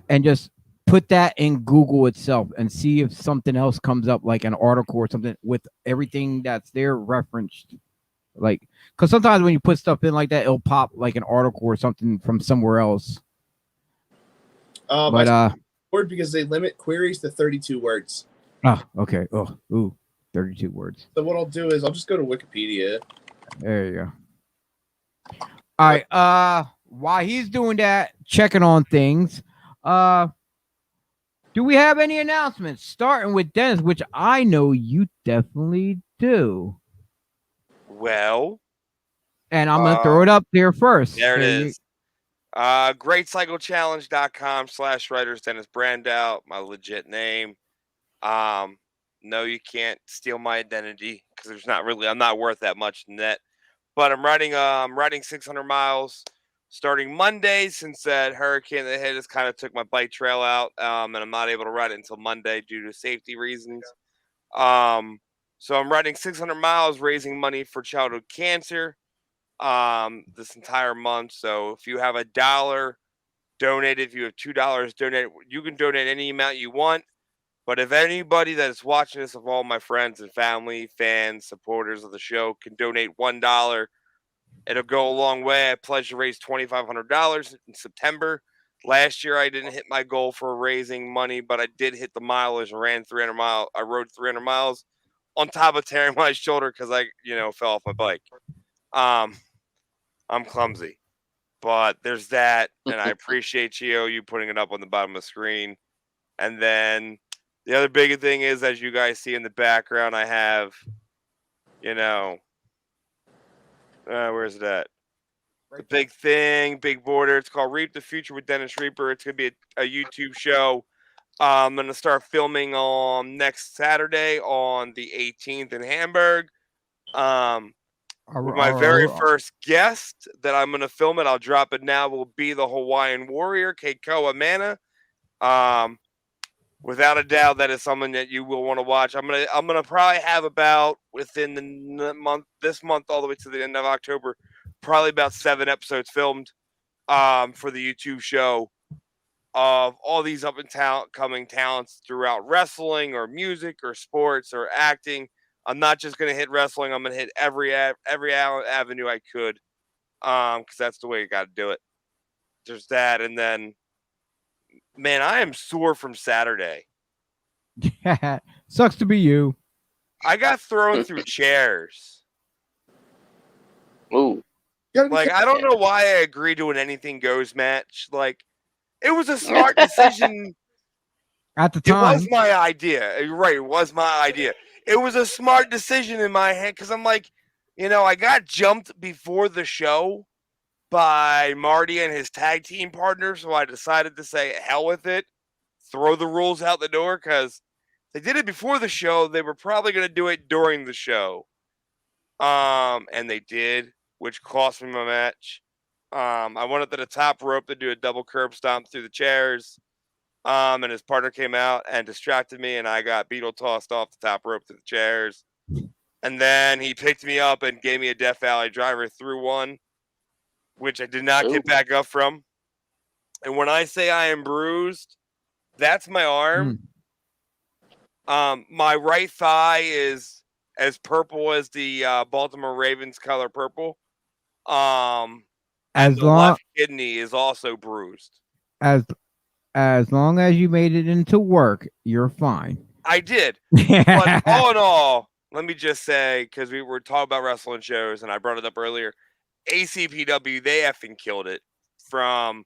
And just put that in Google itself and see if something else comes up, like an article or something with everything that's there referenced. Like, because sometimes when you put stuff in like that, it'll pop like an article or something from somewhere else. Word because they limit queries to 32 words. Oh, okay. 32 words. So what I'll do is I'll just go to Wikipedia. There you go. All right. While he's doing that, checking on things, do we have any announcements? Starting with Dennis, which I know you definitely do. Well, and I'm gonna throw it up there first. There it is. GreatCycleChallenge.com/writers Dennis Brandout, my legit name. No, you can't steal my identity because I'm not worth that much net. But I'm riding 600 miles starting Monday, since that hurricane that hit us kind of took my bike trail out, and I'm not able to ride it until Monday due to safety reasons. So I'm riding 600 miles, raising money for childhood cancer this entire month. So if you have $1, donate. If you have $2, donate. You can donate any amount you want. But if anybody that is watching this, of all my friends and family, fans, supporters of the show, can donate $1, it'll go a long way. I pledged to raise $2,500 in September. Last year, I didn't hit my goal for raising money, but I did hit the mileage and ran 300 miles. I rode 300 miles on top of tearing my shoulder because I, fell off my bike. I'm clumsy, but there's that, and I appreciate Chio, you putting it up on the bottom of the screen. And then the other big thing is, as you guys see in the background, I have, where's it at? The big thing, big border. It's called Reap the Future with Dennis Reaper. It's going to be a YouTube show. I'm going to start filming on next Saturday on the 18th in Hamburg. With my very first guest that I'm going to film it, I'll drop it now, will be the Hawaiian Warrior, Keikoa Mana. Without a doubt, that is someone that you will want to watch. I'm gonna probably have about within this month all the way to the end of October, probably about 7 episodes filmed for the YouTube show of all these up and coming talents throughout wrestling or music or sports or acting. I'm not just gonna hit wrestling. I'm gonna hit every avenue I could, because that's the way you got to do it. There's that, and then, man, I am sore from Saturday. Sucks to be you. I got thrown through chairs. Ooh. Like, I don't know why I agreed to an anything goes match. Like, it was a smart decision. At the It time, was my idea. You're right. It was my idea. It was a smart decision in my head because I'm like, I got jumped before the show by Marty and his tag team partner. So I decided to say, hell with it, throw the rules out the door, because they did it before the show. They were probably going to do it during the show. And they did, which cost me my match. I went up to the top rope to do a double curb stomp through the chairs. And his partner came out and distracted me, and I got beetle tossed off the top rope to the chairs. And then he picked me up and gave me a Death Valley driver through one, which I did not get back up from. And when I say I am bruised, that's my arm. My right thigh is as purple as the Baltimore Ravens color purple. And the left kidney is also bruised. As long as you made it into work, you're fine. I did. But all in all, let me just say, because we were talking about wrestling shows, and I brought it up earlier, ACPW, they effing killed it. From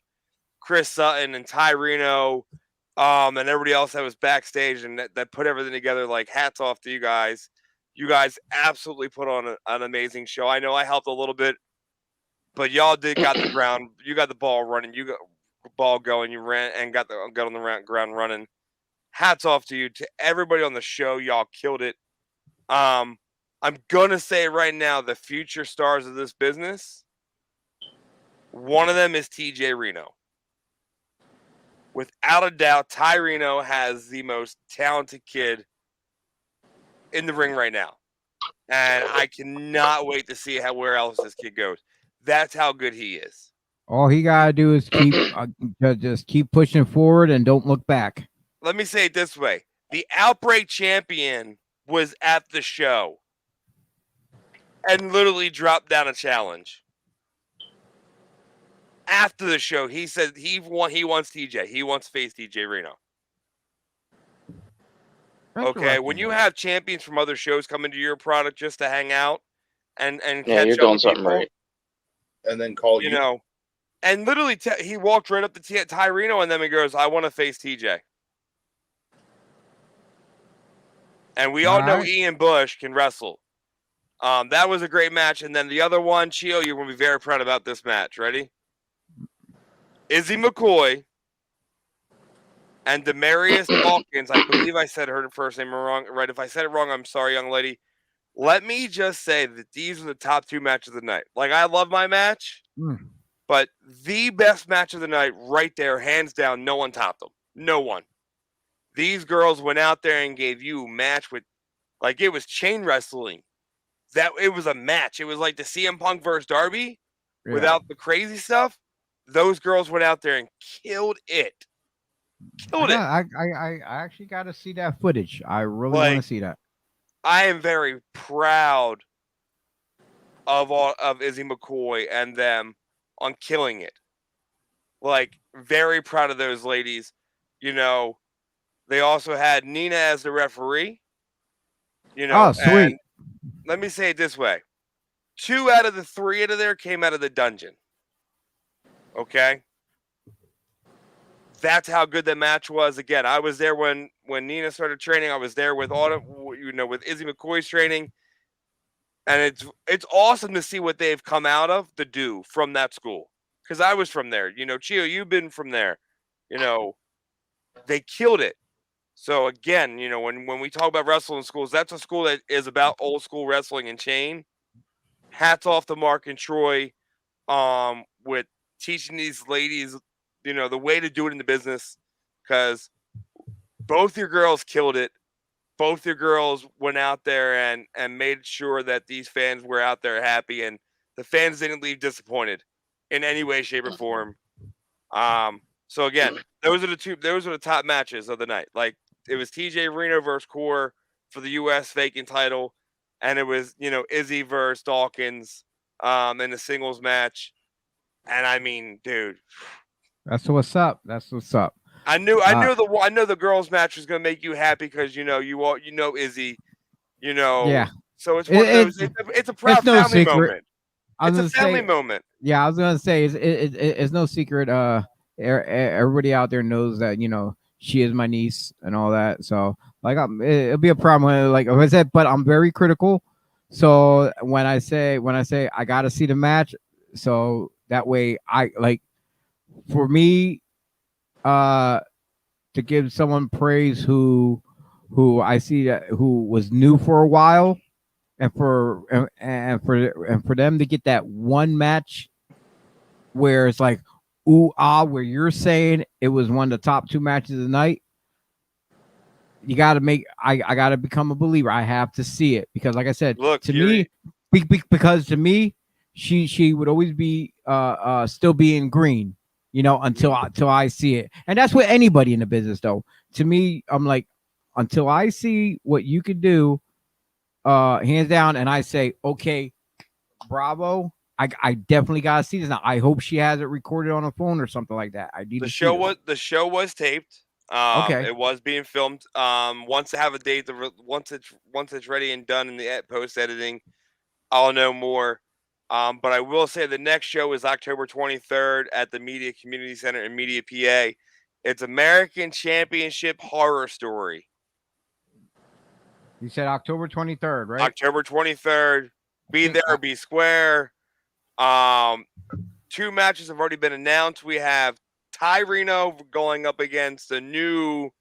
Chris Sutton and Ty Reno, and everybody else that was backstage and that put everything together. Like, hats off to you guys. You guys absolutely put on an amazing show. I know I helped a little bit, but y'all got the ground. You got the ball running. You got the ball going. You ran and got on the ground running. Hats off to you, to everybody on the show. Y'all killed it. I'm gonna say right now, the future stars of this business, one of them is TJ Reno. Without a doubt, Ty Reno has the most talented kid in the ring right now. And I cannot wait to see where else this kid goes. That's how good he is. All he gotta do is just keep pushing forward and don't look back. Let me say it this way. The Outbreak champion was at the show and literally dropped down a challenge. After the show, he said he wants TJ. He wants to face TJ Reno. Okay, when you have champions from other shows come into your product just to hang out and catch you're up doing with something people, right. And then call you. And literally he walked right up to Ty Reno and then he goes, I want to face TJ. And we all know Ian Bush can wrestle. That was a great match. And then the other one, Chio, you're going to be very proud about this match. Ready? Izzy McCoy and Demarius Dawkins. I believe I said her first name wrong. Right? If I said it wrong, I'm sorry, young lady. Let me just say that these are the top two matches of the night. Like, I love my match, but the best match of the night right there, hands down, no one topped them. No one. These girls went out there and gave you a match with, like, it was chain wrestling. It was a match. It was like the CM Punk versus Darby without the crazy stuff. Those girls went out there and killed it. I actually got to see that footage. I really want to see that. I am very proud of Izzy McCoy and them on killing it. Like, very proud of those ladies. They also had Nina as the referee. Oh, sweet. And let me say it this way. 2 out of the 3 out of there came out of the dungeon. Okay? That's how good that match was. Again, I was there when Nina started training. I was there with with Izzy McCoy's training. And it's awesome to see what they've come out of to do from that school. Because I was from there. Chio, you've been from there. They killed it. So again, when we talk about wrestling schools, that's a school that is about old school wrestling and chain. Hats off to Mark and Troy with teaching these ladies, the way to do it in the business, because both your girls killed it. Both your girls went out there and made sure that these fans were out there happy, and the fans didn't leave disappointed in any way, shape, or form. So again, those are the top matches of the night. Like, it was TJ Reno versus Core for the U.S. vacant title. and it was Izzy versus Dawkins in the singles match. And I mean, dude, That's what's up. That's what's up. I know the girls match was gonna make you happy because Izzy, Yeah. So it's one of those. It's a proud no family secret. moment. I was It's a gonna family say, moment. yeah, I was gonna say it's no secret. Everybody out there knows that she is my niece and all that. So like, it'll be a problem. Like I said, but I'm very critical. So when I say I gotta see the match, so that way I like, for me, to give someone praise who I see that who was new for a while, and for them to get that one match where it's like ooh ah, where you're saying it was one of the top 2 matches of the night. You got to make I got to become a believer. I have to see it because, like I said, Look, to me, because to me, she would always be still being green, until I see it. And that's with anybody in the business, though. To me, I'm like, until I see what you could do, hands down, and I say, okay, bravo. I definitely gotta see this now. I hope she has it recorded on a phone or something like that. I need the to show see this. was the show was taped. Okay. It was being filmed. Once I have a date, once it's ready and done in the post editing, I'll know more. But I will say the next show is October 23rd at the Media Community Center in Media, PA. It's American Championship Horror Story. You said October 23rd, right? October 23rd. Be there or be square. 2 matches have already been announced. We have T.Reyes going up against the new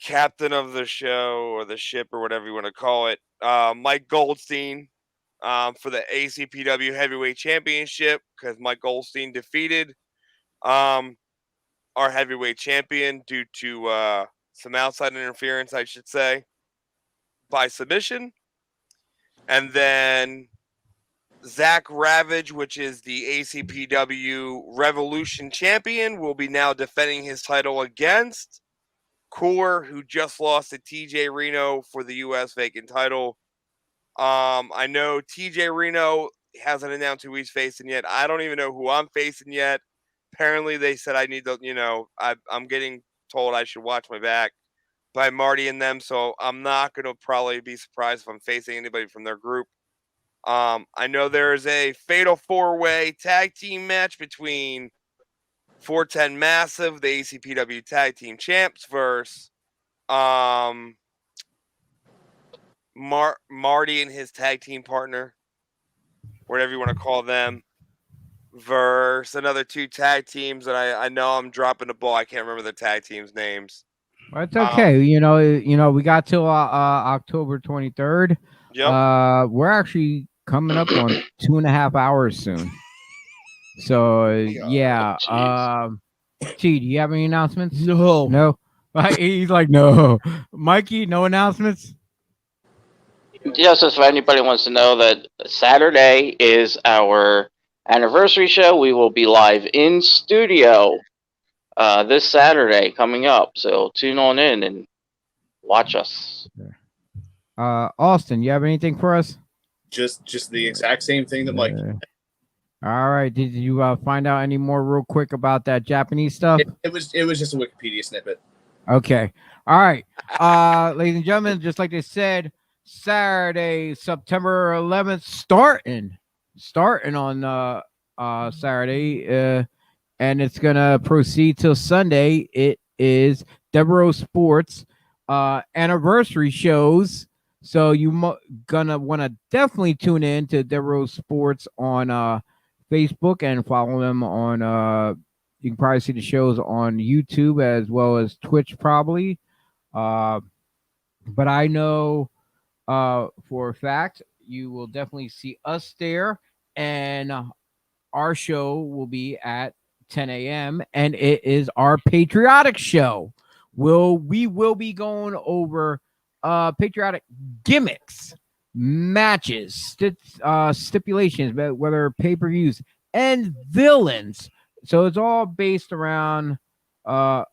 captain of the show or the ship or whatever you want to call it, Mike Goldstein, for the ACPW Heavyweight Championship, because Mike Goldstein defeated our heavyweight champion due to some outside interference, I should say, by submission. And then Zach Ravage, which is the ACPW Revolution champion, will be now defending his title against Cooler, who just lost to TJ Reno for the U.S. vacant title. I know TJ Reno hasn't announced who he's facing yet. I don't even know who I'm facing yet. Apparently, they said I need to, I'm getting told I should watch my back by Marty and them, so I'm not going to probably be surprised if I'm facing anybody from their group. I know there is a fatal 4-way tag team match between 410 Massive, the ACPW tag team champs, versus Marty and his tag team partner, whatever you want to call them, versus another 2 tag teams that I know I'm dropping the ball. I can't remember the tag teams' names. Well, it's okay. We got till October 23rd. Yep. We're actually coming up on 2.5 hours soon. So yeah. T, do you have any announcements? No. He's like, no. Mikey, no announcements. Yes, if anybody wants to know that Saturday is our anniversary show, we will be live in studio this Saturday coming up. So tune on in and watch us. Austin, you have anything for us? Just the exact same thing that Mike. All right. Did you find out any more real quick about that Japanese stuff? It was just a Wikipedia snippet. Okay. All right. Ladies and gentlemen, just like they said, Saturday, September 11th, starting on Saturday, and it's gonna proceed till Sunday. It is Devereaux Sports anniversary shows. So you gonna want to definitely tune in to Devereaux Sports on Facebook and follow them on. You can probably see the shows on YouTube as well as Twitch, probably. But I know for a fact you will definitely see us there, and our show will be at 10 a.m. and it is our patriotic show. We will be going over patriotic gimmicks, matches, stipulations, whether pay-per-views, and villains. So it's all based around a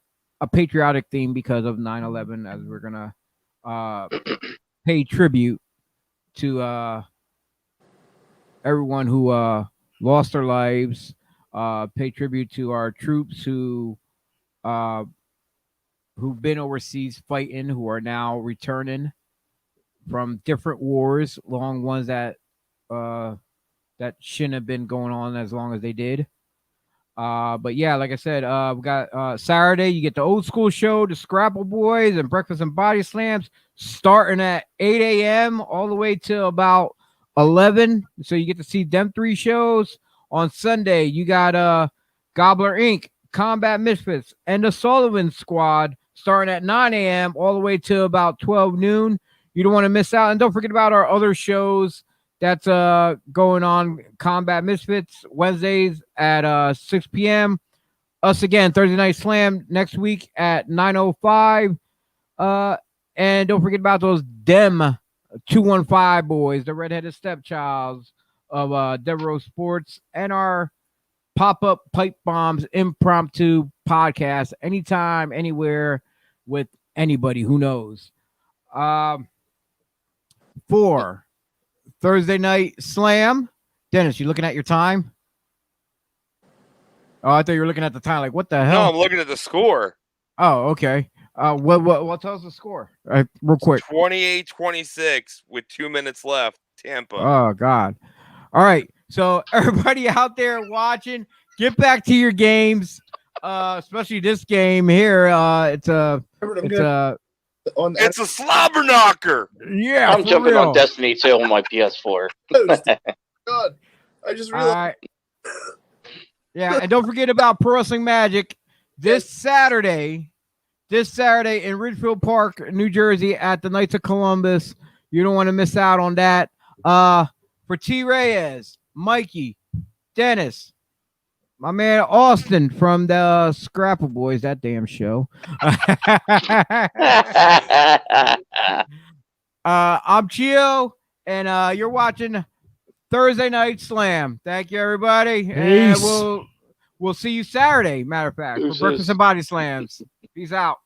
patriotic theme because of 9/11, as we're gonna pay tribute to everyone who lost their lives. Pay tribute to our troops who've been overseas fighting, who are now returning from different wars, long ones that shouldn't have been going on as long as they did. But yeah, like I said, we got Saturday. You get the old school show, the Scrapple Boys, and Breakfast and Body Slams, starting at 8 a.m. all the way to about 11. So you get to see them 3 shows. On Sunday, you got Gobbler Inc., Combat Misfits, and the Sullivan Squad, starting at 9 a.m. all the way to about 12 noon. You don't want to miss out. And don't forget about our other shows that's going on. Combat Misfits Wednesdays at 6 p.m. Us again, Thursday Night Slam next week at 9:05. And don't forget about those Dem 215 boys, the redheaded stepchilds of Devereaux Sports, and our pop-up pipe bombs impromptu podcast anytime, anywhere, with anybody who knows. For Thursday Night Slam, Dennis, you looking at your time? Oh, I thought you were looking at the time. Like, what the hell? No, I'm looking at the score. Oh, okay. What tells the score? Real quick. 28-26 with 2 minutes left. Tampa. Oh God. All right. So everybody out there watching, get back to your games. Especially this game here. It's a slobber knocker. Yeah. I'm jumping on Destiny 2 on my PS4. God, I just realized. Yeah, and don't forget about Pro Wrestling Magic this Saturday in Ridgefield Park, New Jersey, at the Knights of Columbus. You don't want to miss out on that. For T.Reyes, Mikey, Dennis, my man Austin from the Scrapple Boys, that damn show. I'm Chio, and you're watching Thursday Night Slam. Thank you, everybody. Peace. And we'll see you Saturday, matter of fact, for Breakfast and Body Slams. Peace out.